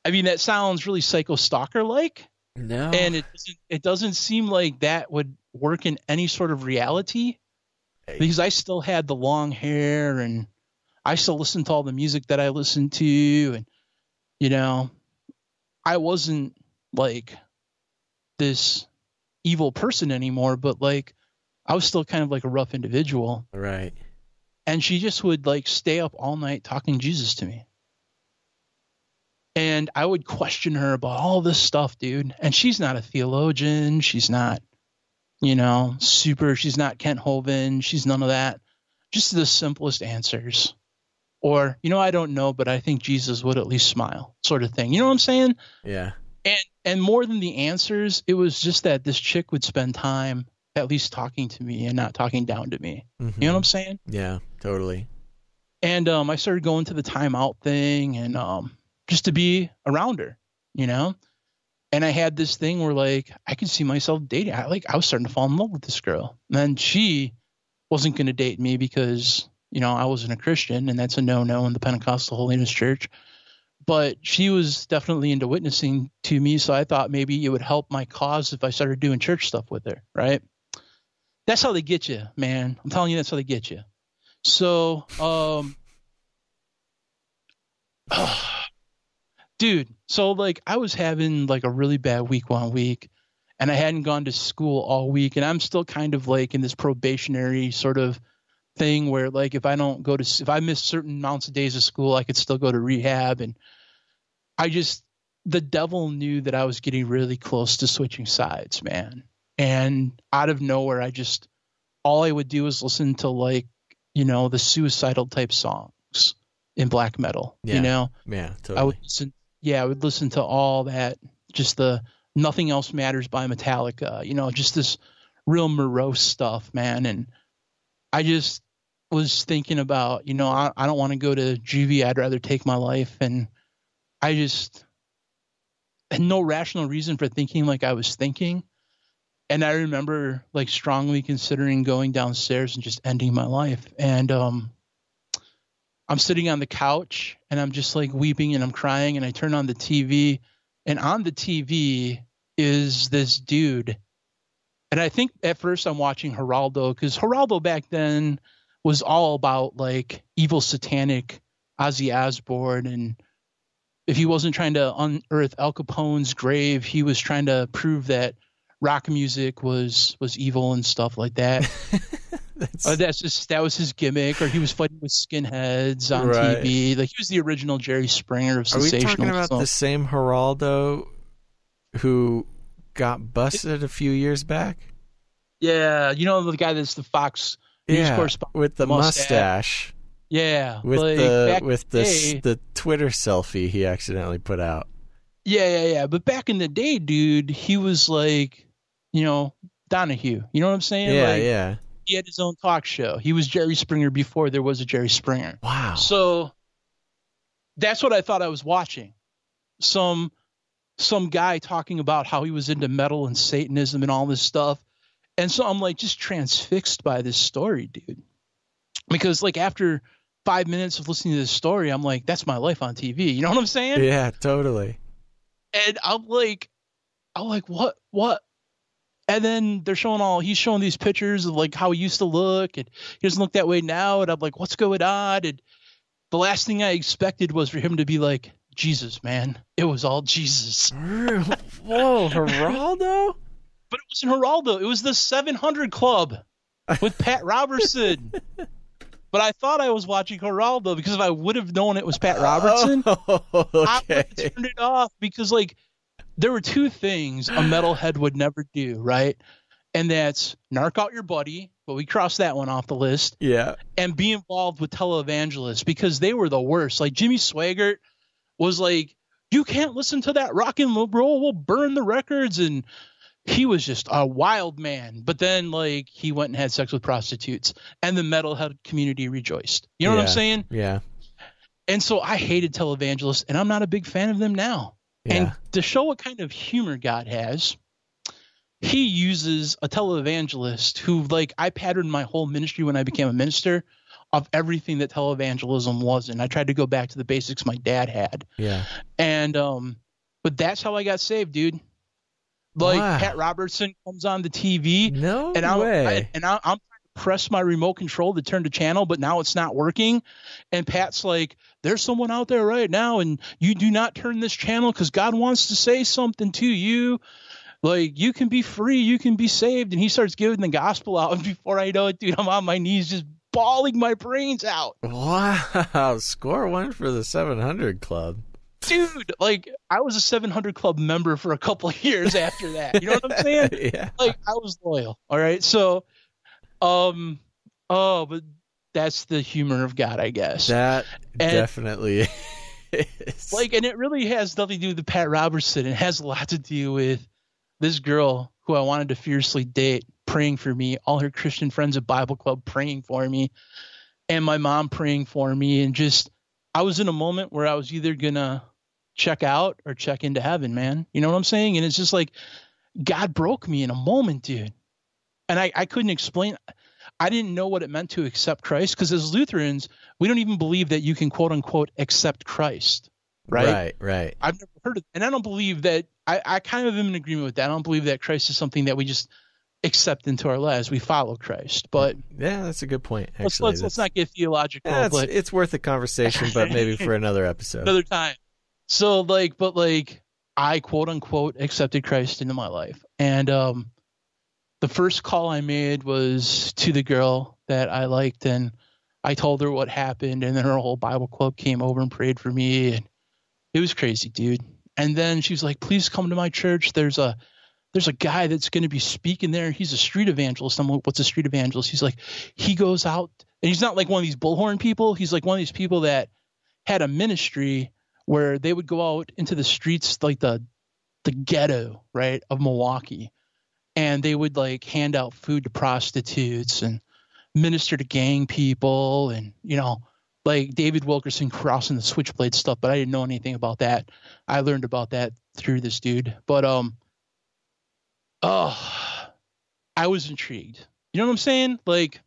[SPEAKER 2] I mean, that sounds really Psycho Stalker-like.
[SPEAKER 1] No.
[SPEAKER 2] And it doesn't seem like that would work in any sort of reality. Because I still had the long hair, and I still listened to all the music that I listened to. And, you know, I wasn't like this evil person anymore, but like, I was still kind of like a rough individual.
[SPEAKER 1] Right.
[SPEAKER 2] And she just would like stay up all night talking Jesus to me. And I would question her about all this stuff, dude. And she's not a theologian. She's not, you know, she's not Kent Hovind. She's none of that. Just the simplest answers. Or, you know, I don't know, but I think Jesus would at least smile, sort of thing. You know what I'm saying?
[SPEAKER 1] Yeah.
[SPEAKER 2] And more than the answers, it was just that this chick would spend time at least talking to me and not talking down to me. Mm-hmm. You know what I'm saying?
[SPEAKER 1] Yeah, totally.
[SPEAKER 2] And I started going to the Time Out thing, and just to be around her, you know? And I had this thing where, like, I could see myself dating. I was starting to fall in love with this girl. And then she wasn't going to date me because, you know, I wasn't a Christian, and that's a no-no in the Pentecostal Holiness Church. But she was definitely into witnessing to me, so I thought maybe it would help my cause if I started doing church stuff with her, right? That's how they get you, man. I'm telling you, that's how they get you. So, dude, so like, I was having like a really bad week one week, and I hadn't gone to school all week, and I'm still kind of like in this probationary sort of thing where, like, if I miss certain amounts of days of school, I could still go to rehab. And I just the devil knew that I was getting really close to switching sides, man. And out of nowhere, all I would do was listen to like, the suicidal type songs in black metal,
[SPEAKER 1] Yeah, totally.
[SPEAKER 2] I would listen to all that, just the Nothing Else Matters by Metallica, just this real morose stuff, man. And I just was thinking about, I don't want to go to juvie. I'd rather take my life. And I just had no rational reason for thinking like I was thinking. And I remember like strongly considering going downstairs and just ending my life. And I'm sitting on the couch and I'm just like weeping and I'm crying, and I turn on the TV, and on the TV is this dude. And I think at first I'm watching Geraldo, because Geraldo back then was all about like evil satanic Ozzy Osbourne. And if he wasn't trying to unearth Al Capone's grave, he was trying to prove that rock music was evil and stuff like that. That was his gimmick. Or he was fighting with skinheads on TV. Like, he was the original Jerry Springer of sensational.
[SPEAKER 1] Are we talking about the same Geraldo who got busted a few years back?
[SPEAKER 2] Yeah, the guy that's the Fox News correspondent
[SPEAKER 1] with the mustache.
[SPEAKER 2] Yeah,
[SPEAKER 1] with the Twitter selfie he accidentally put out.
[SPEAKER 2] Yeah. But back in the day, dude, he was like, Donahue. You know what I'm saying?
[SPEAKER 1] Yeah.
[SPEAKER 2] He had his own talk show. He was Jerry Springer before there was a Jerry Springer.
[SPEAKER 1] Wow.
[SPEAKER 2] So that's what I thought I was watching. Some guy talking about how he was into metal and Satanism and all this stuff. And so I'm like just transfixed by this story, dude. Because like after 5 minutes of listening to this story, I'm like, that's my life on TV. You know what I'm saying?
[SPEAKER 1] Yeah, totally.
[SPEAKER 2] And I'm like, what? And then he's showing these pictures of like how he used to look, and he doesn't look that way now. And I'm like, what's going on? And the last thing I expected was for him to be like, Jesus, man, it was all Jesus.
[SPEAKER 1] Whoa, Geraldo?
[SPEAKER 2] But it wasn't Geraldo. It was the 700 Club with Pat Robertson. But I thought I was watching Geraldo, because if I would have known it was Pat Robertson, I would have turned it off, because like there were two things a metalhead would never do, right? And that's narc out your buddy, but we crossed that one off the list.
[SPEAKER 1] Yeah. And
[SPEAKER 2] be involved with televangelists, because they were the worst. Like Jimmy Swaggart was like, you can't listen to that rock and roll, we'll burn the records. And he was just a wild man. But then like he went and had sex with prostitutes, and the metalhead community rejoiced. You know what I'm saying?
[SPEAKER 1] Yeah.
[SPEAKER 2] And so I hated televangelists, and I'm not a big fan of them now. Yeah. And to show what kind of humor God has, he uses a televangelist who, like, I patterned my whole ministry when I became a minister of everything that televangelism was. And I tried to go back to the basics my dad had. Yeah. And, but that's how I got saved, dude. Like, wow. Pat Robertson comes on the TV.
[SPEAKER 1] No
[SPEAKER 2] and
[SPEAKER 1] way.
[SPEAKER 2] I'm trying to press my remote control to turn the channel, but now it's not working. And Pat's like, there's someone out there right now, and you do not turn this channel because God wants to say something to you. Like, you can be free, you can be saved. And he starts giving the gospel out. And before I know it, dude, I'm on my knees just bawling my brains out.
[SPEAKER 1] Wow. Score one for the 700 Club.
[SPEAKER 2] Dude, like, I was a 700 Club member for a couple of years after that. You know what I'm saying?
[SPEAKER 1] Yeah.
[SPEAKER 2] Like, I was loyal. All right. So, but that's the humor of God, I guess.
[SPEAKER 1] That definitely is.
[SPEAKER 2] Like, and it really has nothing to do with Pat Robertson. It has a lot to do with this girl who I wanted to fiercely date, praying for me, all her Christian friends at Bible Club praying for me, and my mom praying for me. And just, I was in a moment where I was either going to check out or check into heaven, man. You know what I'm saying? And it's just like, God broke me in a moment, dude. And I couldn't explain. I didn't know what it meant to accept Christ, because as Lutherans, we don't even believe that you can, quote unquote, accept Christ. Right. I've never heard of, and I don't believe that. I kind of am in agreement with that. I don't believe that Christ is something that we just accept into our lives. We follow Christ. But
[SPEAKER 1] yeah, that's a good point. Actually,
[SPEAKER 2] let's not get theological.
[SPEAKER 1] Yeah, it's worth a conversation, but maybe for another episode,
[SPEAKER 2] another time. So I, quote unquote, accepted Christ into my life, and the first call I made was to the girl that I liked, and I told her what happened, and then her whole Bible Club came over and prayed for me, and it was crazy, dude. And then she's like, please come to my church. There's a guy that's going to be speaking there. He's a street evangelist. I'm like, what's a street evangelist? He's like, he goes out, and he's not like one of these bullhorn people. He's like one of these people that had a ministry where they would go out into the streets, like the ghetto, right, of Milwaukee. And they would like hand out food to prostitutes and minister to gang people, and, you know, like David Wilkerson crossing the switchblade stuff. But I didn't know anything about that. I learned about that through this dude. But I was intrigued. You know what I'm saying? Like,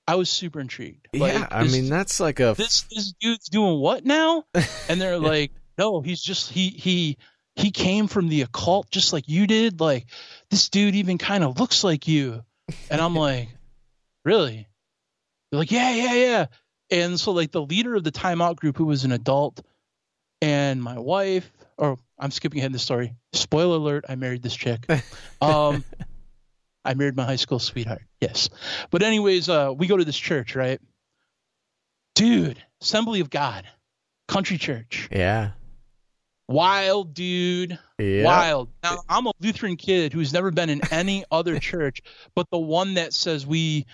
[SPEAKER 2] I was super intrigued. Like,
[SPEAKER 1] yeah, I mean, that's like
[SPEAKER 2] this dude's doing what now? And they're like, no, he's just he came from the occult just like you did. Like, this dude even kind of looks like you. And I'm like, really? They're like, yeah. And so like the leader of the timeout group, who was an adult, and my wife, or I'm skipping ahead in the story. Spoiler alert, I married this chick. I married my high school sweetheart. Yes. But anyways, we go to this church, right? Dude, Assembly of God, country church.
[SPEAKER 1] Yeah.
[SPEAKER 2] Wild, dude. Yeah. Wild. Now, I'm a Lutheran kid who's never been in any other church, but the one that says we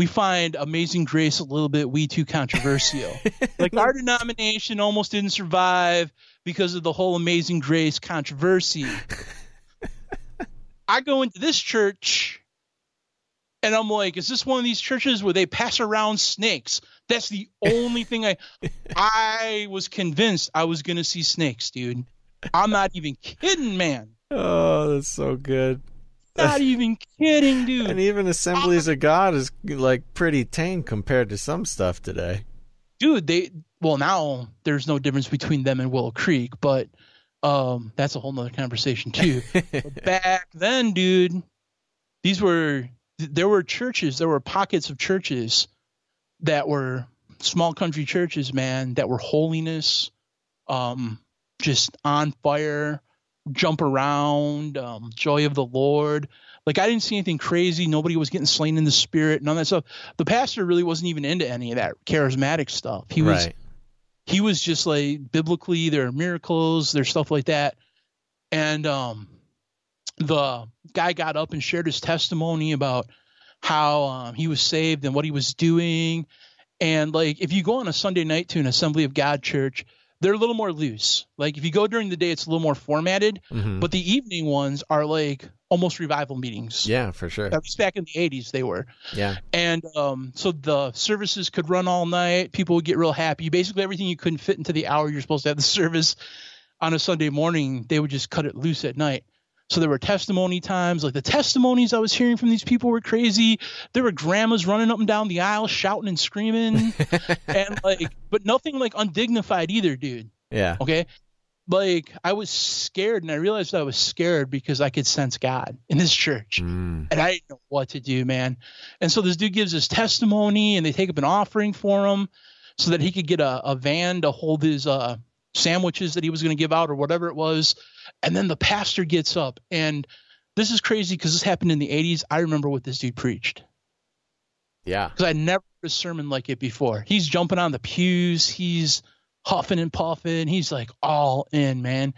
[SPEAKER 2] find Amazing Grace a little bit too controversial. Like, our denomination almost didn't survive because of the whole Amazing Grace controversy. I go into this church, and I'm like, is this one of these churches where they pass around snakes? That's the only thing I was convinced I was going to see snakes, dude. I'm not even kidding, man.
[SPEAKER 1] Oh, that's so good.
[SPEAKER 2] Not even kidding, dude.
[SPEAKER 1] And even Assemblies of God is like pretty tame compared to some stuff today.
[SPEAKER 2] Dude, now there's no difference between them and Willow Creek, but that's a whole nother conversation too. But back then, dude, there were churches, there were pockets of churches that were small country churches, man, that were holiness, just on fire, jump around, joy of the Lord. Like, I didn't see anything crazy. Nobody was getting slain in the spirit, none of that stuff. The pastor really wasn't even into any of that charismatic stuff. He was just like, biblically, there are miracles, there's stuff like that. And the guy got up and shared his testimony about how he was saved and what he was doing. And like, if you go on a Sunday night to an Assembly of God church, they're a little more loose. Like, if you go during the day, it's a little more formatted, but the evening ones are like almost revival meetings.
[SPEAKER 1] Yeah, for sure.
[SPEAKER 2] At least back in the 80s they were.
[SPEAKER 1] Yeah.
[SPEAKER 2] And so the services could run all night. People would get real happy. Basically everything you couldn't fit into the hour you're supposed to have the service on a Sunday morning, they would just cut it loose at night. So there were testimony times. Like, the testimonies I was hearing from these people were crazy. There were grandmas running up and down the aisle shouting and screaming, and like, but nothing like undignified either, dude.
[SPEAKER 1] Yeah.
[SPEAKER 2] Okay. Like, I was scared, and I realized I was scared because I could sense God in this church, and I didn't know what to do, man. And so this dude gives his testimony, and they take up an offering for him so that he could get a van to hold his sandwiches that he was going to give out or whatever it was. And then the pastor gets up, and this is crazy because this happened in the 80s. I remember what this dude preached.
[SPEAKER 1] Yeah.
[SPEAKER 2] Because I never heard a sermon like it before. He's jumping on the pews. He's huffing and puffing. He's like all in, man.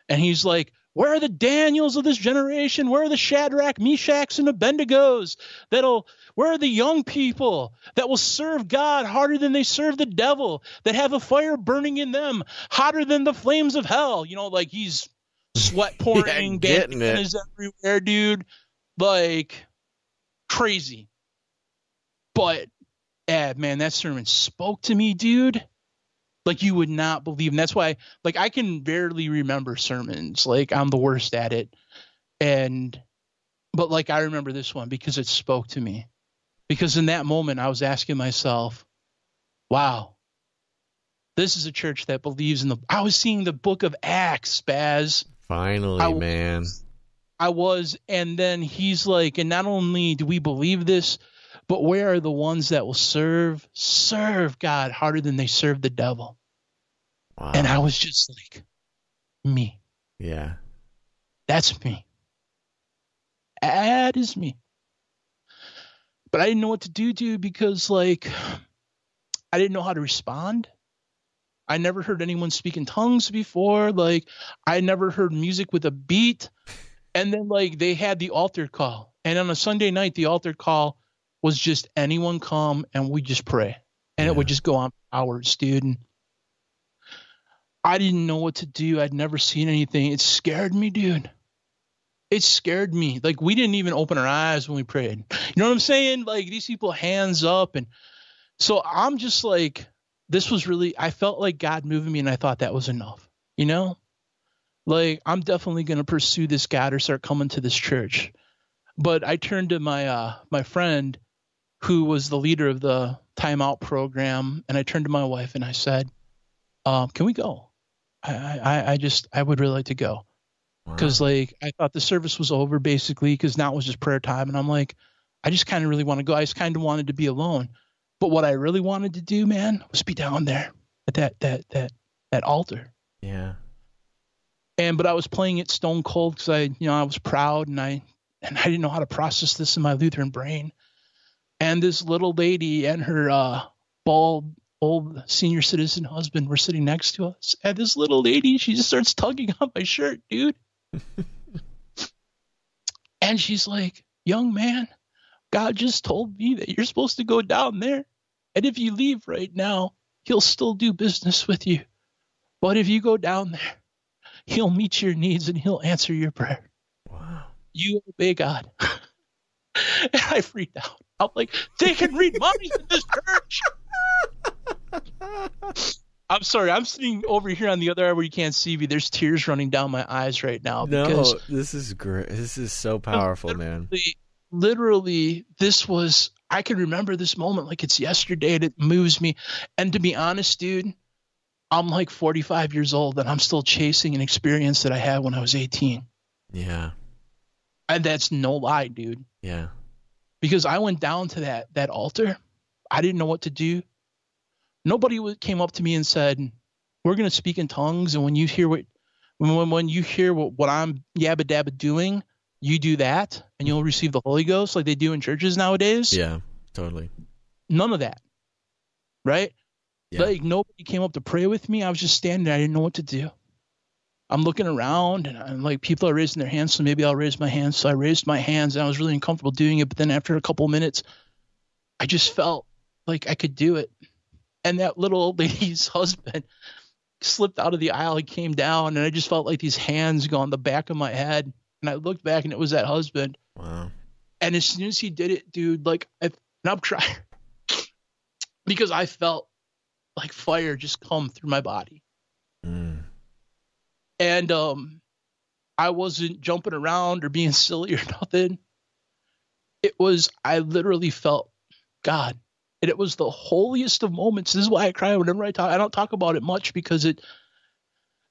[SPEAKER 2] And he's like, where are the Daniels of this generation? Where are the Shadrach, Meshachs, and Abednegos? Where are the young people that will serve God harder than they serve the devil, that have a fire burning in them hotter than the flames of hell? You know, like, he's sweat pouring, bandanas everywhere, dude. Like, crazy. But, man, that sermon spoke to me, dude. Like, you would not believe. And that's why, like, I can barely remember sermons. Like, I'm the worst at it. But like, I remember this one because it spoke to me. Because in that moment, I was asking myself, wow, this is a church that believes in I was seeing the book of Acts, Baz.
[SPEAKER 1] Finally, man.
[SPEAKER 2] I was. And then he's like, and not only do we believe this, but where are the ones that will serve God harder than they serve the devil? Wow. And I was just like, me.
[SPEAKER 1] Yeah.
[SPEAKER 2] That's me. That is me. But I didn't know what to do, dude, because like, I didn't know how to respond. I never heard anyone speak in tongues before. Like, I never heard music with a beat. And then, like, they had the altar call. And on a Sunday night, the altar call was just anyone come and we just pray. And it would just go on for hours, dude. And I didn't know what to do. I'd never seen anything. It scared me, dude. It scared me. Like, we didn't even open our eyes when we prayed. You know what I'm saying? Like, these people hands up. And so I'm just like, this was really, I felt like God moving me, and I thought that was enough, you know? Like, I'm definitely going to pursue this God or start coming to this church. But I turned to my friend who was the leader of the timeout program, and I turned to my wife and I said, can we go? I would really like to go. Because, like, I thought the service was over, basically, because now it was just prayer time. And I'm like, I just kind of really want to go. I just kind of wanted to be alone. But what I really wanted to do, man, was be down there at that altar.
[SPEAKER 1] Yeah.
[SPEAKER 2] But I was playing it stone cold because I was proud, and I didn't know how to process this in my Lutheran brain. And this little lady and her bald old senior citizen husband were sitting next to us. And this little lady, she just starts tugging on my shirt, dude. And she's like, young man, God just told me that you're supposed to go down there. And if you leave right now, he'll still do business with you. But if you go down there, he'll meet your needs and he'll answer your prayer.
[SPEAKER 1] Wow. You
[SPEAKER 2] obey God. And I freaked out. I'm like, they can read minds in this church. I'm sorry. I'm sitting over here on the other eye where you can't see me. There's tears running down my eyes right now.
[SPEAKER 1] No, this is great. This is so powerful, man.
[SPEAKER 2] Literally, I can remember this moment like it's yesterday, and it moves me. And to be honest, dude, I'm like 45 years old, and I'm still chasing an experience that I had when I was 18.
[SPEAKER 1] Yeah.
[SPEAKER 2] And that's no lie, dude.
[SPEAKER 1] Yeah. Because
[SPEAKER 2] I went down to that altar. I didn't know what to do. Nobody came up to me and said, we're going to speak in tongues. And when you hear what I'm yabba dabba doing, you do that and you'll receive the Holy Ghost like they do in churches nowadays.
[SPEAKER 1] Yeah, totally.
[SPEAKER 2] None of that. Right?
[SPEAKER 1] Yeah.
[SPEAKER 2] Like, nobody came up to pray with me. I was just standing there. I didn't know what to do. I'm looking around, and I'm like, people are raising their hands, so maybe I'll raise my hands. So I raised my hands, and I was really uncomfortable doing it. But then after a couple of minutes, I just felt like I could do it. And that little old lady's husband slipped out of the aisle and came down, and I just felt like these hands go on the back of my head. And I looked back, and it was that husband.
[SPEAKER 1] Wow.
[SPEAKER 2] And as soon as he did it, dude, like, and I'm crying because I felt like fire just come through my body.
[SPEAKER 1] Mm.
[SPEAKER 2] And I wasn't jumping around or being silly or nothing. I literally felt God. And it was the holiest of moments. This is why I cry whenever I talk. I don't talk about it much because like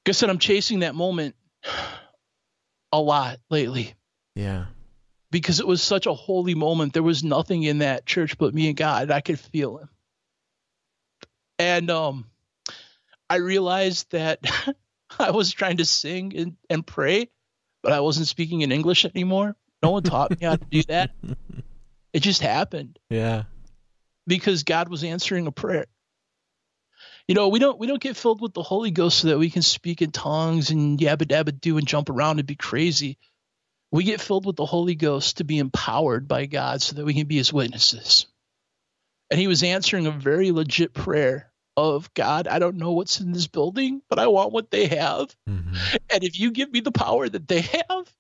[SPEAKER 2] I said, I'm chasing that moment a lot lately.
[SPEAKER 1] Yeah.
[SPEAKER 2] Because it was such a holy moment. There was nothing in that church but me and God. I could feel him. And I realized that I was trying to sing and pray, but I wasn't speaking in English anymore. No one taught me how to do that. It just happened.
[SPEAKER 1] Yeah.
[SPEAKER 2] Because God was answering a prayer. You know, we don't get filled with the Holy Ghost so that we can speak in tongues and yabba dabba do and jump around and be crazy. We get filled with the Holy Ghost to be empowered by God so that we can be his witnesses. And he was answering a very legit prayer of, God, I don't know what's in this building, but I want what they have. Mm-hmm. And if you give me the power that they have,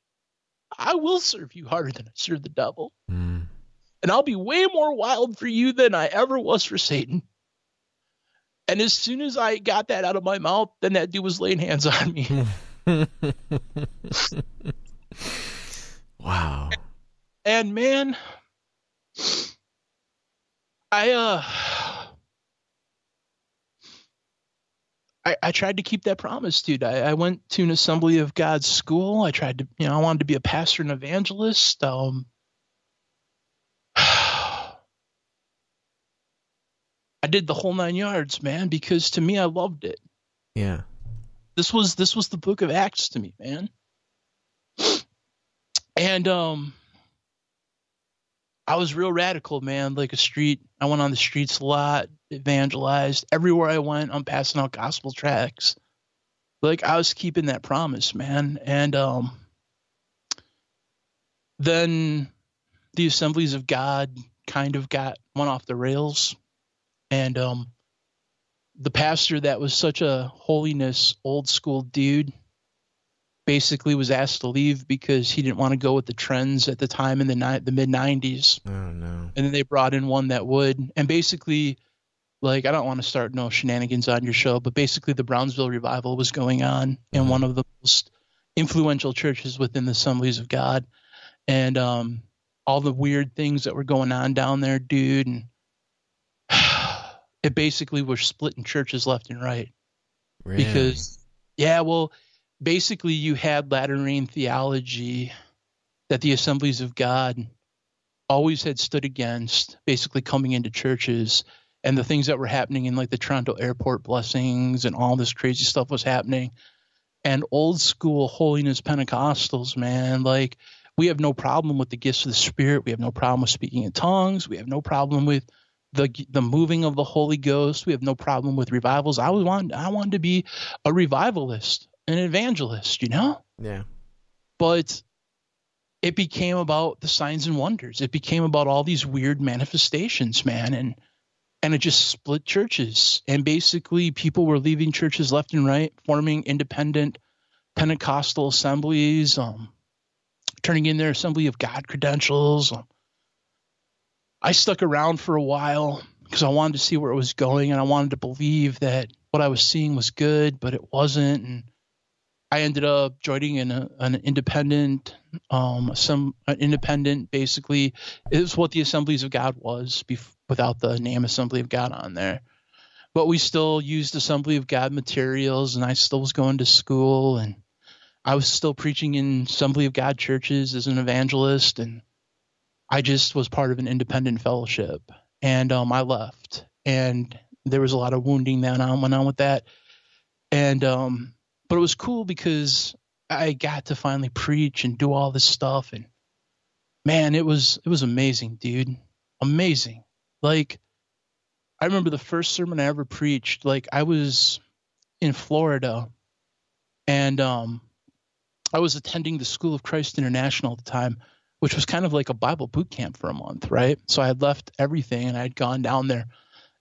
[SPEAKER 2] I will serve you harder than I serve the devil. Mm. And I'll be way more wild for you than I ever was for Satan. And as soon as I got that out of my mouth, then that dude was laying hands on me.
[SPEAKER 1] Wow.
[SPEAKER 2] And man, I tried to keep that promise, dude. I went to an Assembly of God school. I tried to, I wanted to be a pastor and evangelist. I did the whole 9 yards, man, because to me, I loved it.
[SPEAKER 1] Yeah.
[SPEAKER 2] This was the book of Acts to me, man. And I was real radical, man. Like I went on the streets a lot, evangelized. Everywhere I went, I'm passing out gospel tracts. Like I was keeping that promise, man. And then the Assemblies of God kind of went off the rails. And the pastor that was such a holiness, old school dude basically was asked to leave because he didn't want to go with the trends at the time in the mid 90s.
[SPEAKER 1] Oh no.
[SPEAKER 2] And then they brought in one that would. And basically, like, I don't want to start no shenanigans on your show, but basically the Brownsville revival was going on in one of the most influential churches within the Assemblies of God. And all the weird things that were going on down there, dude. And it basically was splitting churches left and right.
[SPEAKER 1] Really?
[SPEAKER 2] Because, yeah, well, basically you had latter rain theology that the Assemblies of God always had stood against, basically coming into churches, and the things that were happening in like the Toronto airport blessings and all this crazy stuff was happening. And old school holiness Pentecostals, man, like, we have no problem with the gifts of the Spirit. We have no problem with speaking in tongues. We have no problem with the moving of the Holy Ghost. We have no problem with revivals. I wanted to be a revivalist, an evangelist, you know?
[SPEAKER 1] Yeah.
[SPEAKER 2] But it became about the signs and wonders. It became about all these weird manifestations, man. And it just split churches. And basically people were leaving churches left and right, forming independent Pentecostal assemblies, turning in their Assembly of God credentials. I stuck around for a while because I wanted to see where it was going, and I wanted to believe that what I was seeing was good, but it wasn't. And I ended up joining an independent, basically, it was what the Assemblies of God was without the name Assembly of God on there. But we still used Assembly of God materials, and I still was going to school, and I was still preaching in Assembly of God churches as an evangelist, and I just was part of an independent fellowship. And I left, and there was a lot of wounding that went on with that. And but it was cool because I got to finally preach and do all this stuff, and man, it was amazing, dude. Amazing. Like, I remember the first sermon I ever preached, like, I was in Florida, and I was attending the School of Christ International at the time, which was kind of like a Bible boot camp for a month, right? So I had left everything, and I had gone down there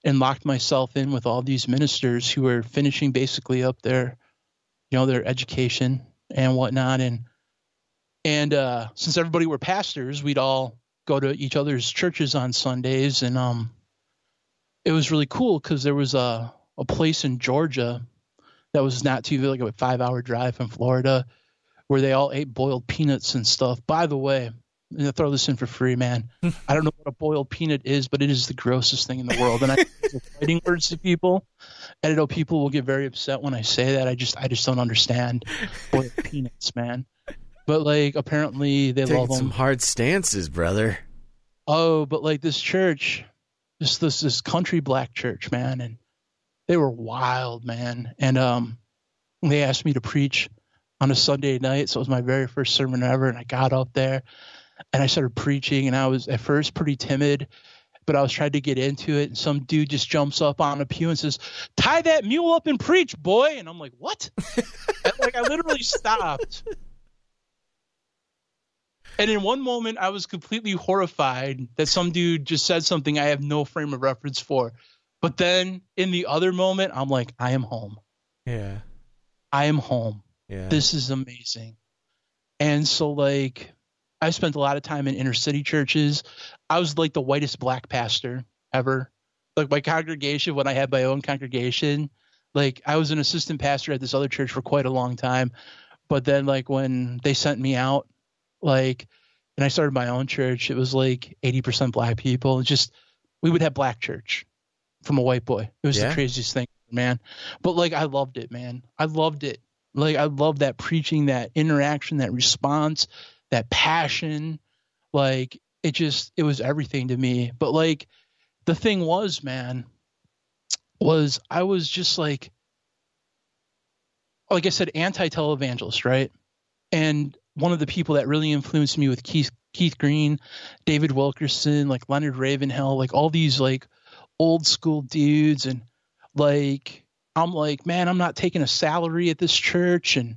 [SPEAKER 2] and locked myself in with all these ministers who were finishing basically up their, you know, their education and whatnot. And since everybody were pastors, we'd all go to each other's churches on Sundays. And it was really cool because there was a place in Georgia that was not too, like, a 5-hour drive from Florida, where they all ate boiled peanuts and stuff. By the way, I'm going to throw this in for free, man. I don't know what a boiled peanut is, but it is the grossest thing in the world. And I use fighting words to people. And I know people will get very upset when I say that. I just don't understand boiled peanuts, man. But, like, apparently they love them.
[SPEAKER 1] Some hard stances, brother.
[SPEAKER 2] Oh, but, like, this church, this country black church, man, and they were wild, man. And they asked me to preach on a Sunday night, so it was my very first sermon ever, and I got up there and I started preaching, and I was at first pretty timid, but I was trying to get into it, and some dude just jumps up on a pew and says, "Tie that mule up and preach, boy." And I'm like, "What?" And, like, I literally stopped. And in one moment, I was completely horrified that some dude just said something I have no frame of reference for. But then in the other moment, I'm like, I am home.
[SPEAKER 1] Yeah.
[SPEAKER 2] I am home.
[SPEAKER 1] Yeah.
[SPEAKER 2] This is amazing. And so, like, I spent a lot of time in inner city churches. I was like the whitest black pastor ever. Like, my congregation, when I had my own congregation, like, I was an assistant pastor at this other church for quite a long time. But then, like, when they sent me out, like, and I started my own church, it was like 80% black people. It's just, we would have black church from a white boy. It was the craziest thing, man. But, like, I loved it, man. I loved it. Like, I loved that preaching, that interaction, that response, that passion. Like, it was everything to me. But, like, the thing was, man, was I was just like I said, anti-televangelist, right? And one of the people that really influenced me with Keith Green, David Wilkerson, like Leonard Ravenhill, like all these like old school dudes. And like, I'm like, man, I'm not taking a salary at this church. And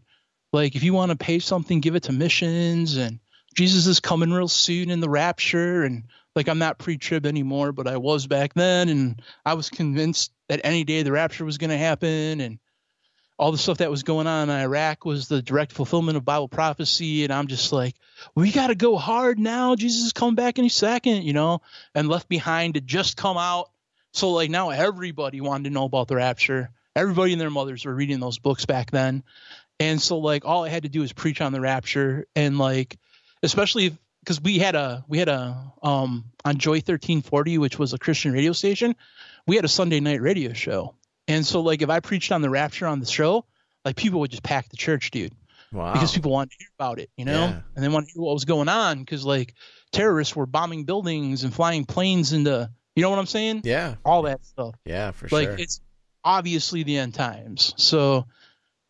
[SPEAKER 2] like, if you want to pay something, give it to missions. And Jesus is coming real soon in the rapture. And like, I'm not pre-trib anymore, but I was back then. And I was convinced that any day the rapture was going to happen. And all the stuff that was going on in Iraq was the direct fulfillment of Bible prophecy. And I'm just like, we got to go hard now. Jesus is coming back any second, you know, and Left Behind had just come out. So like now everybody wanted to know about the rapture. Everybody and their mothers were reading those books back then. And so like all I had to do was preach on the rapture. And like, especially because we had a on Joy 1340, which was a Christian radio station, we had a Sunday night radio show. And so, like, if I preached on the rapture on the show, like, people would just pack the church, dude.
[SPEAKER 1] Wow.
[SPEAKER 2] Because people wanted to hear about it, you know? Yeah. And they wanted to hear what was going on because, like, terrorists were bombing buildings and flying planes into, you know what I'm saying?
[SPEAKER 1] Yeah.
[SPEAKER 2] All that stuff.
[SPEAKER 1] Yeah, for sure.
[SPEAKER 2] Like, it's obviously the end times. So,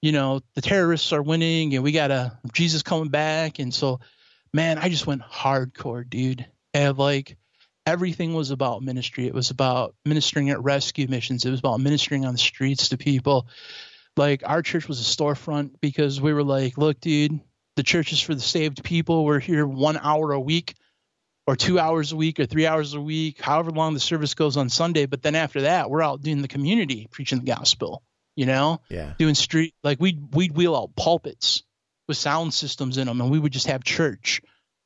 [SPEAKER 2] you know, the terrorists are winning and we got Jesus coming back. And so, man, I just went hardcore, dude. And, like, everything was about ministry. It was about ministering at rescue missions. It was about ministering on the streets to people. Like, our church was a storefront because we were like, look, dude, the church is for the saved people. We're here 1 hour a week or 2 hours a week or 3 hours a week, however long the service goes on Sunday. But then after that, we're out doing the community, preaching the gospel, you know, doing street. Like we'd wheel out pulpits with sound systems in them, and we would just have church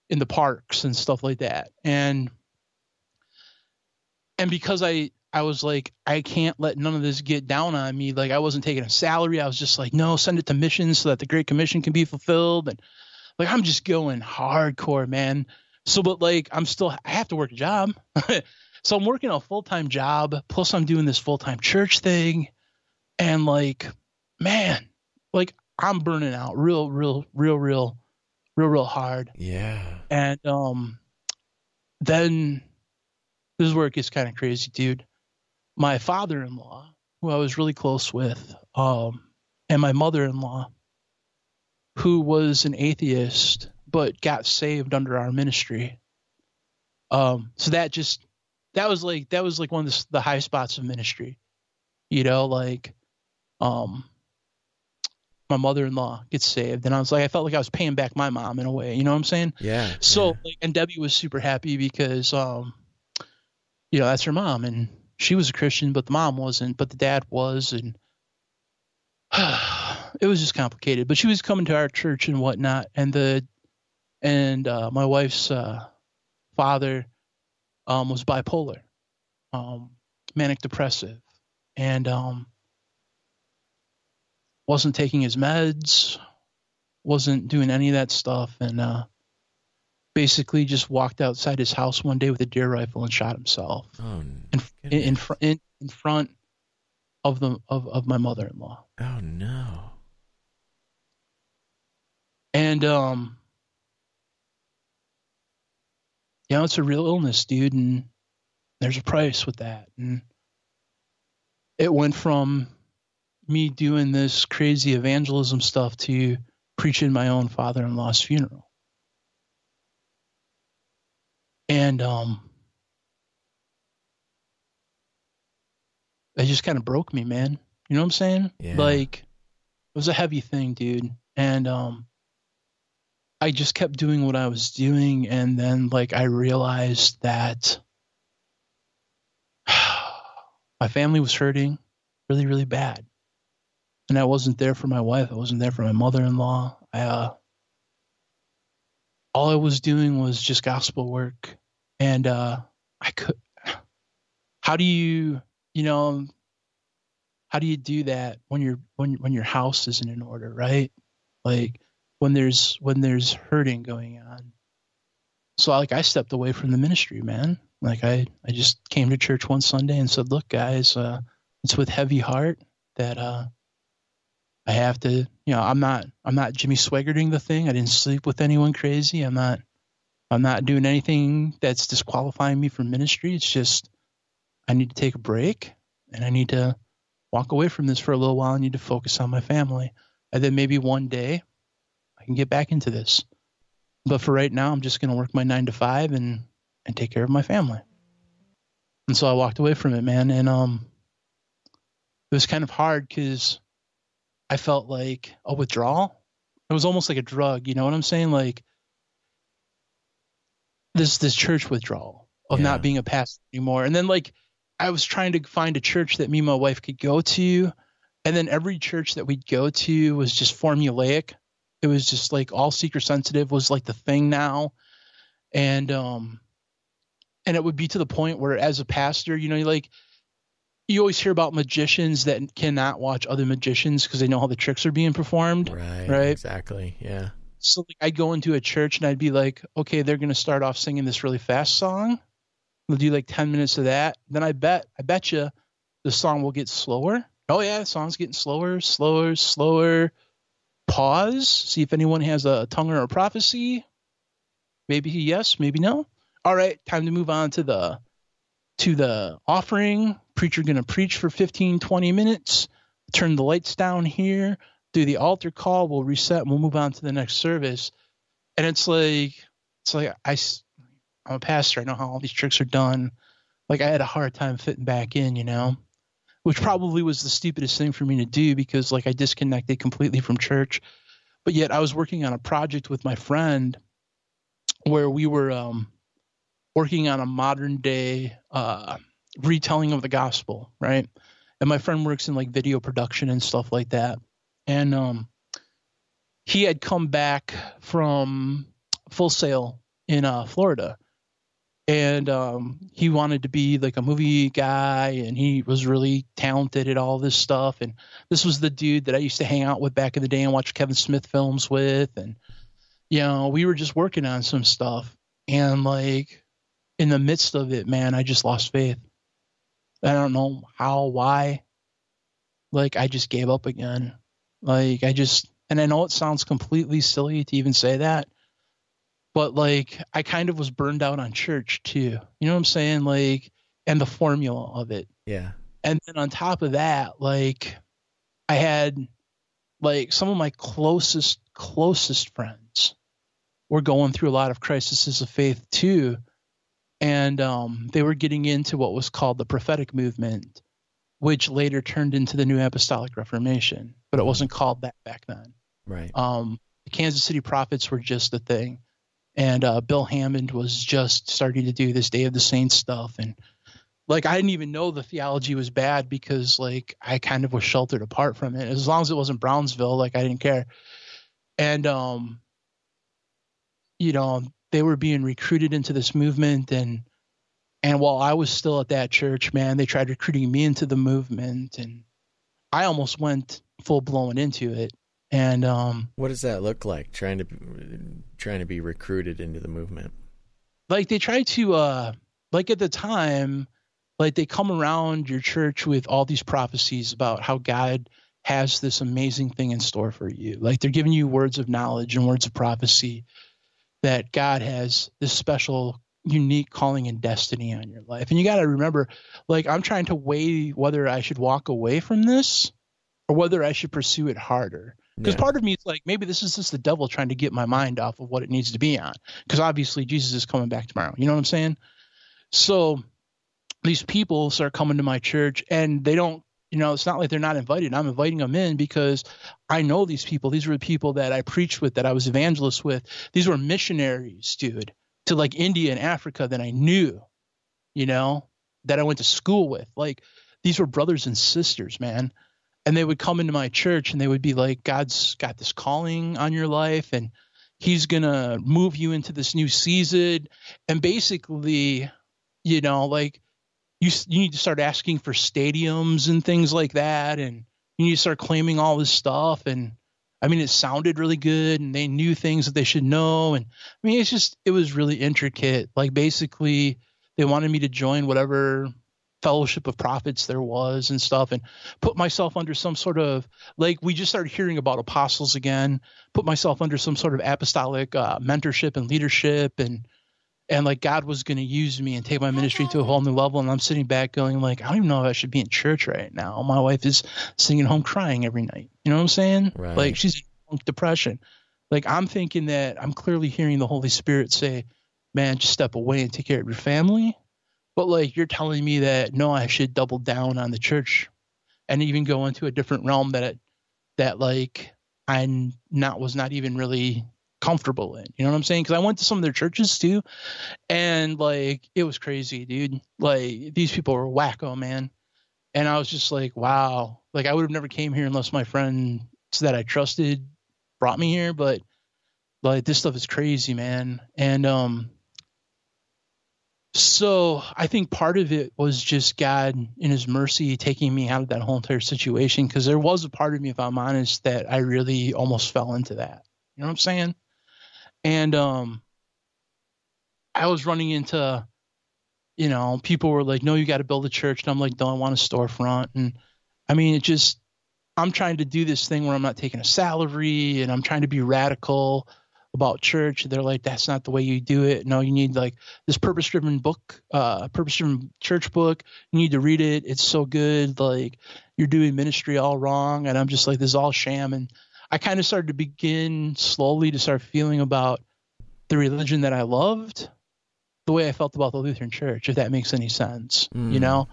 [SPEAKER 2] in the parks and stuff like that. And because I was like, I can't let none of this get down on me. Like, I wasn't taking a salary. I was just like, no, send it to missions so that the Great Commission can be fulfilled. And like, I'm just going hardcore, man. So, but like, I have to work a job. So I'm working a full-time job. Plus I'm doing this full-time church thing. And like, man, like I'm burning out real hard.
[SPEAKER 1] Yeah.
[SPEAKER 2] And, then this is where it gets kind of crazy, dude. My father-in-law, who I was really close with, and my mother-in-law, who was an atheist but got saved under our ministry. So that was like one of the high spots of ministry, you know, like, my mother-in-law gets saved, and I was like, I felt like I was paying back my mom in a way, you know what I'm saying?
[SPEAKER 1] Yeah.
[SPEAKER 2] So like, and Debbie was super happy because, you know, that's her mom, and she was a Christian, but the mom wasn't, but the dad was, and it was just complicated. But she was coming to our church and whatnot, and my wife's father was bipolar, manic depressive, and wasn't taking his meds, wasn't doing any of that stuff, and basically just walked outside his house one day with a deer rifle and shot himself in front of my mother-in-law.
[SPEAKER 1] Oh no.
[SPEAKER 2] And you know, it's a real illness, dude, and there's a price with that. And it went from me doing this crazy evangelism stuff to preaching my own father-in-law's funeral. And it just kind of broke me, man. You know what I'm saying?
[SPEAKER 1] Yeah.
[SPEAKER 2] Like, it was a heavy thing, dude. And I just kept doing what I was doing, and then like I realized that my family was hurting really, really bad. And I wasn't there for my wife. I wasn't there for my mother-in-law. All I was doing was just gospel work. And how do you do that when your house isn't in order, right? Like when there's hurting going on. So like I stepped away from the ministry, man. Like I just came to church one Sunday and said, look guys, it's with heavy heart that I have to, you know, I'm not Jimmy Swiggerting the thing. I didn't sleep with anyone crazy. I'm not doing anything that's disqualifying me from ministry. It's just I need to take a break and I need to walk away from this for a little while. I need to focus on my family. And then maybe one day I can get back into this. But for right now, I'm just going to work my 9 to 5 and take care of my family. And so I walked away from it, man. And it was kind of hard because I felt like a withdrawal. It was almost like a drug. You know what I'm saying? Like this church withdrawal of not being a pastor anymore. And then like I was trying to find a church that me and my wife could go to. And then every church that we'd go to was just formulaic. It was just like all seeker sensitive was like the thing now. And it would be to the point where as a pastor, you know, like you always hear about magicians that cannot watch other magicians because they know how the tricks are being performed. Right.
[SPEAKER 1] Exactly. Yeah.
[SPEAKER 2] So like I'd go into a church and I'd be like, okay, they're going to start off singing this really fast song. We'll do like 10 minutes of that. Then I bet you the song will get slower. Oh yeah. The song's getting slower. Pause. See if anyone has a tongue or a prophecy. Maybe yes, maybe no. All right. Time to move on to the offering. Preacher going to preach for 15, 20 minutes. Turn the lights down here. Do the altar call. We'll reset and we'll move on to the next service. And it's like I'm a pastor. I know how all these tricks are done. Like I had a hard time fitting back in, you know, which probably was the stupidest thing for me to do because like I disconnected completely from church. But yet I was working on a project with my friend where we were working on a modern day retelling of the gospel, right? And my friend works in like video production and stuff like that. And he had come back from Full Sail in Florida. And he wanted to be like a movie guy, and he was really talented at all this stuff. And this was the dude that I used to hang out with back in the day and watch Kevin Smith films with. And, you know, we were just working on some stuff. And like in the midst of it, man, I just lost faith. I don't know how, why. Like I just gave up again. Like and I know it sounds completely silly to even say that. But like I kind of was burned out on church too. You know what I'm saying? Like, and the formula of it.
[SPEAKER 1] Yeah.
[SPEAKER 2] And then on top of that, like I had like some of my closest friends were going through a lot of crises of faith too. And they were getting into what was called the prophetic movement, which later turned into the New Apostolic Reformation, but it wasn't called that back then.
[SPEAKER 1] Right.
[SPEAKER 2] The Kansas City Prophets were just a thing. And Bill Hammond was just starting to do this Day of the Saints stuff. And like, I didn't even know the theology was bad because like I kind of was sheltered apart from it. As long as it wasn't Brownsville, like I didn't care. And, you know, they were being recruited into this movement. And while I was still at that church, man, they tried recruiting me into the movement. And I almost went full blown into it. And
[SPEAKER 1] what does that look like? Trying to be recruited into the movement?
[SPEAKER 2] Like they try to like at the time, like they come around your church with all these prophecies about how God has this amazing thing in store for you. Like they're giving you words of knowledge and words of prophecy that God has this special, unique calling and destiny on your life. And you got to remember, like I'm trying to weigh whether I should walk away from this or whether I should pursue it harder. Because part of me is like, maybe this is just the devil trying to get my mind off of what it needs to be on. Because obviously Jesus is coming back tomorrow. You know what I'm saying? So these people start coming to my church and they don't, you know, it's not like they're not invited. I'm inviting them in because I know these people. These were the people that I preached with, that I was evangelist with. These were missionaries, dude, to like India and Africa that I knew, you know, that I went to school with. Like these were brothers and sisters, man. And they would come into my church and they would be like, God's got this calling on your life and he's going to move you into this new season. And basically, you know, like you need to start asking for stadiums and things like that. And you need to start claiming all this stuff. And I mean, it sounded really good and they knew things that they should know. And I mean, it was really intricate. Like basically they wanted me to join whatever fellowship of prophets there was and stuff and put myself under some sort of, like, we just started hearing about apostles again, put myself under some sort of apostolic mentorship and leadership and like God was going to use me and take my ministry to a whole new level. And I'm sitting back going like, I don't even know if I should be in church right now. My wife is sitting at home crying every night. You know what I'm saying?
[SPEAKER 1] Right.
[SPEAKER 2] Like she's in depression. Like, I'm thinking that I'm clearly hearing the Holy Spirit say, man, just step away and take care of your family. But like, you're telling me that, no, I should double down on the church and even go into a different realm that like was not even really comfortable in, you know what I'm saying? Cause I went to some of their churches too. And like, it was crazy, dude. Like, these people were wacko, man. And I was just like, wow, like I would have never came here unless my friends that I trusted brought me here. But like, this stuff is crazy, man. And, so I think part of it was just God in his mercy taking me out of that whole entire situation. Cause there was a part of me, if I'm honest, that I really almost fell into that. You know what I'm saying? And, I was running into, people were like, no, you got to build a church. And I'm like, no, I want a storefront. And I mean, I'm trying to do this thing where I'm not taking a salary and I'm trying to be radical about church. They're like, that's not the way you do it. No, you need like this purpose-driven church book. You need to read it. It's so good. Like, you're doing ministry all wrong. And I'm just like, this is all sham. And I kind of started to begin slowly to start feeling about the religion that I loved the way I felt about the Lutheran Church, if that makes any sense.
[SPEAKER 1] Yeah.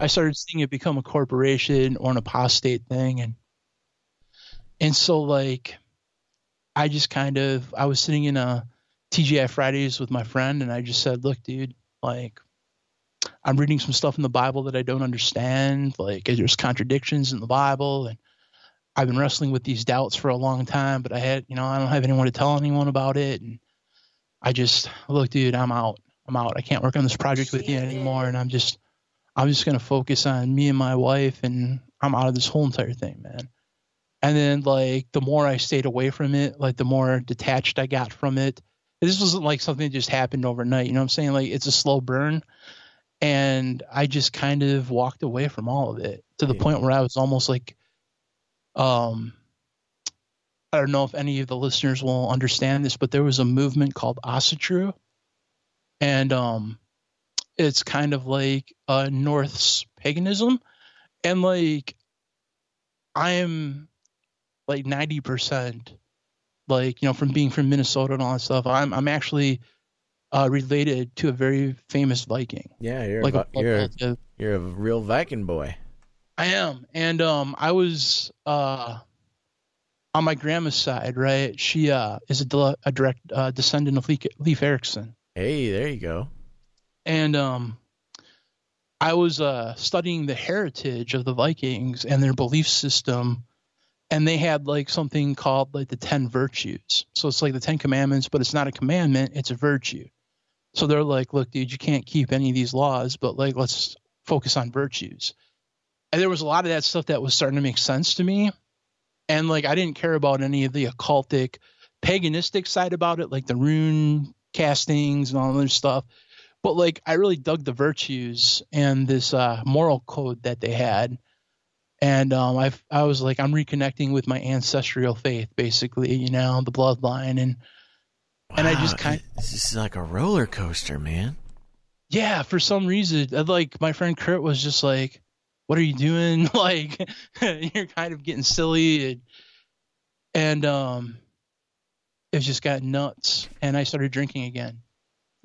[SPEAKER 2] I started seeing it become a corporation or an apostate thing. And so like, I was sitting in a TGI Fridays with my friend, and I just said, look, dude, like, I'm reading some stuff in the Bible that I don't understand. Like, there's contradictions in the Bible, and I've been wrestling with these doubts for a long time, but I don't have anyone to tell anyone about it. And look, dude, I'm out. I can't work on this project with you anymore. And I'm just going to focus on me and my wife, and I'm out of this whole entire thing, man. And then like, the more I stayed away from it, like the more detached I got from it. This wasn't like something that just happened overnight. You know what I'm saying? Like, it's a slow burn. And I just kind of walked away from all of it to the point where I was almost like, I don't know if any of the listeners will understand this, but there was a movement called Asatru. And it's kind of like North's paganism. And like, I am like 90%, like, from being from Minnesota and all that stuff, I'm actually related to a very famous Viking.
[SPEAKER 1] Yeah, you're
[SPEAKER 2] like
[SPEAKER 1] you're a real Viking boy.
[SPEAKER 2] I am. And I was on my grandma's side, right? She is a direct descendant of Leif Erikson.
[SPEAKER 1] Hey, there you go.
[SPEAKER 2] And I was studying the heritage of the Vikings and their belief system. And they had like something called like the 10 virtues. So it's like the 10 commandments, but it's not a commandment, it's a virtue. So they're like, look, dude, you can't keep any of these laws, but like, let's focus on virtues. And there was a lot of that stuff that was starting to make sense to me. And like, I didn't care about any of the occultic, paganistic side about it, like the rune castings and all that other stuff. But like, I really dug the virtues and this moral code that they had. And I was like, I'm reconnecting with my ancestral faith, basically, the bloodline. And
[SPEAKER 1] wow,
[SPEAKER 2] and I just
[SPEAKER 1] this is like a roller coaster, man.
[SPEAKER 2] Yeah, for some reason, like my friend Kurt was just like, what are you doing? Like, you're kind of getting silly. And it just got nuts. And I started drinking again.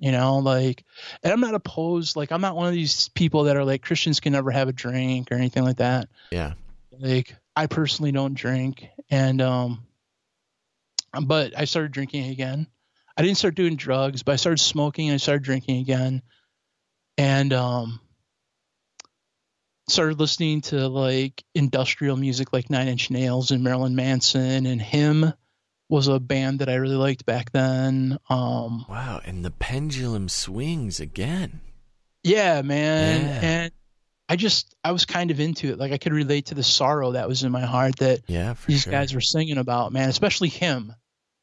[SPEAKER 2] Like, and I'm not opposed. Like, I'm not one of these people that are like, Christians can never have a drink or anything like that.
[SPEAKER 1] Yeah.
[SPEAKER 2] Like, I personally don't drink. And, but I started drinking again. I didn't start doing drugs, but I started smoking and I started drinking again. And, started listening to like industrial music, like 9 Inch Nails and Marilyn Manson, and Him was a band that I really liked back then.
[SPEAKER 1] Wow, and the pendulum swings again.
[SPEAKER 2] Yeah, man. Yeah. And I was kind of into it. Like, I could relate to the sorrow that was in my heart that these guys were singing about, man, especially Him.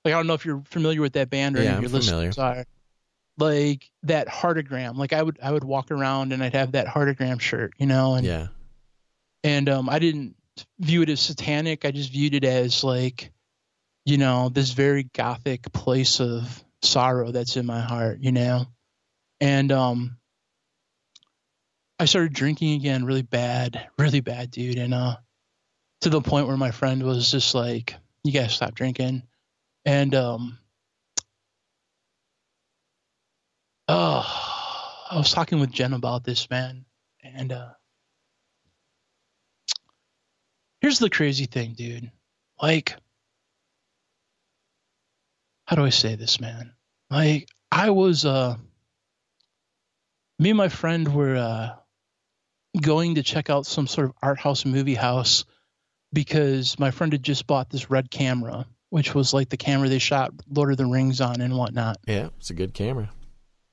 [SPEAKER 2] Like, I don't know if you're familiar with that band or any of your listeners are. Like, that heartogram. Like, I would walk around and I'd have that heartogram shirt, and and I didn't view it as satanic. I just viewed it as like, this very gothic place of sorrow that's in my heart, and I started drinking again really bad, dude. And to the point where my friend was just like, you gotta stop drinking. And I was talking with Jen about this, man. And here's the crazy thing, dude. Like, how do I say this, man? Like, I was, me and my friend were going to check out some sort of art house movie house because my friend had just bought this red camera, which was like the camera they shot Lord of the Rings on and whatnot.
[SPEAKER 1] Yeah, it's a good camera.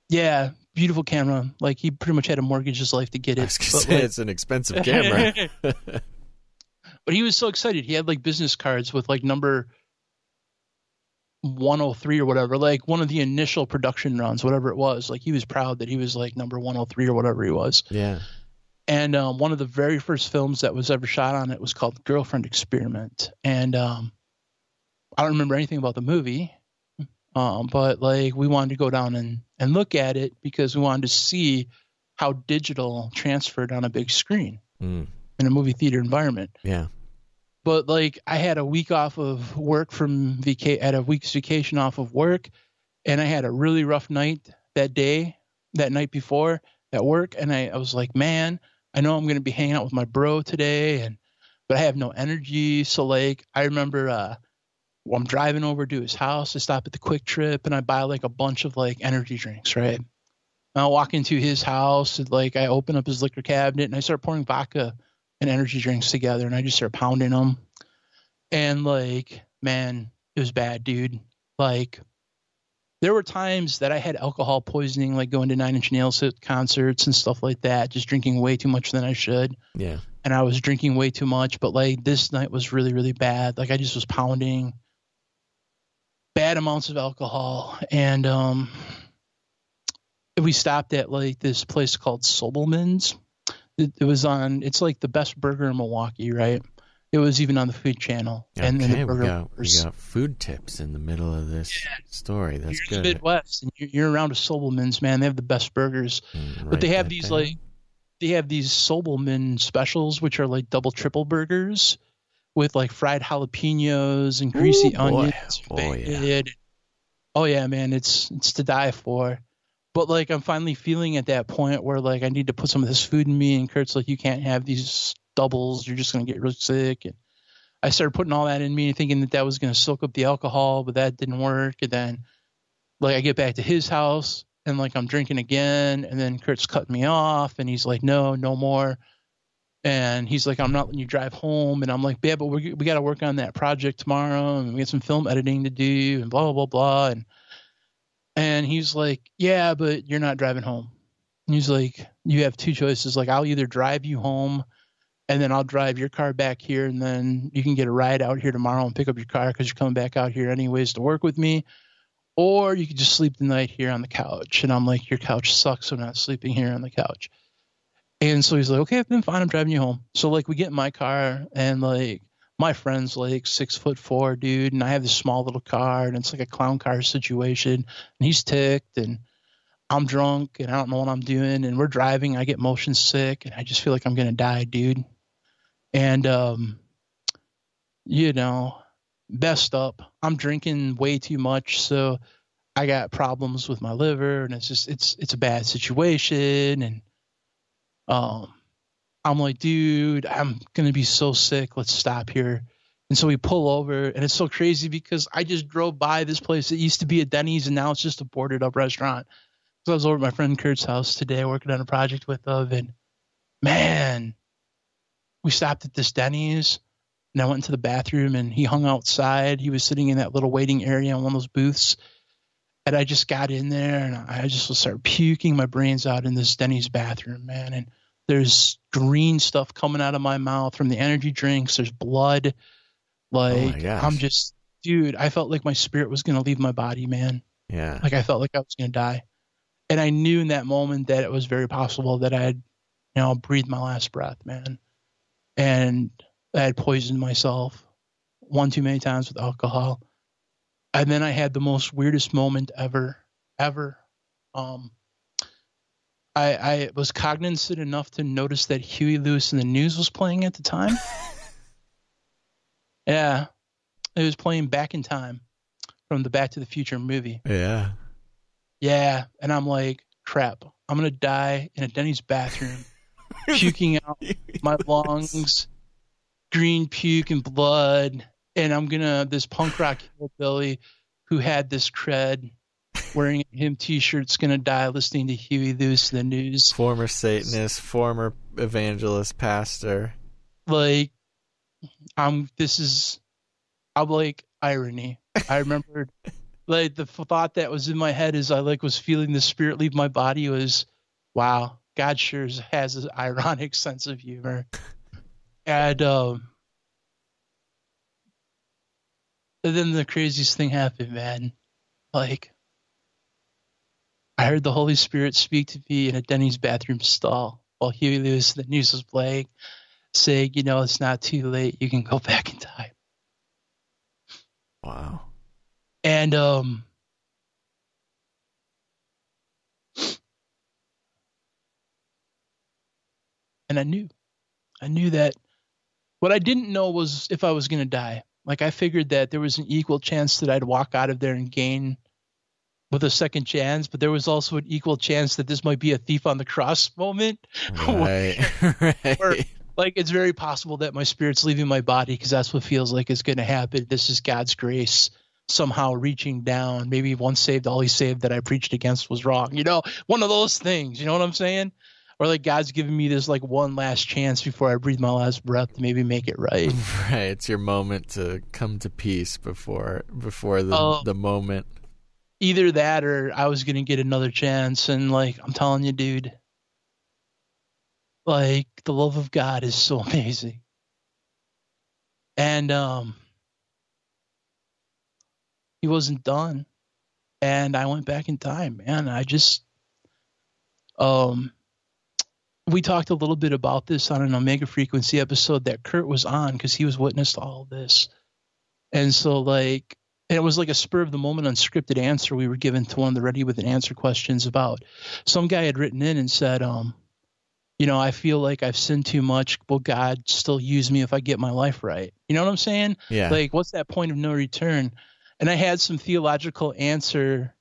[SPEAKER 2] Yeah, beautiful camera. Like, he pretty much had to mortgage his life to get it.
[SPEAKER 1] I was going to say,
[SPEAKER 2] like,
[SPEAKER 1] it's an expensive camera.
[SPEAKER 2] But he was so excited. He had like business cards with like number 103 or whatever, like one of the initial production runs, whatever it was. Like, he was proud that he was like number 103 or whatever he was.
[SPEAKER 1] Yeah.
[SPEAKER 2] And one of the very first films that was ever shot on it was called Girlfriend Experiment. And I don't remember anything about the movie, but like we wanted to go down and look at it because we wanted to see how digital transferred on a big screen in a movie theater environment.
[SPEAKER 1] Yeah.
[SPEAKER 2] But like I had a week off of work had a week's vacation off of work, and I had a really rough night that night before at work. And I was like, man, I know I'm going to be hanging out with my bro today, but I have no energy. So like, I remember I'm driving over to his house. I stop at the Quick Trip and I buy like a bunch of like energy drinks, right? And I'll walk into his house and like I open up his liquor cabinet and I start pouring vodka and energy drinks together, and I just start pounding them. And like, man, it was bad, dude. Like, there were times that I had alcohol poisoning, like going to 9 Inch Nails concerts and stuff like that, just drinking way too much than I should.
[SPEAKER 1] Yeah. And
[SPEAKER 2] I was drinking way too much, but like this night was really, really bad. Like, I just was pounding bad amounts of alcohol. And we stopped at like this place called Sobelman's. It's like the best burger in Milwaukee, right? It was even on the Food Channel.
[SPEAKER 1] Okay,
[SPEAKER 2] and the
[SPEAKER 1] we got food tips in the middle of this story. That's
[SPEAKER 2] you're
[SPEAKER 1] good.
[SPEAKER 2] In the Midwest, and you're around a Sobelman's, man. They have the best burgers. But they have these Sobelman specials, which are like double, triple burgers with like fried jalapenos and greasy onions. Oh yeah, man, it's to die for. But like, I'm finally feeling at that point where like I need to put some of this food in me, and Kurt's like, you can't have these doubles, you're just going to get really sick. And I started putting all that in me, thinking that was going to soak up the alcohol, but that didn't work. And then like I get back to his house and like I'm drinking again, and then Kurt's cutting me off and he's like, no more. And he's like, I'm not letting you drive home. And I'm like, yeah, but we got to work on that project tomorrow, and we got some film editing to do and blah, blah, blah, blah. And he's like, yeah, but you're not driving home. And he's like, you have two choices. Like, I'll either drive you home and then I'll drive your car back here, and then you can get a ride out here tomorrow and pick up your car because you're coming back out here anyways to work with me. Or you could just sleep the night here on the couch. And I'm like, your couch sucks, so I'm not sleeping here on the couch. And so he's like, okay, then fine, I'm driving you home. So like we get in my car, and like my friend's like 6'4", dude, and I have this small little car, and it's like a clown car situation, and he's ticked, and I'm drunk, and I don't know what I'm doing, and we're driving. I get motion sick, and I just feel like I'm gonna die, dude. And messed up. I'm drinking way too much, so I got problems with my liver, and it's a bad situation. And I'm like, dude, I'm going to be so sick. Let's stop here. And so we pull over, and it's so crazy because I just drove by this place that used to be a Denny's, and now it's just a boarded up restaurant. So I was over at my friend Kurt's house today working on a project with him, and man, we stopped at this Denny's, and I went into the bathroom, and he hung outside. He was sitting in that little waiting area on one of those booths. And I just got in there, and I just started puking my brains out in this Denny's bathroom, man. And there's green stuff coming out of my mouth from the energy drinks. There's blood. Like, I'm just, dude, I felt like my spirit was going to leave my body, man.
[SPEAKER 1] Yeah.
[SPEAKER 2] Like, I felt like I was going to die. And I knew in that moment that it was very possible that I had, breathed my last breath, man. And I had poisoned myself one too many times with alcohol. And then I had the most weirdest moment ever. I was cognizant enough to notice that Huey Lewis and the News was playing at the time. Yeah, it was playing Back in Time, from the Back to the Future movie.
[SPEAKER 1] Yeah.
[SPEAKER 2] Yeah. And I'm like, crap, I'm going to die in a Denny's bathroom, puking out my lungs, green puke and blood. And this punk rock hillbilly who had this cred wearing a him t-shirt's going to die listening to Huey Lewis in the news.
[SPEAKER 1] Former Satanist, former evangelist, pastor.
[SPEAKER 2] Like, I'm like irony. I remembered like the thought that was in my head as I was feeling the spirit leave my body was, wow, God sure has an ironic sense of humor. And then the craziest thing happened, man. Like, I heard the Holy Spirit speak to me in a Denny's bathroom stall while Huey Lewis in the news was playing, saying, it's not too late. You can go back in time.
[SPEAKER 1] Wow.
[SPEAKER 2] And I knew that what I didn't know was if I was going to die. Like, I figured that there was an equal chance that I'd walk out of there and gain with a second chance, but there was also an equal chance that this might be a thief on the cross moment.
[SPEAKER 1] Right.
[SPEAKER 2] where, like, it's very possible that my spirit's leaving my body because that's what feels like is going to happen. This is God's grace somehow reaching down. Maybe once saved, always saved that I preached against was wrong. One of those things. You know what I'm saying? Or like God's giving me this like one last chance before I breathe my last breath to maybe make it right.
[SPEAKER 1] Right. It's your moment to come to peace before the moment.
[SPEAKER 2] Either that or I was going to get another chance. And like, I'm telling you, dude, like the love of God is so amazing. And he wasn't done. And I went back in time, man. I just, we talked a little bit about this on an Omega Frequency episode that Kurt was on because he was witness to all of this. And so like, and it was like a spur of the moment unscripted answer we were given to one of the Ready with an Answer questions about. Some guy had written in and said, I feel like I've sinned too much. Will God still use me if I get my life right? You know what I'm saying?
[SPEAKER 1] Yeah.
[SPEAKER 2] Like, what's that point of no return? And I had some theological answer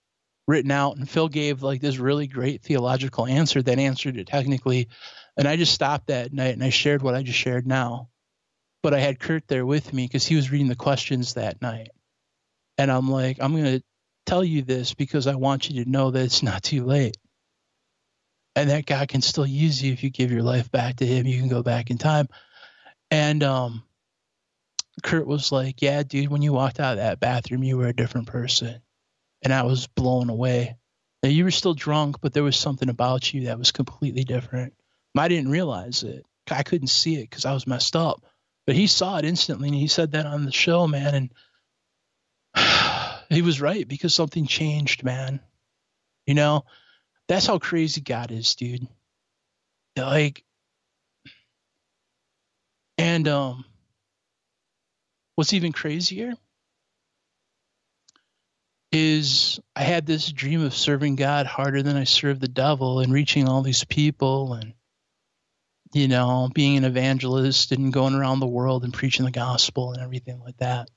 [SPEAKER 2] written out, and Phil gave like this really great theological answer that answered it technically. And I just stopped that night and I shared what I just shared now. But I had Kurt there with me because he was reading the questions that night. And I'm like, I'm going to tell you this because I want you to know that it's not too late. And that God can still use you if you give your life back to him. You can go back in time. And Kurt was like, yeah, dude, when you walked out of that bathroom, you were a different person. And I was blown away. Now, you were still drunk, but there was something about you that was completely different. I didn't realize it. I couldn't see it because I was messed up. But he saw it instantly, and he said that on the show, man. And he was right because something changed, man. That's how crazy God is, dude. Like, and what's even crazier is I had this dream of serving God harder than I served the devil and reaching all these people and, being an evangelist and going around the world and preaching the gospel and everything like that.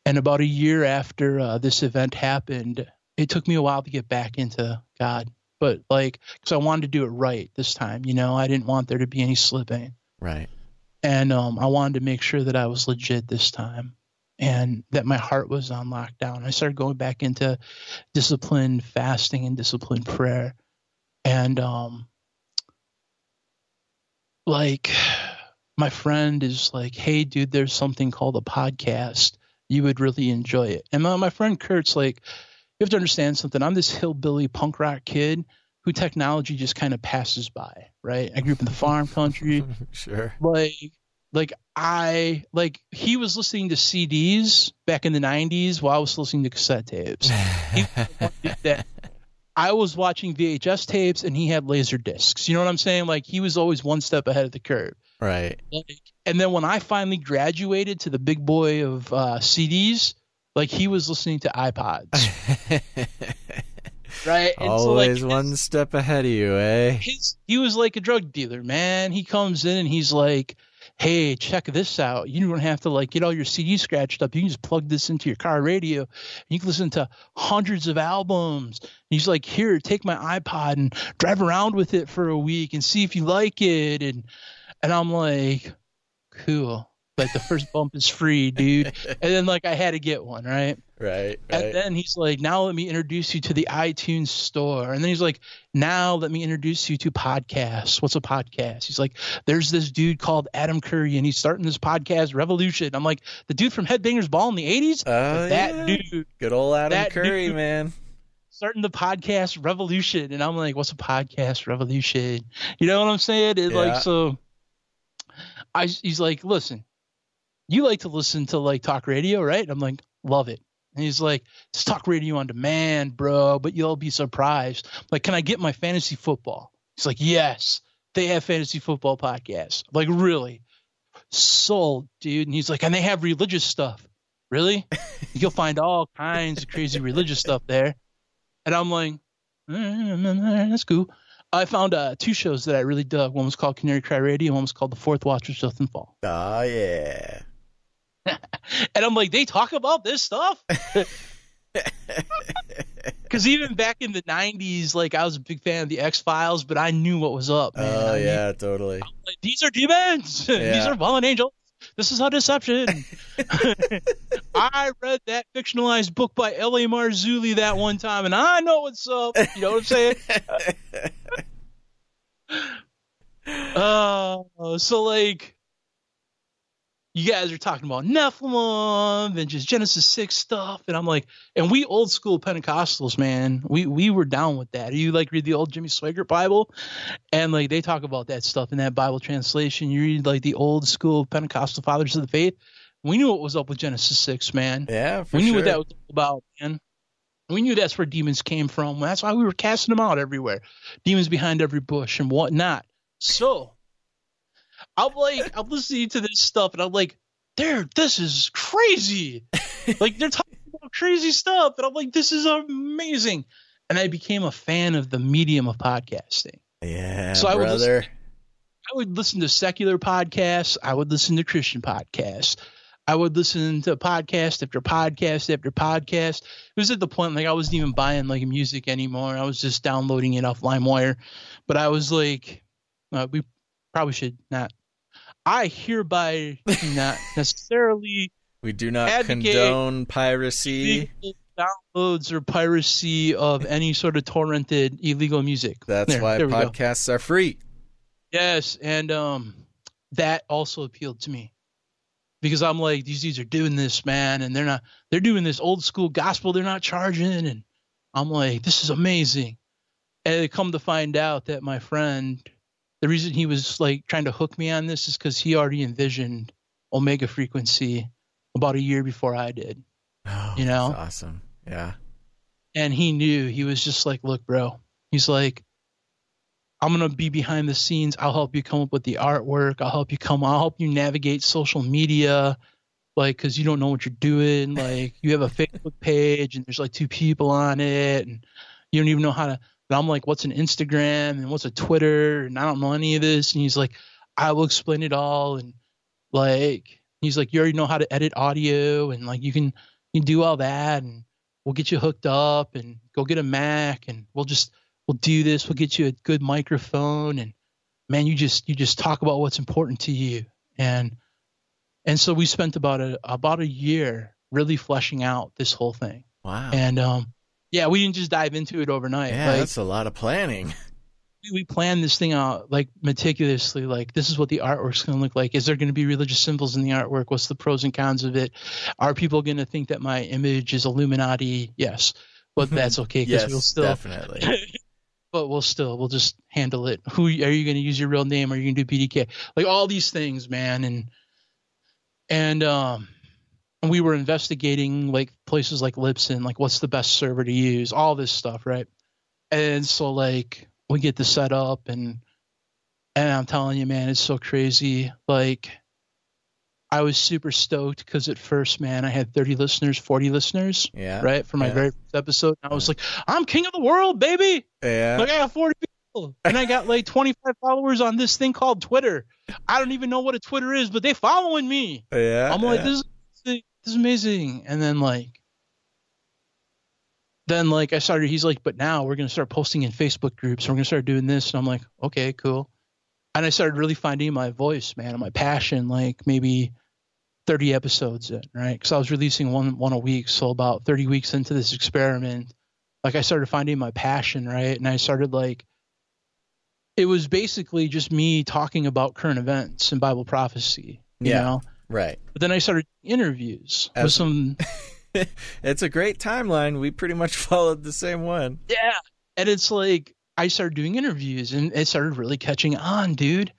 [SPEAKER 2] And about a year after this event happened, it took me a while to get back into God. But like, because I wanted to do it right this time, I didn't want there to be any slipping.
[SPEAKER 1] Right.
[SPEAKER 2] And I wanted to make sure that I was legit this time and that my heart was on lockdown. I started going back into disciplined fasting and disciplined prayer. And like, my friend is like, hey, dude, there's something called a podcast. You would really enjoy it. And my friend Kurt's like, you have to understand something. I'm this hillbilly punk rock kid who technology just kind of passes by, right? I grew up in the farm country.
[SPEAKER 1] Sure.
[SPEAKER 2] He was listening to CDs back in the 90s while I was listening to cassette tapes. I was watching VHS tapes and he had laser discs. You know what I'm saying? Like, he was always one step ahead of the curve.
[SPEAKER 1] Right.
[SPEAKER 2] And then when I finally graduated to the big boy of CDs, like, he was listening to iPods. Right? And
[SPEAKER 1] always so, like, one step ahead of you, eh?
[SPEAKER 2] He was like a drug dealer, man. He comes in and he's like, hey, check this out. You don't have to like get all your CDs scratched up. You can just plug this into your car radio and you can listen to hundreds of albums. And he's like, here, take my iPod and drive around with it for a week and see if you like it. And I'm like, cool. Like the first bump is free, dude. And then like I had to get one, right?
[SPEAKER 1] Right.
[SPEAKER 2] And then he's like, now let me introduce you to the iTunes store. And then he's like, now let me introduce you to podcasts. What's a podcast? He's like, there's this dude called Adam Curry and he's starting this podcast revolution. I'm like, the dude from Headbangers Ball in the 80s? That dude.
[SPEAKER 1] Good old Adam Curry, man.
[SPEAKER 2] Starting the podcast revolution. And I'm like, what's a podcast revolution? You know what I'm saying? Like, so he's like, listen, you like to listen to like talk radio, right? I'm like, love it. And he's like, it's talk radio on demand, bro, but you'll be surprised. I'm like, can I get my fantasy football? He's like, yes, they have fantasy football podcasts. I'm like, really? Sold, dude. And he's like, and they have religious stuff. Really? You'll find all kinds of crazy religious stuff there. And I'm like, that's cool. I found 2 shows that I really dug. One was called Canary Cry Radio, and one was called The Fourth Watch of Southern Fall.
[SPEAKER 1] Oh, yeah.
[SPEAKER 2] And I'm like, they talk about this stuff? Because even back in the 90s, like, I was a big fan of the X-Files, but I knew what was up, man.
[SPEAKER 1] Oh, yeah, totally.
[SPEAKER 2] Like, these are demons. Yeah. These are fallen angels. This is how deception. I read that fictionalized book by L.A. Marzulli that one time, and I know what's up. You know what I'm saying? So, like, you guys are talking about Nephilim and just Genesis 6 stuff. And I'm like, and we old school Pentecostals, man, we were down with that. You like read the old Jimmy Swaggart Bible and like they talk about that stuff in that Bible translation. You read like the old school Pentecostal fathers of the faith. We knew what was up with Genesis 6, man.
[SPEAKER 1] Yeah, for
[SPEAKER 2] we knew
[SPEAKER 1] sure.
[SPEAKER 2] what that was about, man. We knew that's where demons came from. That's why we were casting them out everywhere. Demons behind every bush and whatnot. So I'm listening to this stuff and I'm like, this is crazy. Like they're talking about crazy stuff. And I'm like, this is amazing. And I became a fan of the medium of podcasting.
[SPEAKER 1] Yeah,
[SPEAKER 2] so
[SPEAKER 1] brother.
[SPEAKER 2] I would listen to secular podcasts. I would listen to Christian podcasts. I would listen to podcast after podcast after podcast. It was at the point like I wasn't even buying like music anymore. I was just downloading it off LimeWire. But I was like, we probably should not. I hereby do not necessarily.
[SPEAKER 1] We do not condone piracy,
[SPEAKER 2] downloads, or piracy of any sort of torrented illegal music.
[SPEAKER 1] That's why podcasts are free.
[SPEAKER 2] Yes, and that also appealed to me because I'm like, these dudes are doing this, man, and they're doing this old school gospel. They're not charging, and I'm like, this is amazing. And they come to find out that my friend. The reason he was like trying to hook me on this is because he already envisioned Omega Frequency about a year before I did.
[SPEAKER 1] Oh,
[SPEAKER 2] you know,
[SPEAKER 1] that's awesome. Yeah.
[SPEAKER 2] And he knew. He was just like, look, bro. He's like, I'm gonna be behind the scenes. I'll help you come up with the artwork. I'll help you navigate social media, like because you don't know what you're doing. Like you have a Facebook page and there's like 2 people on it, and you don't even know how to. And I'm like, what's an Instagram and what's a Twitter? And I don't know any of this. And he's like, I will explain it all. And like, he's like, you already know how to edit audio and like, you can do all that and we'll get you hooked up and go get a Mac and we'll do this. We'll get you a good microphone. And man, you just talk about what's important to you. And so we spent about a year really fleshing out this whole thing.
[SPEAKER 1] Wow.
[SPEAKER 2] And, yeah, we didn't just dive into it overnight.
[SPEAKER 1] Yeah, like, that's a lot of planning.
[SPEAKER 2] We planned this thing out like meticulously. Like, this is what the artwork's going to look like. Is there going to be religious symbols in the artwork? What's the pros and cons of it? Are people going to think that my image is Illuminati? Yes, but that's okay because we'll still
[SPEAKER 1] definitely.
[SPEAKER 2] But we'll just handle it. Who are you going to use your real name? Are you going to do BDK? Like all these things, man, and we were investigating like places like Libsyn, like what's the best server to use, all this stuff, right? And so like we get this set up and I'm telling you, man, it's so crazy. Like I was super stoked because at first, man, I had 30 listeners, 40 listeners, right, for my very first episode. And I was like, I'm king of the world, baby.
[SPEAKER 1] Yeah.
[SPEAKER 2] Like I got 40 people And I got like 25 followers on this thing called Twitter. I don't even know what a Twitter is, but they following me.
[SPEAKER 1] Yeah.
[SPEAKER 2] I'm like, this is amazing. And then I started, he's like, but now we're going to start posting in Facebook groups. And we're going to start doing this. And I'm like, okay, cool. And I started really finding my voice, man, and my passion, like maybe 30 episodes in, right? Because I was releasing one a week. So about 30 weeks into this experiment, like I started finding my passion, right? And I started it was basically just me talking about current events and Bible prophecy, you know?
[SPEAKER 1] Right.
[SPEAKER 2] But then I started interviews with some.
[SPEAKER 1] It's a great timeline. We pretty much followed the same one.
[SPEAKER 2] Yeah. And it's like, I started doing interviews and it started really catching on, dude.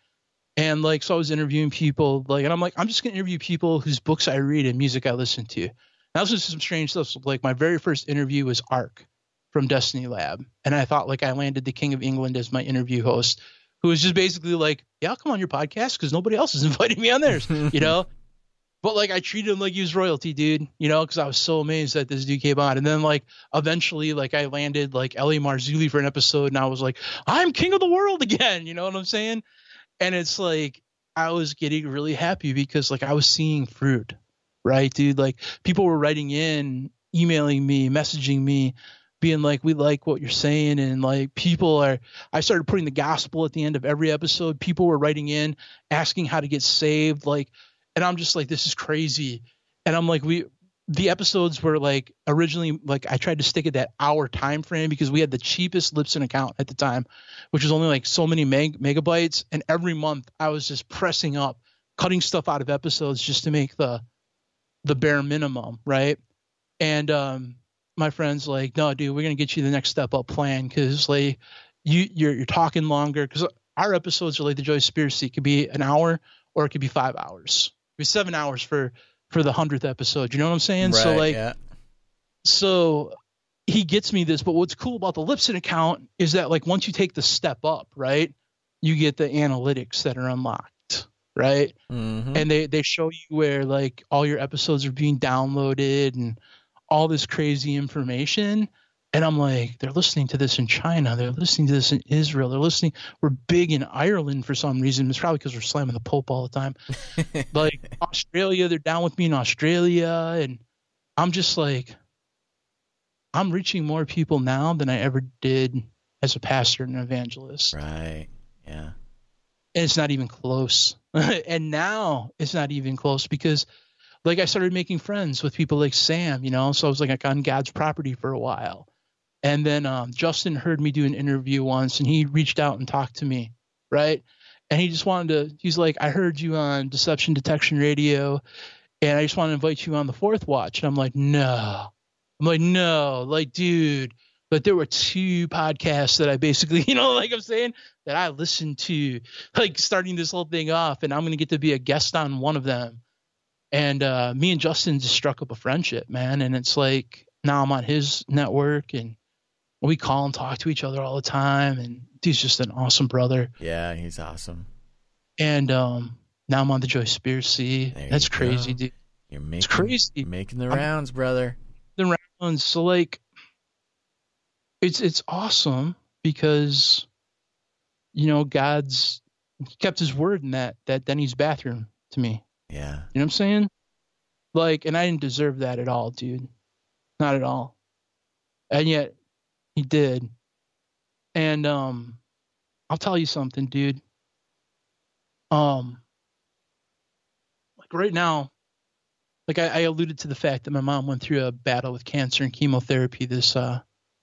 [SPEAKER 2] And so I was interviewing people and I'm like, I'm just going to interview people whose books I read and music I listen to. That was just some strange stuff. So my very first interview was Ark from Destiny Lab. And I thought I landed the King of England as my interview host, who was just basically yeah, I'll come on your podcast because nobody else is inviting me on theirs, you know? But I treated him like he was royalty, dude, you know, because I was so amazed that this dude came on. And then eventually I landed Ellie Marzulli for an episode and I was like, I'm king of the world again. You know what I'm saying? And it's I was getting really happy because I was seeing fruit, right, dude? People were writing in, emailing me, messaging me, being we like what you're saying. And I started putting the gospel at the end of every episode. People were writing in, asking how to get saved. And I'm just this is crazy. And I'm the episodes were originally I tried to stick at that hour time frame because we had the cheapest Libsyn account at the time, which was only so many megabytes. And every month I was just pressing up, cutting stuff out of episodes just to make the bare minimum, right? And my friend's no, dude, we're gonna get you the next step up plan because you're talking longer because our episodes are the Joy Conspiracy. It could be an hour or it could be 5 hours. It could be 7 hours for the 100th episode. You know what I'm saying?
[SPEAKER 1] Right,
[SPEAKER 2] So he gets me this, but what's cool about the Libsyn account is that once you take the step up, right, you get the analytics that are unlocked, right?
[SPEAKER 1] Mm-hmm.
[SPEAKER 2] And they show you where all your episodes are being downloaded and all this crazy information. And I'm they're listening to this in China. They're listening to this in Israel. They're listening. We're big in Ireland for some reason. It's probably because we're slamming the Pope all the time. Australia, they're down with me in Australia. And I'm just I'm reaching more people now than I ever did as a pastor and an evangelist.
[SPEAKER 1] Right. Yeah.
[SPEAKER 2] And it's not even close. And now it's not even close because I started making friends with people like Sam, you know? So I was on God's property for a while. And then Justin heard me do an interview once and he reached out and talked to me, right? And he just wanted to, he's I heard you on Deception Detection Radio and I just want to invite you on the Fourth Watch. And I'm no. No, dude. But there were 2 podcasts that I basically, you know, I'm saying, that I listened to, starting this whole thing off, and I'm going to get to be a guest on one of them. And me and Justin just struck up a friendship, man. And it's now I'm on his network and we call and talk to each other all the time. And he's just an awesome brother.
[SPEAKER 1] Yeah, he's awesome.
[SPEAKER 2] And now I'm on the Joy Conspiracy. That's crazy, dude.
[SPEAKER 1] It's crazy. Making the rounds, brother.
[SPEAKER 2] The rounds. So it's awesome because, you know, God's kept his word in that Denny's bathroom to me.
[SPEAKER 1] Yeah.
[SPEAKER 2] You know what I'm saying? And I didn't deserve that at all, dude. Not at all. And yet he did. And I'll tell you something, dude. Right now, I alluded to the fact that my mom went through a battle with cancer and chemotherapy this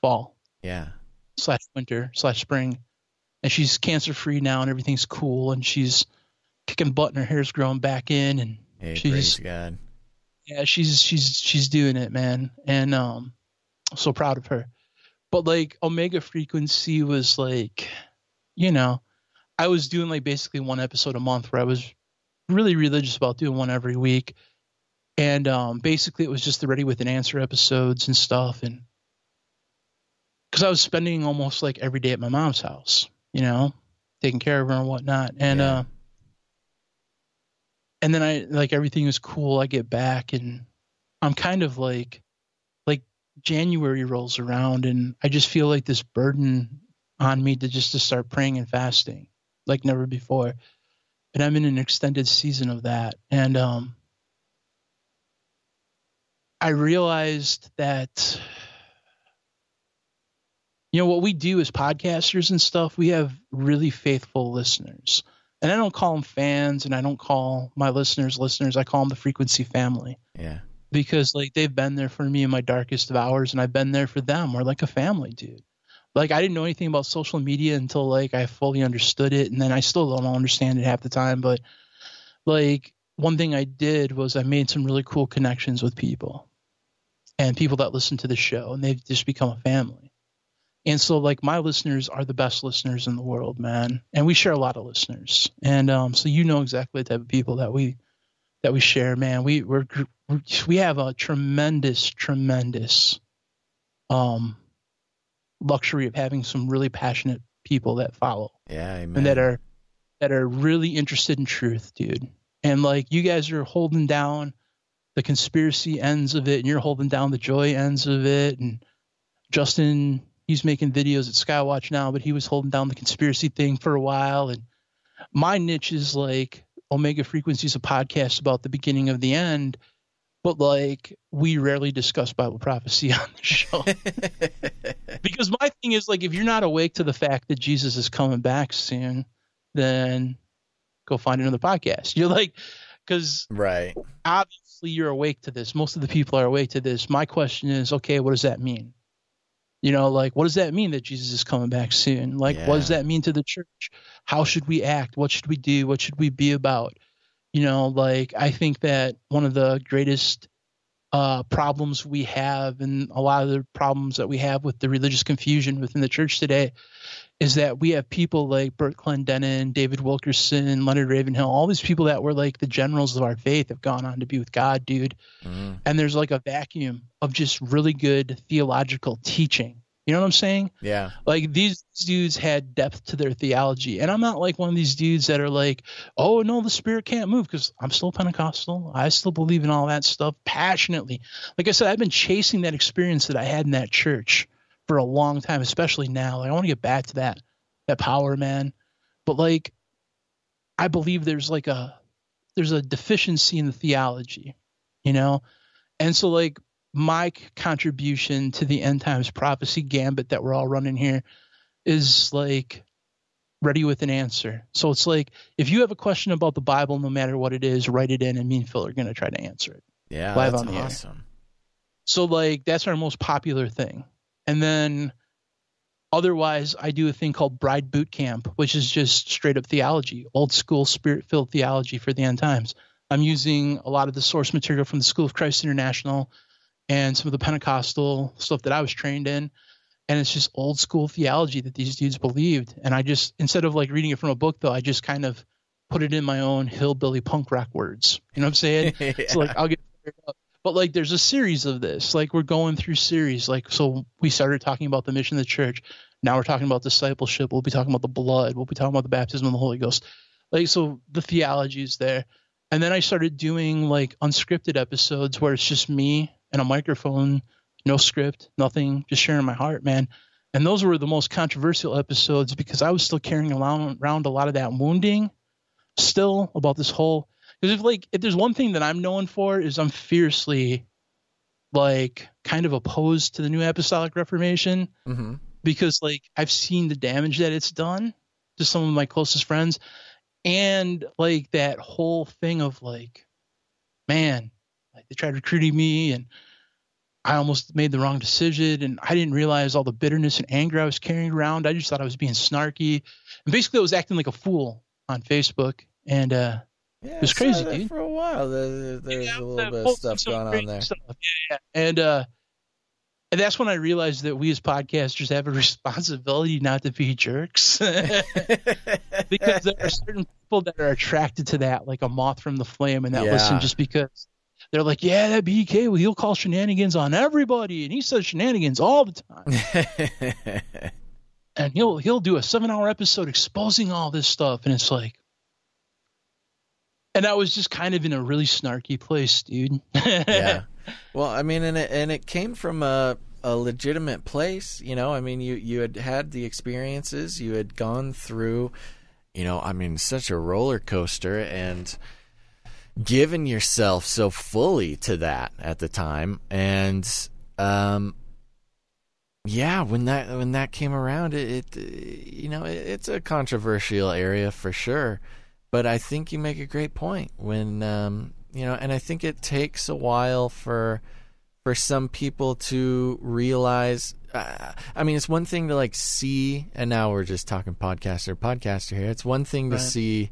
[SPEAKER 2] fall.
[SPEAKER 1] Yeah.
[SPEAKER 2] /winter/spring. And she's cancer free now and everything's cool and she's kicking butt and her hair's growing back in and
[SPEAKER 1] praise God.
[SPEAKER 2] Yeah, she's doing it, man. And I'm so proud of her. But Omega Frequency was you know, I was doing basically one episode a month where I was really religious about doing one every week. And basically it was just the Ready with an Answer episodes and stuff. And because I was spending almost every day at my mom's house, you know, taking care of her and whatnot. And and then I everything was cool. I get back and I'm kind of January rolls around and I just feel this burden on me to start praying and fasting like never before. And I'm in an extended season of that. And I realized that, what we do as podcasters and stuff, we have really faithful listeners. And I don't call them fans, and I don't call my listeners. I call them the frequency family.
[SPEAKER 1] Yeah.
[SPEAKER 2] Because like they've been there for me in my darkest of hours, and I've been there for them. We're like a family, dude. Like I didn't know anything about social media until like I fully understood it, and then I still don't understand it half the time. But like one thing I did was I made some really cool connections with people, and people that listen to the show, and they've just become a family. And so like my listeners are the best listeners in the world, man. And we share a lot of listeners, and so exactly the type of people that we share, man. We have a tremendous luxury of having some really passionate people that follow.
[SPEAKER 1] Yeah, amen.
[SPEAKER 2] And that are really interested in truth, dude. And like you guys are holding down the conspiracy ends of it, and you're holding down the joy ends of it. And Justin, he's making videos at Skywatch now, but he was holding down the conspiracy thing for a while. And my niche is like Omega Frequencies, a podcast about the beginning of the end, but like we rarely discuss Bible prophecy on the show. Because my thing is like, if you're not awake to the fact that Jesus is coming back soon, then go find another podcast. You're like, because
[SPEAKER 1] right,
[SPEAKER 2] obviously you're awake to this. Most of the people are awake to this. My question is, okay, what does that mean? Like, what does that mean that Jesus is coming back soon? Like, What does that mean to the church? How should we act? What should we do? What should we be about? Like, I think that one of the greatest problems we have, and a lot of the problems that we have with the religious confusion within the church today, is that we have people like Bert Clendenin, David Wilkerson, Leonard Ravenhill, all these people that were like the generals of our faith have gone on to be with God, dude. Mm. And there's like a vacuum of just really good theological teaching. You know what I'm saying?
[SPEAKER 1] Yeah.
[SPEAKER 2] Like these dudes had depth to their theology. And I'm not like one of these dudes that are like, oh, no, the Spirit can't move, because I'm still Pentecostal. I still believe in all that stuff passionately. Like I said, I've been chasing that experience that I had in that church for a long time, especially now. Like, I want to get back to that power, man. But like, I believe there's a deficiency in the theology, And so like my contribution to the end times prophecy gambit that we're all running here is like ready with an answer. So it's like, if you have a question about the Bible, no matter what it is, write it in, and me and Phil are going to try to answer it.
[SPEAKER 1] Yeah,
[SPEAKER 2] live
[SPEAKER 1] that's
[SPEAKER 2] on the
[SPEAKER 1] awesome.
[SPEAKER 2] Air. So like, that's our most popular thing. And then otherwise, I do a thing called Bride Boot Camp, which is just straight up theology, old school spirit-filled theology for the end times. I'm using a lot of the source material from the School of Christ International and some of the Pentecostal stuff that I was trained in. And it's just old school theology that these dudes believed. And I just, instead of like reading it from a book, though, I just kind of put it in my own hillbilly punk rock words. You know what I'm saying? Yeah. So like, I'll get fired up. But like, there's a series of this, like we're going through series. Like, so we started talking about the mission of the church. Now we're talking about discipleship. We'll be talking about the blood. We'll be talking about the baptism of the Holy Ghost. Like, so the theology is there. And then I started doing like unscripted episodes where it's just me and a microphone, no script, nothing, just sharing my heart, man. And those were the most controversial episodes because I was still carrying around a lot of that wounding still about this whole. Because if there's one thing that I'm known for is I'm fiercely like kind of opposed to the New Apostolic Reformation, because like I've seen the damage that it's done to some of my closest friends, and like that whole thing of like, man, like they tried recruiting me and I almost made the wrong decision, and I didn't realize all the bitterness and anger I was carrying around. I just thought I was being snarky, and basically I was acting like a fool on Facebook, and it was crazy, dude.
[SPEAKER 1] For a while, there's a little bit of stuff going on there.
[SPEAKER 2] Yeah. And that's when I realized that we as podcasters have a responsibility not to be jerks, because there are certain people that are attracted to that, like a moth from the flame, and that listen just because they're like, yeah, that BDK, well, he'll call shenanigans on everybody, and he says shenanigans all the time. And he'll do a 7-hour episode exposing all this stuff, and it's like, and I was just kind of in a really snarky place, dude.
[SPEAKER 1] Yeah. Well, I mean, and it came from a a legitimate place. You know, I mean, you had the experiences, you had gone through, you know, I mean, such a roller coaster, and given yourself so fully to that at the time. And yeah, when that came around, it you know, it's a controversial area for sure. But I think you make a great point when you know, and I think it takes a while for some people to realize. I mean, it's one thing to like see, and now we're just talking podcaster here. It's one thing to see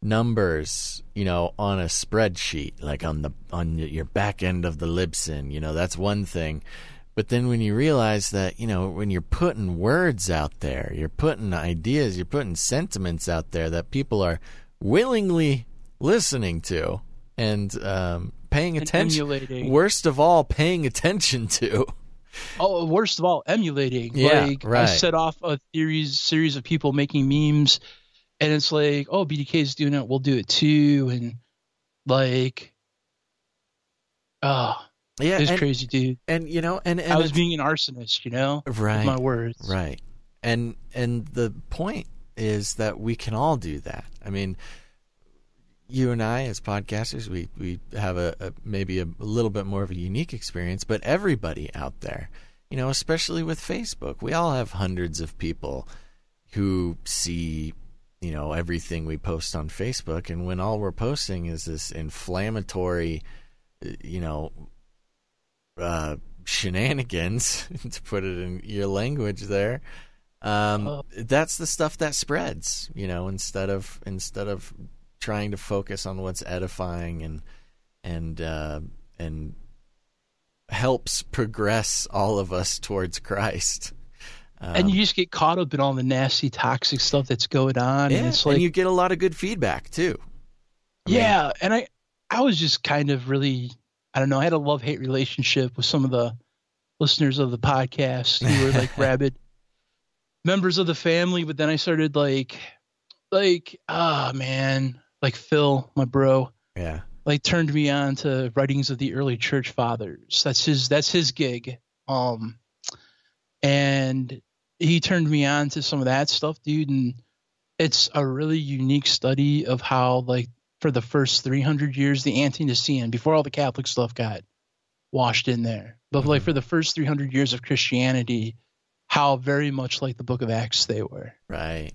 [SPEAKER 1] numbers, you know, on a spreadsheet, like on your back end of the Libsyn, you know, that's one thing. But then when you realize that, you know, when you're putting words out there, you're putting ideas, you're putting sentiments out there that people are willingly listening to and paying attention. Emulating. Worst of all, paying attention to.
[SPEAKER 2] Oh, worst of all, emulating.
[SPEAKER 1] Yeah,
[SPEAKER 2] like,
[SPEAKER 1] right.
[SPEAKER 2] I set off a series of people making memes, and it's like, oh, BDK is doing it, we'll do it too. And like, yeah, it's crazy, dude.
[SPEAKER 1] And you know, and
[SPEAKER 2] I was being an arsonist, you know,
[SPEAKER 1] right,
[SPEAKER 2] with my words.
[SPEAKER 1] Right. And the point is that we can all do that. I mean, you and I as podcasters, we have a maybe a little bit more of a unique experience, but everybody out there, you know, especially with Facebook, we all have hundreds of people who see, you know, everything we post on Facebook, and when all we're posting is this inflammatory, you know, shenanigans, to put it in your language there, that's the stuff that spreads, you know, instead of trying to focus on what's edifying and helps progress all of us towards Christ.
[SPEAKER 2] And you just get caught up in all the nasty, toxic stuff that's going on.
[SPEAKER 1] Yeah,
[SPEAKER 2] and it's like,
[SPEAKER 1] and you get a lot of good feedback too.
[SPEAKER 2] And I was just kind of really, I don't know, I had a love-hate relationship with some of the listeners of the podcast who were like rabid members of the family, but then I started like Phil, my bro, like turned me on to writings of the early church fathers. That's his gig. And he turned me on to some of that stuff, dude. And it's a really unique study of how, like, for the first 300 years, the ante-Nicene, before all the Catholic stuff got washed in there, but like for the first 300 years of Christianity, how very much like the Book of Acts they were.
[SPEAKER 1] Right.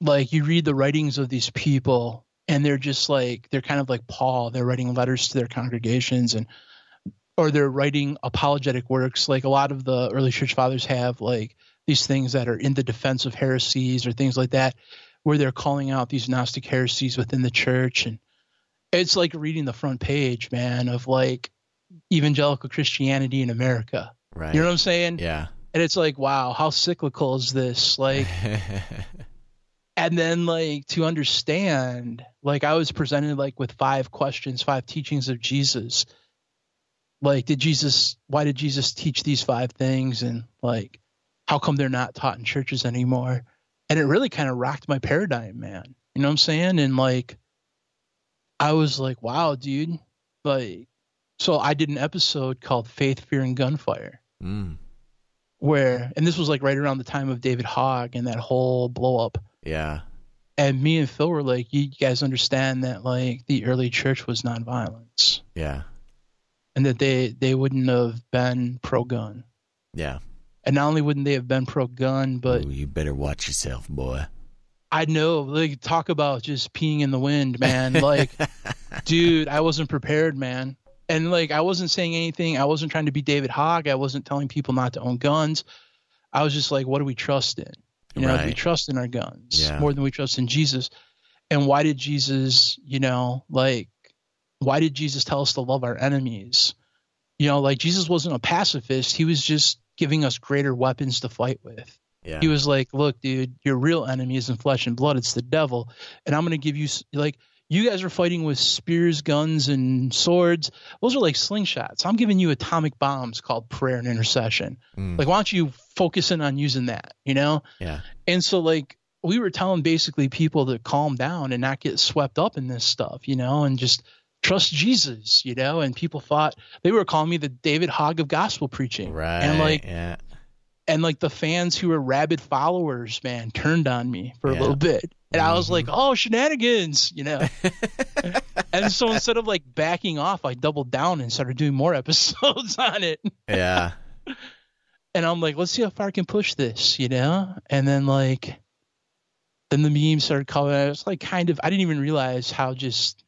[SPEAKER 2] Like, you read the writings of these people, and they're just like, they're kind of like Paul. They're writing letters to their congregations, or they're writing apologetic works. Like, a lot of the early church fathers have like these things that are in the defense of heresies or things like that, where they're calling out these Gnostic heresies within the church. And it's like reading the front page, man, of like evangelical Christianity in America.
[SPEAKER 1] Right.
[SPEAKER 2] You know what I'm saying?
[SPEAKER 1] Yeah.
[SPEAKER 2] And it's like, wow, how cyclical is this? Like, and then like to understand, like I was presented like with 5 questions, 5 teachings of Jesus. Like, why did Jesus teach these 5 things? And like, how come they're not taught in churches anymore? And it really kind of rocked my paradigm, man. You know what I'm saying? And like, I was like, wow, dude. Like, so I did an episode called Faith, Fear, and Gunfire. Where, and this was like right around the time of David Hogg and that whole blow up.
[SPEAKER 1] Yeah.
[SPEAKER 2] And me and Phil were like, you guys understand that like the early church was nonviolence.
[SPEAKER 1] Yeah.
[SPEAKER 2] And that they wouldn't have been pro-gun.
[SPEAKER 1] Yeah.
[SPEAKER 2] And not only wouldn't they have been pro-gun, but...
[SPEAKER 1] Ooh, you better watch yourself, boy.
[SPEAKER 2] I know. Like, talk about just peeing in the wind, man. Like, dude, I wasn't prepared, man. And like, I wasn't saying anything. I wasn't trying to be David Hogg. I wasn't telling people not to own guns. I was just like, what do we trust in? You know, do we trust in our guns more than we trust in Jesus? And why did Jesus, you know, like, why did Jesus tell us to love our enemies? You know, like, Jesus wasn't a pacifist. He was just giving us greater weapons to fight with. Yeah. He was like, look, dude, your real enemy isn't flesh and blood. It's the devil. And I'm going to give you, like, you guys are fighting with spears, guns, and swords. Those are like slingshots. I'm giving you atomic bombs called prayer and intercession. Like, why don't you focus in on using that, you know? Yeah. And so, like, we were telling basically people to calm down and not get swept up in this stuff, you know, and just trust Jesus, you know, and people thought they were calling me the David Hogg of gospel preaching.
[SPEAKER 1] Right.
[SPEAKER 2] And like,
[SPEAKER 1] yeah.
[SPEAKER 2] And like the fans who were rabid followers, man, turned on me for a little bit. And I was like, oh, shenanigans, you know. And so instead of like backing off, I doubled down and started doing more episodes on it.
[SPEAKER 1] Yeah.
[SPEAKER 2] And I'm like, let's see how far I can push this, you know. And then the memes started coming. I was like, I didn't even realize how just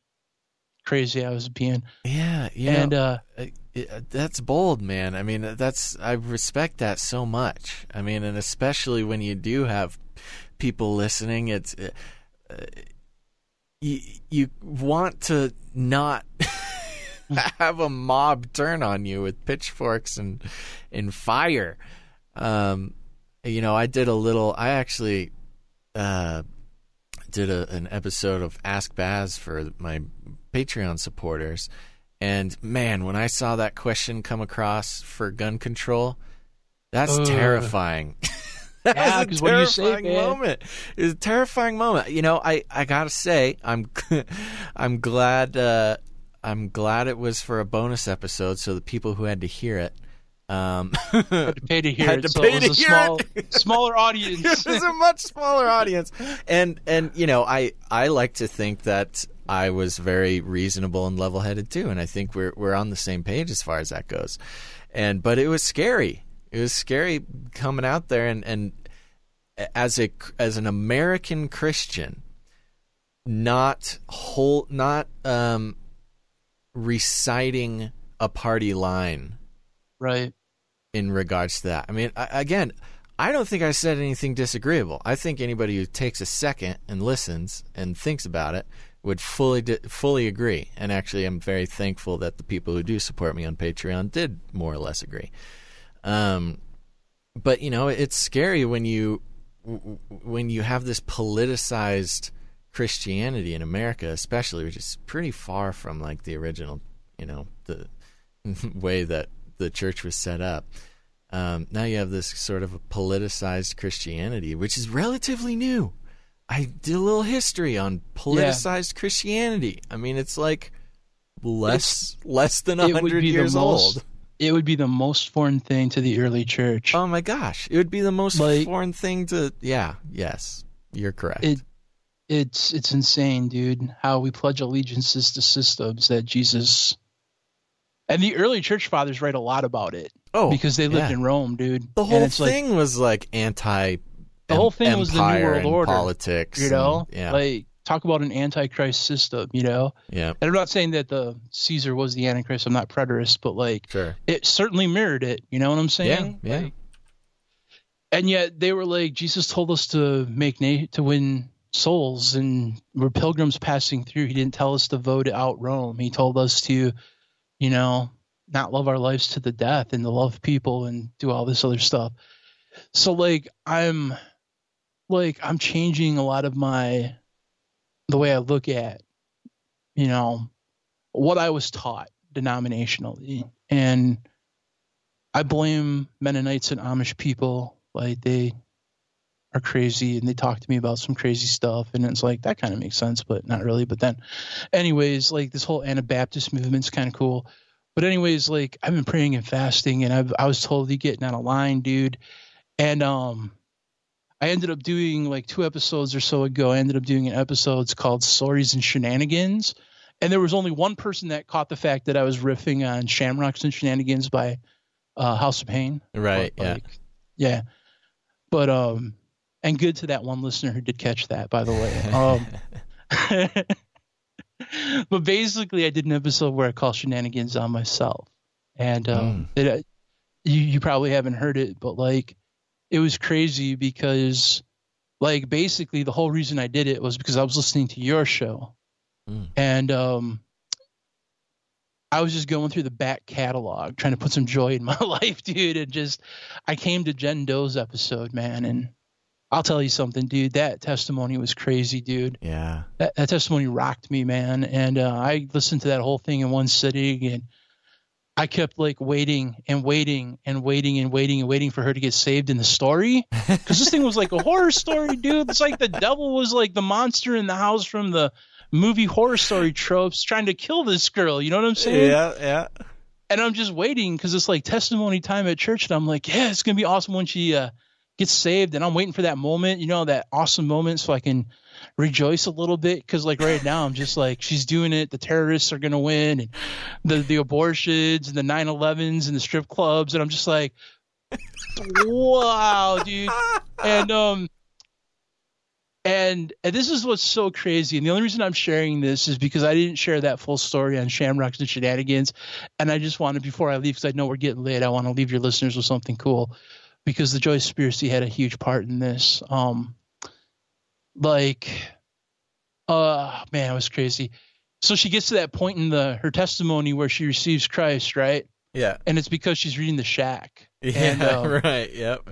[SPEAKER 2] crazy I was being.
[SPEAKER 1] Yeah. And that's bold, man. I mean, I respect that so much. I mean, and especially when you do have people listening, it's you want to not have a mob turn on you with pitchforks and fire. You know, I actually did an episode of Ask Baz for my Patreon supporters. And man, when I saw that question come across for gun control, that's terrifying. That was a terrifying moment. It was a terrifying moment. You know, I gotta say, I'm glad it was for a bonus episode, so the people who had to hear it
[SPEAKER 2] had to pay to hear it. So it was a smaller audience.
[SPEAKER 1] It was a much smaller audience, and you know, I like to think that I was very reasonable and level-headed too, and I think we're on the same page as far as that goes. But it was scary. It was scary coming out there and as an American Christian, not reciting a party line,
[SPEAKER 2] right?
[SPEAKER 1] In regards to that, I mean, I don't think I said anything disagreeable. I think anybody who takes a second and listens and thinks about it would fully agree. And actually, I'm very thankful that the people who do support me on Patreon did more or less agree. But you know, it's scary when you have this politicized Christianity in America, especially, which is pretty far from like the original, you know, the way that the church was set up. Now you have this sort of a politicized Christianity, which is relatively new. I did a little history on politicized Christianity. I mean, it's like less than 100 years old.
[SPEAKER 2] It would be the most foreign thing to the early church.
[SPEAKER 1] Oh my gosh. It would be the most foreign thing to, yes, you're correct.
[SPEAKER 2] It's insane, dude, how we pledge allegiances to systems that Jesus, and the early church fathers write a lot about it. Oh, because they lived in Rome, dude.
[SPEAKER 1] The whole thing was like the whole thing was the New World Order, politics,
[SPEAKER 2] you know, like talk about an antichrist system, you know.
[SPEAKER 1] Yeah.
[SPEAKER 2] And I'm not saying that the Caesar was the antichrist. I'm not preterist, but like, it certainly mirrored it. You know what I'm saying?
[SPEAKER 1] Yeah.
[SPEAKER 2] Like, and yet they were like, Jesus told us to to win souls, and we're pilgrims passing through. He didn't tell us to vote out Rome. He told us to, you know, not love our lives to the death and to love people and do all this other stuff. So like, I'm changing a lot of the way I look at, you know, what I was taught denominationally. And I blame Mennonites and Amish people. Like, they are crazy and they talk to me about some crazy stuff. And it's like, that kind of makes sense, but not really. But then anyways, like this whole Anabaptist movement's kind of cool. But anyways, like I've been praying and fasting, and I was totally getting out of line, dude. And I ended up doing like 2 episodes or so ago. I ended up doing an episode called Stories and Shenanigans. And there was only one person that caught the fact that I was riffing on Shamrocks and Shenanigans by House of Pain.
[SPEAKER 1] Right.
[SPEAKER 2] But, yeah. But, and good to that one listener who did catch that, by the way. But basically I did an episode where I call Shenanigans on myself. And you probably haven't heard it, but like, it was crazy because, like, basically the whole reason I did it was because I was listening to your show. And I was just going through the back catalog, trying to put some joy in my life, dude. And I came to Jen Doe's episode, man. And I'll tell you something, dude. That testimony was crazy, dude.
[SPEAKER 1] Yeah.
[SPEAKER 2] That testimony rocked me, man. And I listened to that whole thing in one sitting, and I kept like waiting for her to get saved in the story, because this thing was like a horror story, dude. It's like the devil was like the monster in the house from the movie horror story tropes trying to kill this girl. You know what I'm saying?
[SPEAKER 1] Yeah.
[SPEAKER 2] And I'm just waiting because it's like testimony time at church. And I'm like, yeah, it's going to be awesome when she gets saved. And I'm waiting for that moment, that awesome moment so I can rejoice a little bit. Because like right now, I'm just like, she's doing it. The terrorists are going to win. And the abortions and the 9/11s and the strip clubs. And I'm just like, wow, dude. And this is what's so crazy. And the only reason I'm sharing this is because I didn't share that full story on Shamrocks and Shenanigans. And I just wanted, before I leave, because I know we're getting late, I want to leave your listeners with something cool, because the Joyspiracy had a huge part in this. Man, it was crazy. So she gets to that point in her testimony where she receives Christ, right?
[SPEAKER 1] Yeah.
[SPEAKER 2] And it's because she's reading the Shack.
[SPEAKER 1] Yeah, and, right. Yep.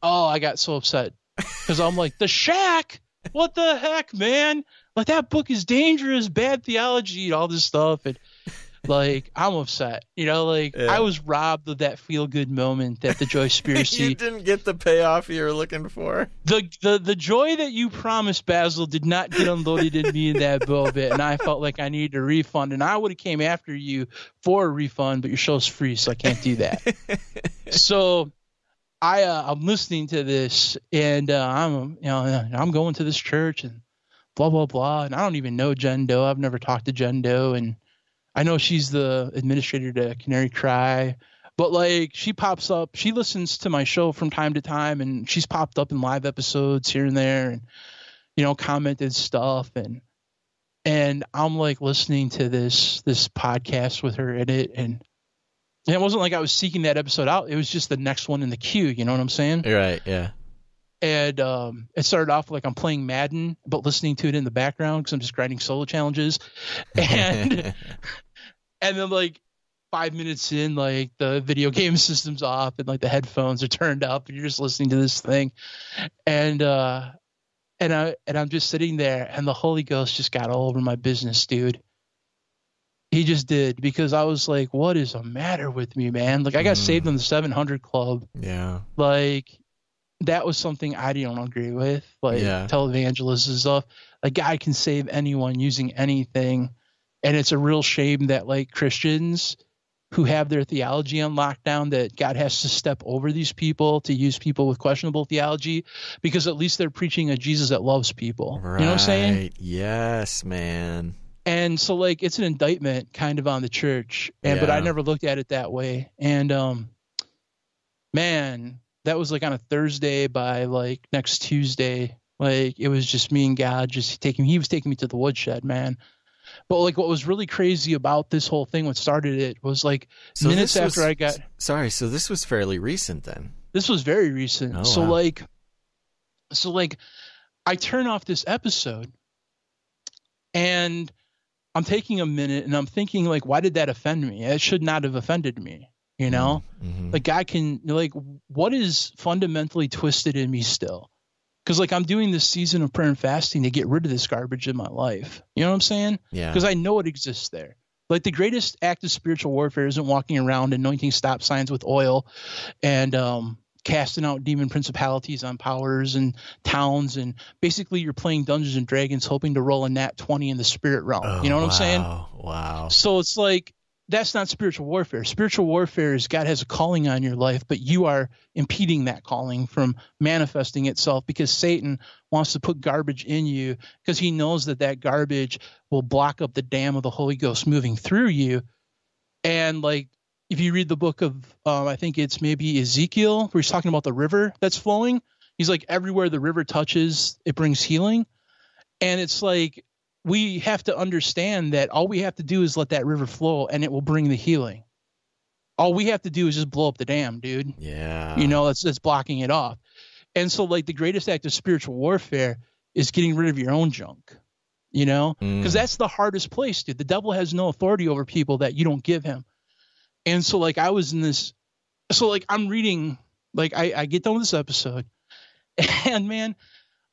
[SPEAKER 2] Oh, I got so upset. Because I'm like, the Shack? What the heck, man? Like, that book is dangerous, bad theology, and all this stuff. And, like, I'm upset. I was robbed of that feel-good moment that the Joyspiracy...
[SPEAKER 1] You didn't get the payoff you were looking for?
[SPEAKER 2] The joy that you promised, Basil, did not get unloaded in me in that bit, and I felt like I needed a refund. And I would have came after you for a refund, but your show's free, so I can't do that. So... I'm listening to this, and I'm going to this church and blah blah blah, and I don't even know Jen Doe. I've never talked to Jen Doe, and I know she's the administrator to Canary Cry, but like she pops up, she listens to my show from time to time, and she's popped up in live episodes here and there, and commented stuff, and I'm like listening to this podcast with her in it, and it wasn't like I was seeking that episode out. It was just the next one in the queue. You know what I'm saying?
[SPEAKER 1] Right. Yeah.
[SPEAKER 2] And it started off like I'm playing Madden, but listening to it in the background because I'm just grinding solo challenges. And and then like 5 minutes in, like the video game system's off and like the headphones are turned up and you're just listening to this thing. And I'm just sitting there and the Holy Ghost just got all over my business, dude. He just did, because I was like, what is the matter with me, man? Like, I got saved in the 700 Club.
[SPEAKER 1] Yeah.
[SPEAKER 2] Like, that was something I don't agree with. Like, televangelist and stuff. Like, God can save anyone using anything. And it's a real shame that, like, Christians who have their theology on lockdown, that God has to step over these people to use people with questionable theology, because at least they're preaching a Jesus that loves people.
[SPEAKER 1] Right.
[SPEAKER 2] You know what I'm saying?
[SPEAKER 1] Yes, man.
[SPEAKER 2] And so, like, it's an indictment kind of on the church, but I never looked at it that way. And, man, that was like on a Thursday. By like next Tuesday, like it was just me and God he was taking me to the woodshed, man. But like what was really crazy about this whole thing, what started it, was like minutes after I got...
[SPEAKER 1] Sorry, so this was fairly recent then?
[SPEAKER 2] This was very recent.
[SPEAKER 1] Oh,
[SPEAKER 2] so,
[SPEAKER 1] wow.
[SPEAKER 2] like, I turn off this episode, and I'm taking a minute and I'm thinking, like, why did that offend me? It should not have offended me, Mm-hmm. Like, God can, like, what is fundamentally twisted in me still? Because, like, I'm doing this season of prayer and fasting to get rid of this garbage in my life. You know what I'm saying?
[SPEAKER 1] Yeah.
[SPEAKER 2] Because I know it exists there. Like, the greatest act of spiritual warfare isn't walking around anointing stop signs with oil and casting out demon principalities on powers and towns, and basically you're playing Dungeons and Dragons hoping to roll a nat 20 in the spirit realm.
[SPEAKER 1] Oh,
[SPEAKER 2] you know what I'm saying?
[SPEAKER 1] Wow.
[SPEAKER 2] So it's like, that's not spiritual warfare. Spiritual warfare is God has a calling on your life, but you are impeding that calling from manifesting itself, because Satan wants to put garbage in you, because he knows that garbage will block up the dam of the Holy Ghost moving through you. And like, if you read the book of, I think it's maybe Ezekiel, where he's talking about the river that's flowing, he's like, everywhere the river touches, it brings healing. And it's like, we have to understand that all we have to do is let that river flow and it will bring the healing. All we have to do is just blow up the dam, dude.
[SPEAKER 1] Yeah.
[SPEAKER 2] That's blocking it off. And so, like, the greatest act of spiritual warfare is getting rid of your own junk, because that's the hardest place, dude. The devil has no authority over people that you don't give him. And so, like, I was in this, so like, I'm reading, like, I get done with this episode, and man,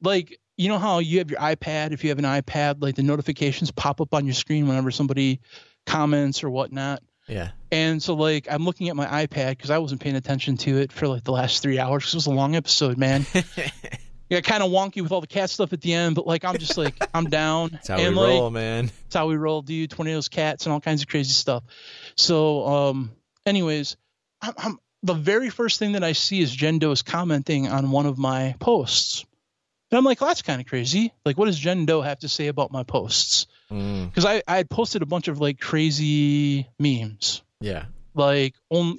[SPEAKER 2] like, you know how you have your iPad, if you have an iPad, like the notifications pop up on your screen whenever somebody comments or whatnot.
[SPEAKER 1] Yeah.
[SPEAKER 2] And so, like, I'm looking at my iPad because I wasn't paying attention to it for like the last 3 hours, because it was a long episode, man. Yeah, kind of wonky with all the cat stuff at the end, but like I'm just like I'm down.
[SPEAKER 1] That's how we roll, man.
[SPEAKER 2] That's how we roll, dude. Tornadoes, cats, and all kinds of crazy stuff. So, anyways, I'm the very first thing that I see is Jen Doe is commenting on one of my posts, and I'm like, well, that's kind of crazy. Like, what does Jen Doe have to say about my posts? Because I had posted a bunch of like crazy memes.
[SPEAKER 1] Yeah.
[SPEAKER 2] Like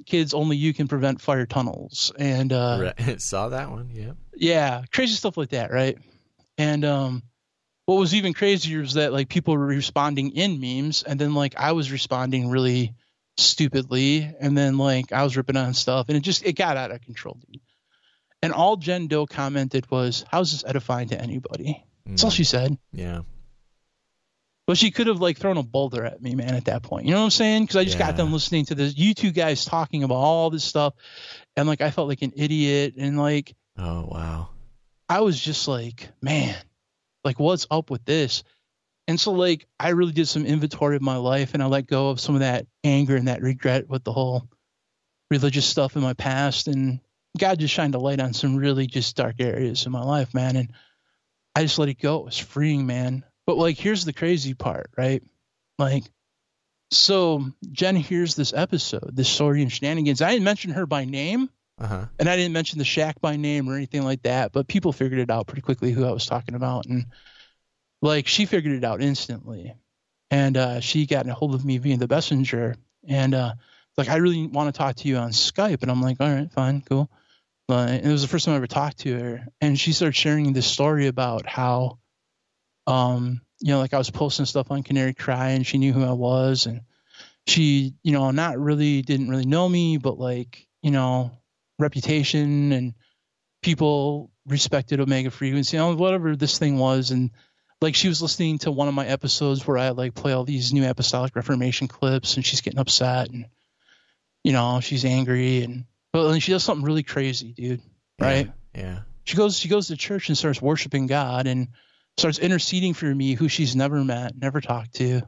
[SPEAKER 2] kids, only you can prevent fire tunnels, and
[SPEAKER 1] saw that one. Yeah.
[SPEAKER 2] Yeah, crazy stuff like that, right? And what was even crazier is that like people were responding in memes, and then like I was responding really stupidly, and then like I was ripping on stuff, and it got out of control, dude. And all Jen Doe commented was, "How's this edifying to anybody?" That's all she said.
[SPEAKER 1] Yeah.
[SPEAKER 2] But she could have like thrown a boulder at me, man, at that point. You know what I'm saying? Because I just got done listening to this, you two guys talking about all this stuff, and like I felt like an idiot, and like,
[SPEAKER 1] oh wow,
[SPEAKER 2] I was just like, man, like what's up with this? And so like I really did some inventory of my life, and I let go of some of that anger and that regret with the whole religious stuff in my past, and God just shined a light on some really just dark areas in my life, man, and I just let it go. It was freeing, man. But like, here's the crazy part, right? Like, so Jen hears this episode, this Story and Shenanigans. I didn't mention her by name, and I didn't mention the Shack by name or anything like that, but people figured it out pretty quickly who I was talking about. And like, she figured it out instantly. And she got a hold of me via the messenger. And like, I really want to talk to you on Skype. And I'm like, all right, fine, cool. And it was the first time I ever talked to her. And she started sharing this story about how, you know, like I was posting stuff on Canary Cry, and she knew who I was, and she, you know, didn't really know me, but like, you know, reputation and people respected Omega Frequency, you know, whatever this thing was. And like, she was listening to one of my episodes where I like play all these new Apostolic Reformation clips, and she's getting upset, and, you know, she's angry, but then she does something really crazy, dude. Right.
[SPEAKER 1] Yeah.
[SPEAKER 2] She goes to church and starts worshiping God, and starts interceding for me, who she's never met, never talked to,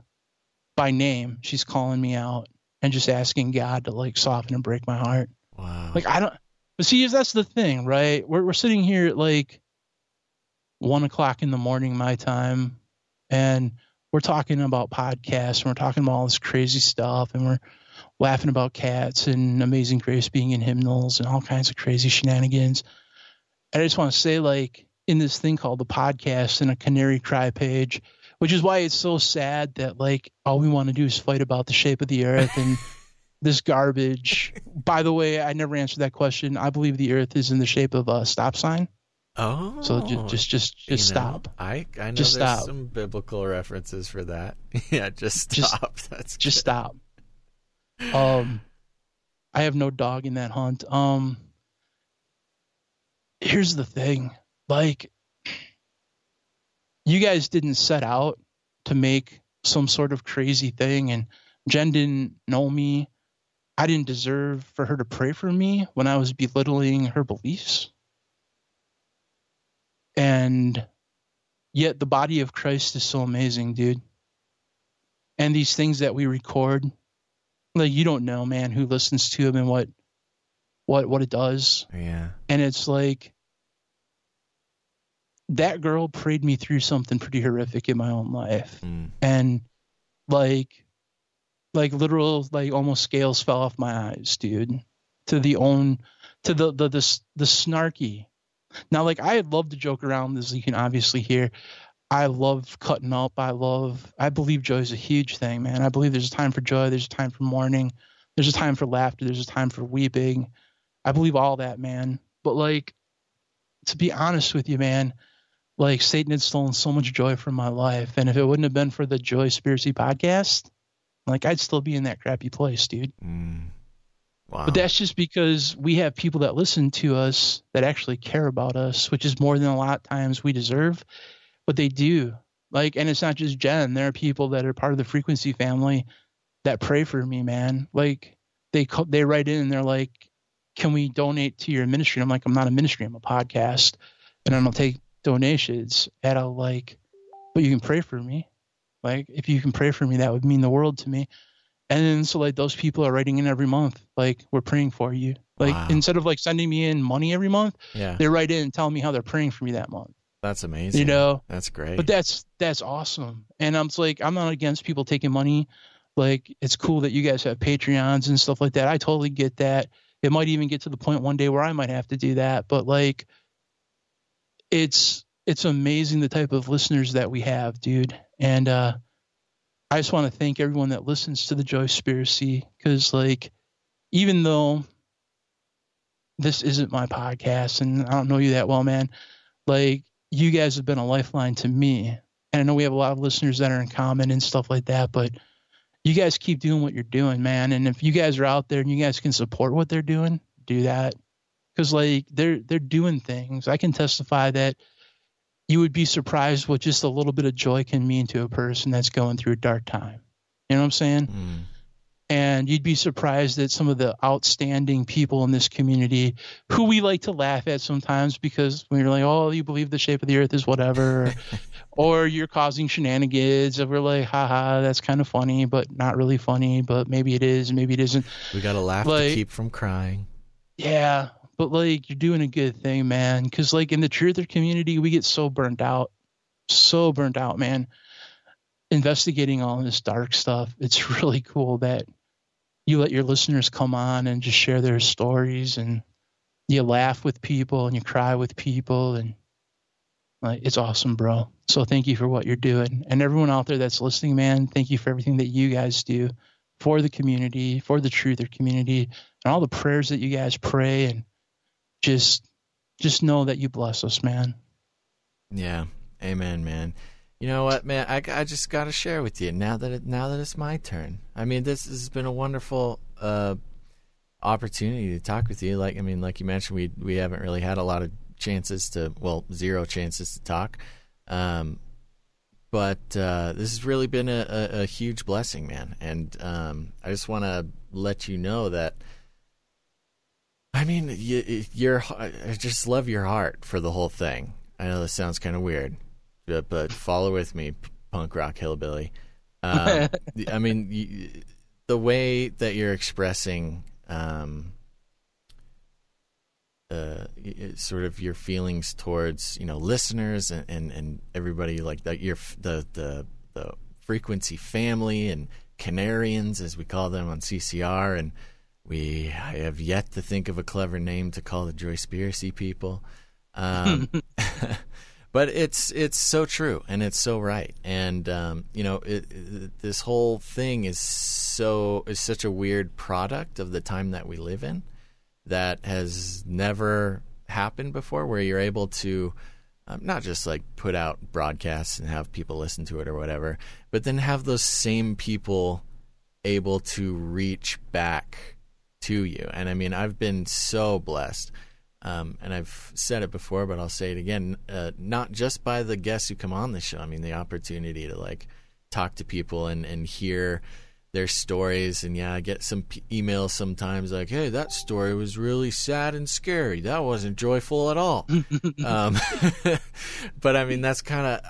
[SPEAKER 2] by name. She's calling me out and just asking God to like soften and break my heart.
[SPEAKER 1] Wow.
[SPEAKER 2] Like, but see, if that's the thing, right? We're sitting here at like 1:00 in the morning, my time, and we're talking about podcasts, and we're talking about all this crazy stuff, and we're laughing about cats and Amazing Grace being in hymnals and all kinds of crazy shenanigans. And I just want to say, like, in this thing called the podcast and a Canary Cry page, which is why it's so sad that like all we want to do is fight about the shape of the earth and this garbage. By the way, I never answered that question. I believe the earth is in the shape of a stop sign.
[SPEAKER 1] Oh,
[SPEAKER 2] so just stop.
[SPEAKER 1] I know
[SPEAKER 2] just
[SPEAKER 1] there's
[SPEAKER 2] stop.
[SPEAKER 1] some biblical references for that. Yeah, just stop. That's
[SPEAKER 2] just
[SPEAKER 1] good.
[SPEAKER 2] Stop. I have no dog in that hunt. Here's the thing. Like, you guys didn't set out to make some sort of crazy thing, and Jen didn't know me. I didn't deserve for her to pray for me when I was belittling her beliefs. And yet the body of Christ is so amazing, dude. And these things that we record, like, you don't know, man, who listens to them and what it does.
[SPEAKER 1] Yeah.
[SPEAKER 2] And it's like, that girl prayed me through something pretty horrific in my own life. And like literal, like almost scales fell off my eyes, dude, to the snarky. Now, like, I love to joke around, as you can obviously hear. I love cutting up. I believe joy is a huge thing, man. I believe there's a time for joy. There's a time for mourning. There's a time for laughter. There's a time for weeping. I believe all that, man. But like, to be honest with you, man, like, Satan had stolen so much joy from my life. And if it wouldn't have been for the Joy Spiracy podcast, like, I'd still be in that crappy place, dude.
[SPEAKER 1] Wow.
[SPEAKER 2] But that's just because we have people that listen to us that actually care about us, which is more than a lot of times we deserve, but they do. Like, and it's not just Jen. There are people that are part of the Frequency family that pray for me, man. Like, they write in and they're like, can we donate to your ministry? And I'm like, I'm not a ministry, I'm a podcast, and I don't take donations. And I'll like, but you can pray for me. Like, if you can pray for me, that would mean the world to me. And then so like those people are writing in every month, like, we're praying for you. Like
[SPEAKER 1] wow.
[SPEAKER 2] instead of like sending me in money every month,
[SPEAKER 1] Yeah.
[SPEAKER 2] they write in and tell me how they're praying for me that month.
[SPEAKER 1] That's amazing.
[SPEAKER 2] You know,
[SPEAKER 1] that's great.
[SPEAKER 2] But that's awesome. And I'm like, I'm not against people taking money. Like, it's cool that you guys have Patreons and stuff like that. I totally get that. It might even get to the point one day where I might have to do that. But like, it's amazing the type of listeners that we have, dude. And I just want to thank everyone that listens to the Joyspiracy, because like, even though this isn't my podcast and I don't know you that well, man, like, you guys have been a lifeline to me. And I know we have a lot of listeners that are in common and stuff like that, but you guys keep doing what you're doing, man. And if you guys are out there and you guys can support what they're doing, do that. Because like, they're doing things. I can testify that you would be surprised what just a little bit of joy can mean to a person that's going through a dark time. You know what I'm saying? And you'd be surprised at some of the outstanding people in this community who we like to laugh at sometimes, because when you're like, oh, you believe the shape of the earth is whatever, or you're causing shenanigans, and we're like, haha, that's kind of funny, but not really funny, but maybe it is, maybe it isn't. We
[SPEAKER 1] got to laugh to keep from crying.
[SPEAKER 2] Yeah, but like, you're doing a good thing, man, because like in the truther community, we get so burnt out, man, investigating all this dark stuff. It's really cool that you let your listeners come on and just share their stories, and you laugh with people and you cry with people, and like, it's awesome, bro. So thank you for what you're doing. And everyone out there that's listening, man, thank you for everything that you guys do for the community, for the truther community, and all the prayers that you guys pray. And just know that you bless us, man.
[SPEAKER 1] Yeah. Amen, man. You know what, man? I just got to share with you now that it's my turn. I mean, this has been a wonderful opportunity to talk with you. Like you mentioned, we haven't really had a lot of chances to, well, 0 chances to talk. But this has really been a huge blessing, man. And I just want to let you know that, I mean, I just love your heart for the whole thing. I know this sounds kind of weird, but follow with me, punk rock hillbilly. I mean, the way that you're expressing sort of your feelings towards, listeners and everybody, like that, the frequency family and Canarians, as we call them on CCR, and I have yet to think of a clever name to call the Joyspiracy people. But it's so true, and it's so right. And this whole thing is such a weird product of the time that we live in, that has never happened before, where you're able to not just like put out broadcasts and have people listen to it or whatever, but then have those same people able to reach back to you. And I mean, I've been so blessed. And I've said it before, but I'll say it again, not just by the guests who come on the show. I mean, the opportunity to like talk to people and hear their stories. And yeah, I get some emails sometimes like, hey, that story was really sad and scary. That wasn't joyful at all. But I mean, that's kind of,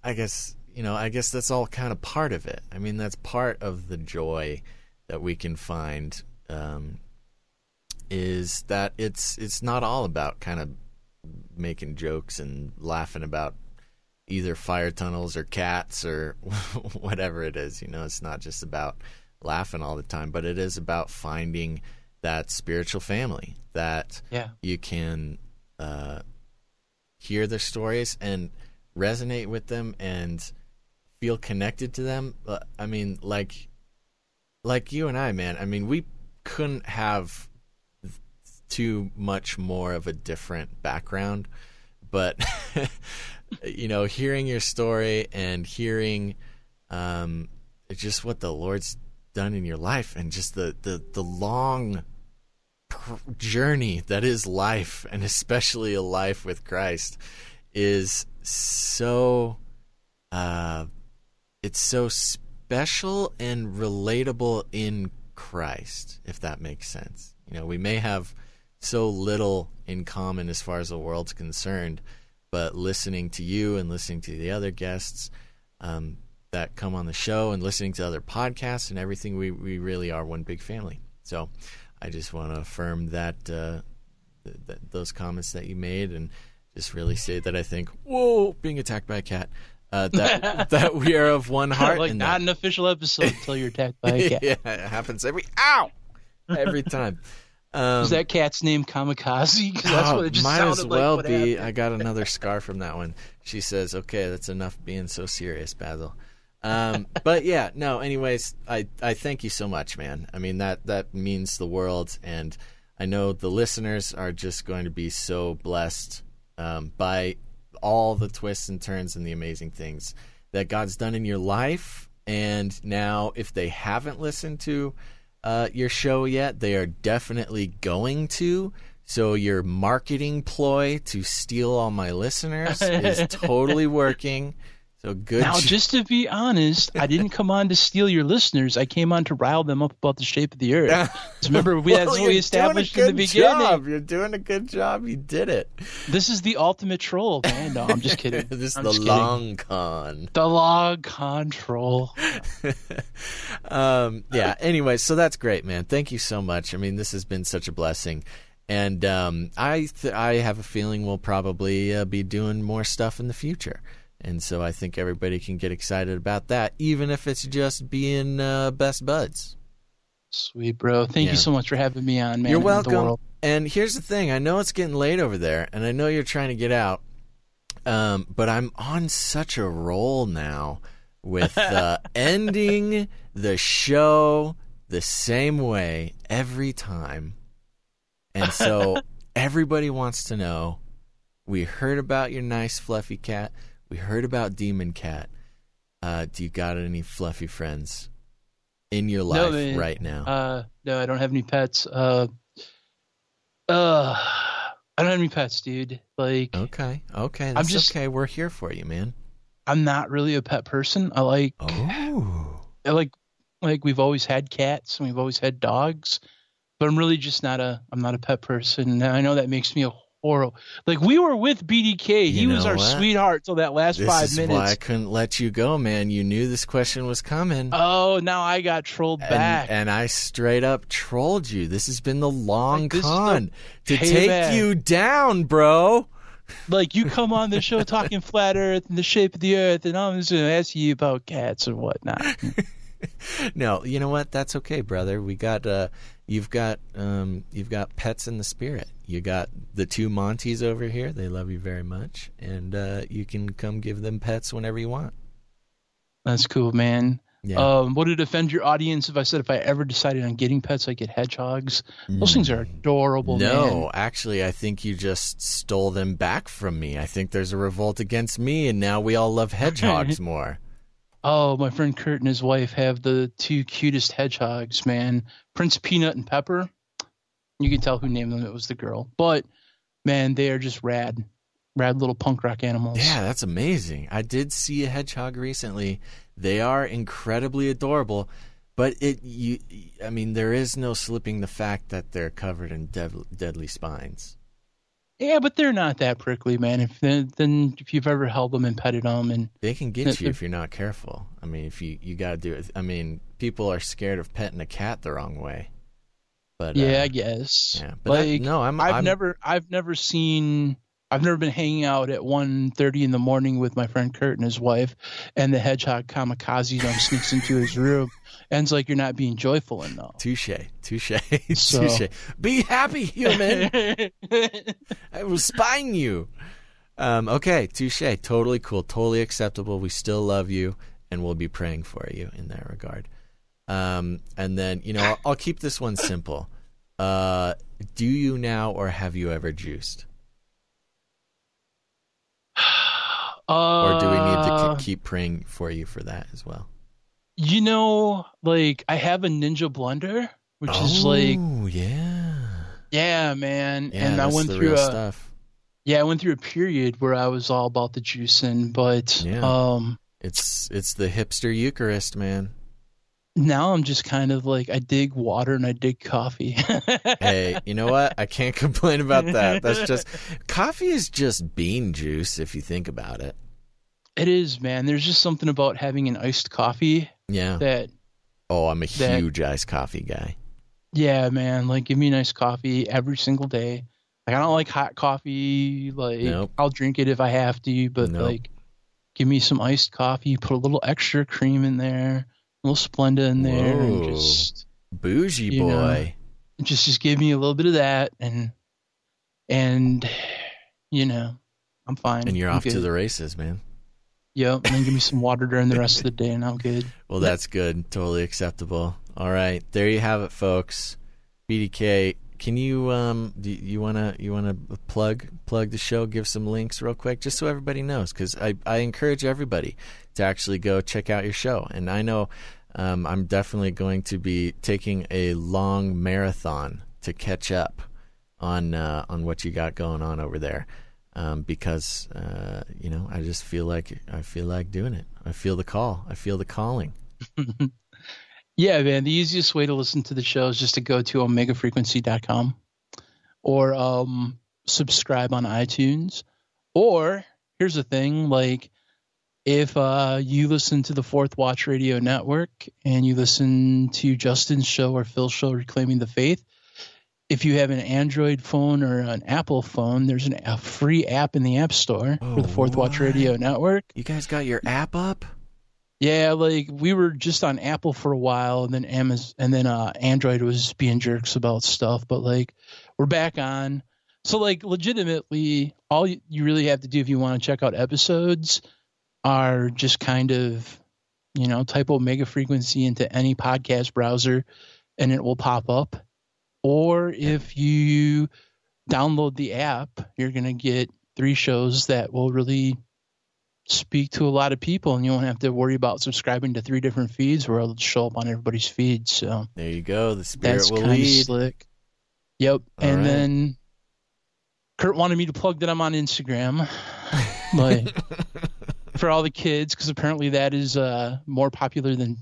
[SPEAKER 1] I guess that's all kind of part of it. I mean, that's part of the joy that we can find, is that it's not all about kind of making jokes and laughing about either fire tunnels or cats or whatever it is. It's not just about laughing all the time, but it is about finding that spiritual family that you can hear their stories and resonate with them and feel connected to them. I mean, like you and I, man, I mean, we couldn't have too much more of a different background, but hearing your story and hearing just what the Lord's done in your life, and just the long journey that is life, and especially a life with Christ, is so it's so special and relatable in Christ, if that makes sense. We may have so little in common as far as the world's concerned, but listening to you and listening to the other guests that come on the show and listening to other podcasts and everything, we really are one big family. So I just want to affirm that those comments that you made, and just really say that I think, whoa, being attacked by a cat, that we are of one heart.
[SPEAKER 2] Like
[SPEAKER 1] and
[SPEAKER 2] not an official episode until you're attacked by a cat.
[SPEAKER 1] Yeah, it happens every time.
[SPEAKER 2] Is that cat's name Kamikaze? Because that's what it just
[SPEAKER 1] might
[SPEAKER 2] sounded
[SPEAKER 1] as well
[SPEAKER 2] like.
[SPEAKER 1] be. I got another scar from that one. She says, "Okay, that's enough being so serious, Basil." But yeah, no. Anyways, I thank you so much, man. I mean that means the world, and I know the listeners are just going to be so blessed by all the twists and turns and the amazing things that God's done in your life. And now, if they haven't listened to your show yet, they are definitely going to. So your marketing ploy to steal all my listeners is totally working. So good.
[SPEAKER 2] Now, just to be honest, I didn't come on to steal your listeners. I came on to rile them up about the shape of the earth. Remember, that's what we established in the beginning.
[SPEAKER 1] You're doing a good job. You did it.
[SPEAKER 2] This is the ultimate troll, man. No, I'm just kidding.
[SPEAKER 1] This is the long con.
[SPEAKER 2] The long con troll.
[SPEAKER 1] Yeah. Anyway, so that's great, man. Thank you so much. I mean, this has been such a blessing. And I have a feeling we'll probably be doing more stuff in the future. And so I think everybody can get excited about that, even if it's just being best buds.
[SPEAKER 2] Sweet, bro. Thank you so much for having me on, man.
[SPEAKER 1] You're welcome. And here's the thing. I know it's getting late over there, and I know you're trying to get out, but I'm on such a roll now with ending the show the same way every time. And so everybody wants to know, we heard about your nice fluffy cat. We heard about Demon Cat. Do you got any fluffy friends in your life right now?
[SPEAKER 2] No, I don't have any pets. I don't have any pets, dude. Like,
[SPEAKER 1] okay, that's okay. We're here for you, man.
[SPEAKER 2] I'm not really a pet person. I like we've always had cats and we've always had dogs, but I'm really just not a pet person. And I know that makes me a horrible. Like, we were with BDK. He was our sweetheart till that last 5 minutes. This is
[SPEAKER 1] why I couldn't let you go, man. You knew this question was coming.
[SPEAKER 2] Oh, now I got trolled back.
[SPEAKER 1] And I straight up trolled you. This has been the long con to take you down, bro.
[SPEAKER 2] Like, you come on the show talking flat earth and the shape of the earth, and I'm just going to ask you about cats and whatnot.
[SPEAKER 1] No, you know what? That's okay, brother. We got you've got pets in the spirit. You got the two Monties over here. They love you very much, and you can come give them pets whenever you want.
[SPEAKER 2] That's cool, man.
[SPEAKER 1] Yeah.
[SPEAKER 2] Would it offend your audience if I said if I ever decided on getting pets, I'd get hedgehogs? Those things are adorable, man.
[SPEAKER 1] No, actually, I think you just stole them back from me. I think there's a revolt against me, and now we all love hedgehogs more.
[SPEAKER 2] Oh, my friend Kurt and his wife have the two cutest hedgehogs, man. Prince Peanut and Pepper. You can tell who named them. It was the girl. But, man, they are just rad little punk rock animals.
[SPEAKER 1] Yeah, that's amazing. I did see a hedgehog recently. They are incredibly adorable. But there is no slipping the fact that they're covered in deadly spines.
[SPEAKER 2] Yeah, but they're not that prickly, man. If you've ever held them and petted them, and
[SPEAKER 1] they can get you if you're not careful. I mean, if you got to do it. I mean, people are scared of petting a cat the wrong way. But
[SPEAKER 2] yeah, I guess.
[SPEAKER 1] Yeah, but
[SPEAKER 2] I've never been hanging out at 1:30 in the morning with my friend Kurt and his wife, and the hedgehog Kamikaze sneaks into his room, and it's like, you're not being joyful enough.
[SPEAKER 1] Touche. Be happy, human. I will spine you. Okay, touche. Totally cool. Totally acceptable. We still love you, and we'll be praying for you in that regard. And then, I'll keep this one simple. Do you now, or have you ever juiced? Or do we need to keep praying for you for that as well?
[SPEAKER 2] I have a Ninja blender, which is like, yeah, man.
[SPEAKER 1] Yeah,
[SPEAKER 2] and I went through
[SPEAKER 1] stuff.
[SPEAKER 2] Yeah, I went through a period where I was all about the juicing, but
[SPEAKER 1] it's the hipster Eucharist, man.
[SPEAKER 2] Now I'm just kind of like, I dig water and I dig coffee.
[SPEAKER 1] Hey, you know what? I can't complain about that. Coffee is just bean juice if you think about it.
[SPEAKER 2] It is, man. There's just something about having an iced coffee.
[SPEAKER 1] Yeah.
[SPEAKER 2] I'm
[SPEAKER 1] a huge iced coffee guy.
[SPEAKER 2] Yeah, man. Like, give me nice coffee every single day. Like, I don't like hot coffee. Like,
[SPEAKER 1] Nope.
[SPEAKER 2] I'll drink it if I have to, but like, give me some iced coffee. Put a little extra cream in there, a little Splenda in there, and just
[SPEAKER 1] bougie boy.
[SPEAKER 2] Just give me a little bit of that, and I'm fine.
[SPEAKER 1] And you're off to the races, man.
[SPEAKER 2] Yep, and then give me some water during the rest of the day, and I'm good.
[SPEAKER 1] Well, that's good. Totally acceptable. All right, there you have it, folks. BDK, can you you wanna plug the show? Give some links real quick, just so everybody knows, because I encourage everybody to actually go check out your show. And I know I'm definitely going to be taking a long marathon to catch up on what you got going on over there. Because I just feel like doing it. I feel the call. I feel the calling.
[SPEAKER 2] Yeah, man. The easiest way to listen to the show is just to go to omegafrequency.com or subscribe on iTunes. Or here's the thing, like if you listen to the Fourth Watch Radio Network and you listen to Justin's show or Phil's show, Reclaiming the Faith, if you have an Android phone or an Apple phone, there's a free app in the App Store for the Fourth Watch Radio Network.
[SPEAKER 1] You guys got your app up?
[SPEAKER 2] Yeah, like we were just on Apple for a while, and then Android was being jerks about stuff, but like we're back on. So like legitimately, all you really have to do if you want to check out episodes are just kind of, type Omega Frequency into any podcast browser, and it will pop up. Or if you download the app, you're going to get 3 shows that will really speak to a lot of people, and you won't have to worry about subscribing to 3 different feeds where it'll show up on everybody's feed. So
[SPEAKER 1] there you go. The spirit will lead.
[SPEAKER 2] That's kind of slick. Yep.
[SPEAKER 1] All right.
[SPEAKER 2] Then Kurt wanted me to plug that I'm on Instagram, like for all the kids, because apparently that is more popular than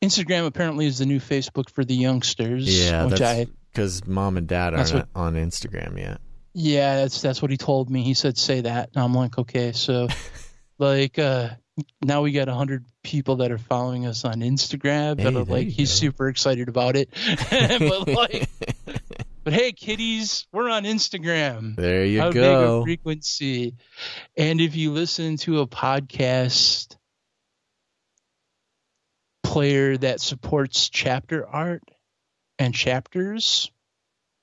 [SPEAKER 2] Instagram. Apparently is the new Facebook for the youngsters.
[SPEAKER 1] Yeah, because mom and dad aren't on Instagram yet.
[SPEAKER 2] Yeah, that's what he told me. He said, say that. And I'm like, okay. So like now we got 100 people that are following us on Instagram that are like, he's super excited about it. But hey, kiddies, we're on Instagram.
[SPEAKER 1] There you go.
[SPEAKER 2] Omega Frequency. And if you listen to a podcast player that supports chapter art and chapters,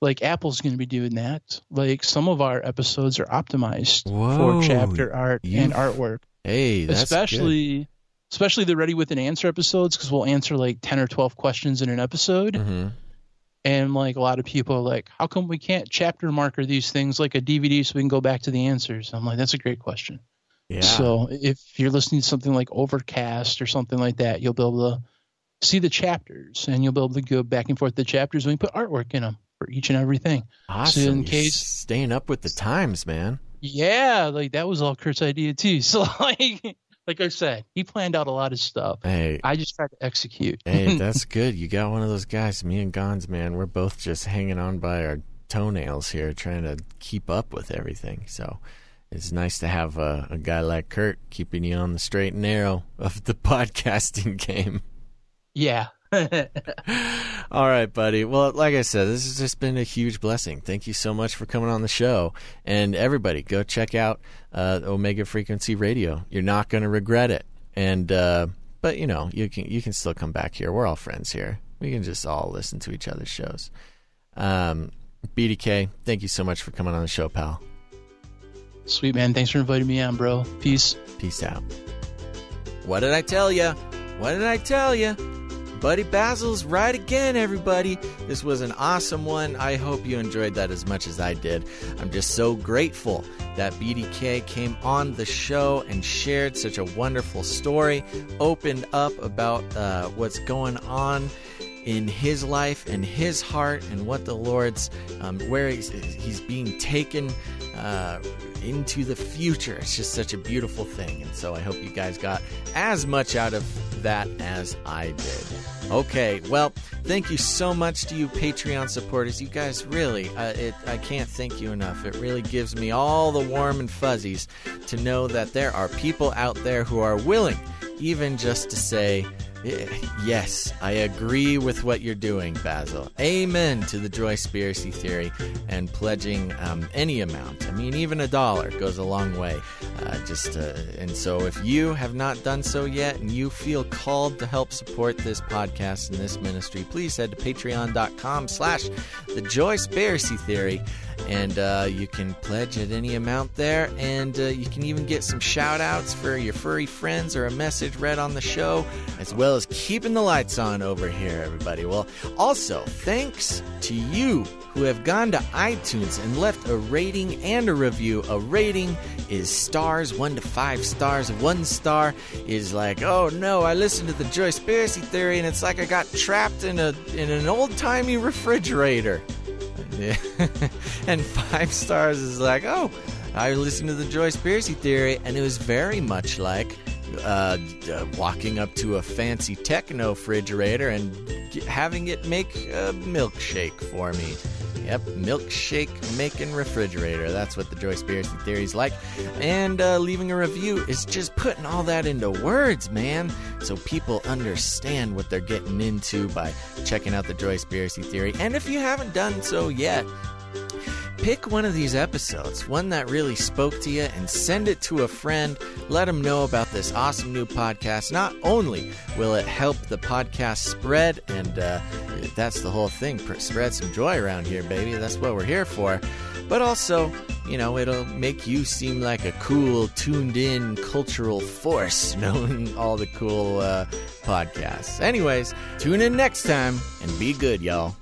[SPEAKER 2] like Apple's going to be doing that. Like some of our episodes are optimized for chapter art and artwork.
[SPEAKER 1] Hey, that's
[SPEAKER 2] especially the Ready with an Answer episodes, because we'll answer like 10 or 12 questions in an episode.
[SPEAKER 1] Mm-hmm.
[SPEAKER 2] And like a lot of people are like, how come we can't chapter marker these things like a DVD so we can go back to the answers? I'm like, that's a great question.
[SPEAKER 1] Yeah.
[SPEAKER 2] So if you're listening to something like Overcast or something like that, you'll be able to see the chapters, and you'll be able to go back and forth the chapters when you put artwork in them for each and everything.
[SPEAKER 1] Awesome.
[SPEAKER 2] So
[SPEAKER 1] in case staying up with the times, man.
[SPEAKER 2] Yeah, like that was all Kurt's idea too. So like I said, he planned out a lot of stuff.
[SPEAKER 1] Hey,
[SPEAKER 2] I just tried to execute.
[SPEAKER 1] Hey, that's good. You got one of those guys. Me and Gons, man, we're both just hanging on by our toenails here, trying to keep up with everything. So it's nice to have a guy like Kurt keeping you on the straight and narrow of the podcasting game.
[SPEAKER 2] Yeah.
[SPEAKER 1] All right, buddy. Well, like I said, this has just been a huge blessing. Thank you so much for coming on the show. And everybody, go check out Omega Frequency Radio. You're not going to regret it. And but you can still come back here. We're all friends here. We can just all listen to each other's shows. BDK, thank you so much for coming on the show, pal.
[SPEAKER 2] Sweet, man. Thanks for inviting me on, bro. Peace.
[SPEAKER 1] Peace out. What did I tell you? What did I tell you? Buddy Basil's right again, everybody. This was an awesome one. I hope you enjoyed that as much as I did. I'm just so grateful that BDK came on the show and shared such a wonderful story, opened up about what's going on in his life and his heart, and what the Lord's where he's being taken into the future. It's just such a beautiful thing, and so I hope you guys got as much out of that as I did. Okay, well, thank you so much to you Patreon supporters. You guys really, I can't thank you enough. It really gives me all the warm and fuzzies to know that there are people out there who are willing, even just to say, Yes, I agree with what you're doing, Basil. Amen to the Joyspiracy theory and pledging any amount. I mean, even $1 goes a long way. And so if you have not done so yet and you feel called to help support this podcast and this ministry, please head to patreon.com/the Theory. And you can pledge at any amount there, and you can even get some shout-outs for your furry friends or a message read on the show, as well as keeping the lights on over here, everybody. Well, also, thanks to you who have gone to iTunes and left a rating and a review. A rating is stars, 1 to 5 stars. 1 star is like, oh no, I listened to the Joyspiracy theory, and it's like I got trapped in an old-timey refrigerator. And 5 stars is like, oh, I listened to the Joyspiracy theory, and it was very much like walking up to a fancy techno refrigerator and having it make a milkshake for me. Yep, milkshake making refrigerator. That's what the Joyspiracy theory is like. And leaving a review is just putting all that into words, man, so people understand what they're getting into by checking out the Joyspiracy theory. And if you haven't done so yet, pick one of these episodes, one that really spoke to you, and send it to a friend. Let them know about this awesome new podcast. Not only will it help the podcast spread, and that's the whole thing, spread some joy around here, baby. That's what we're here for. But also, you know, it'll make you seem like a cool, tuned-in cultural force, knowing all the cool podcasts. Anyways, tune in next time, and be good, y'all.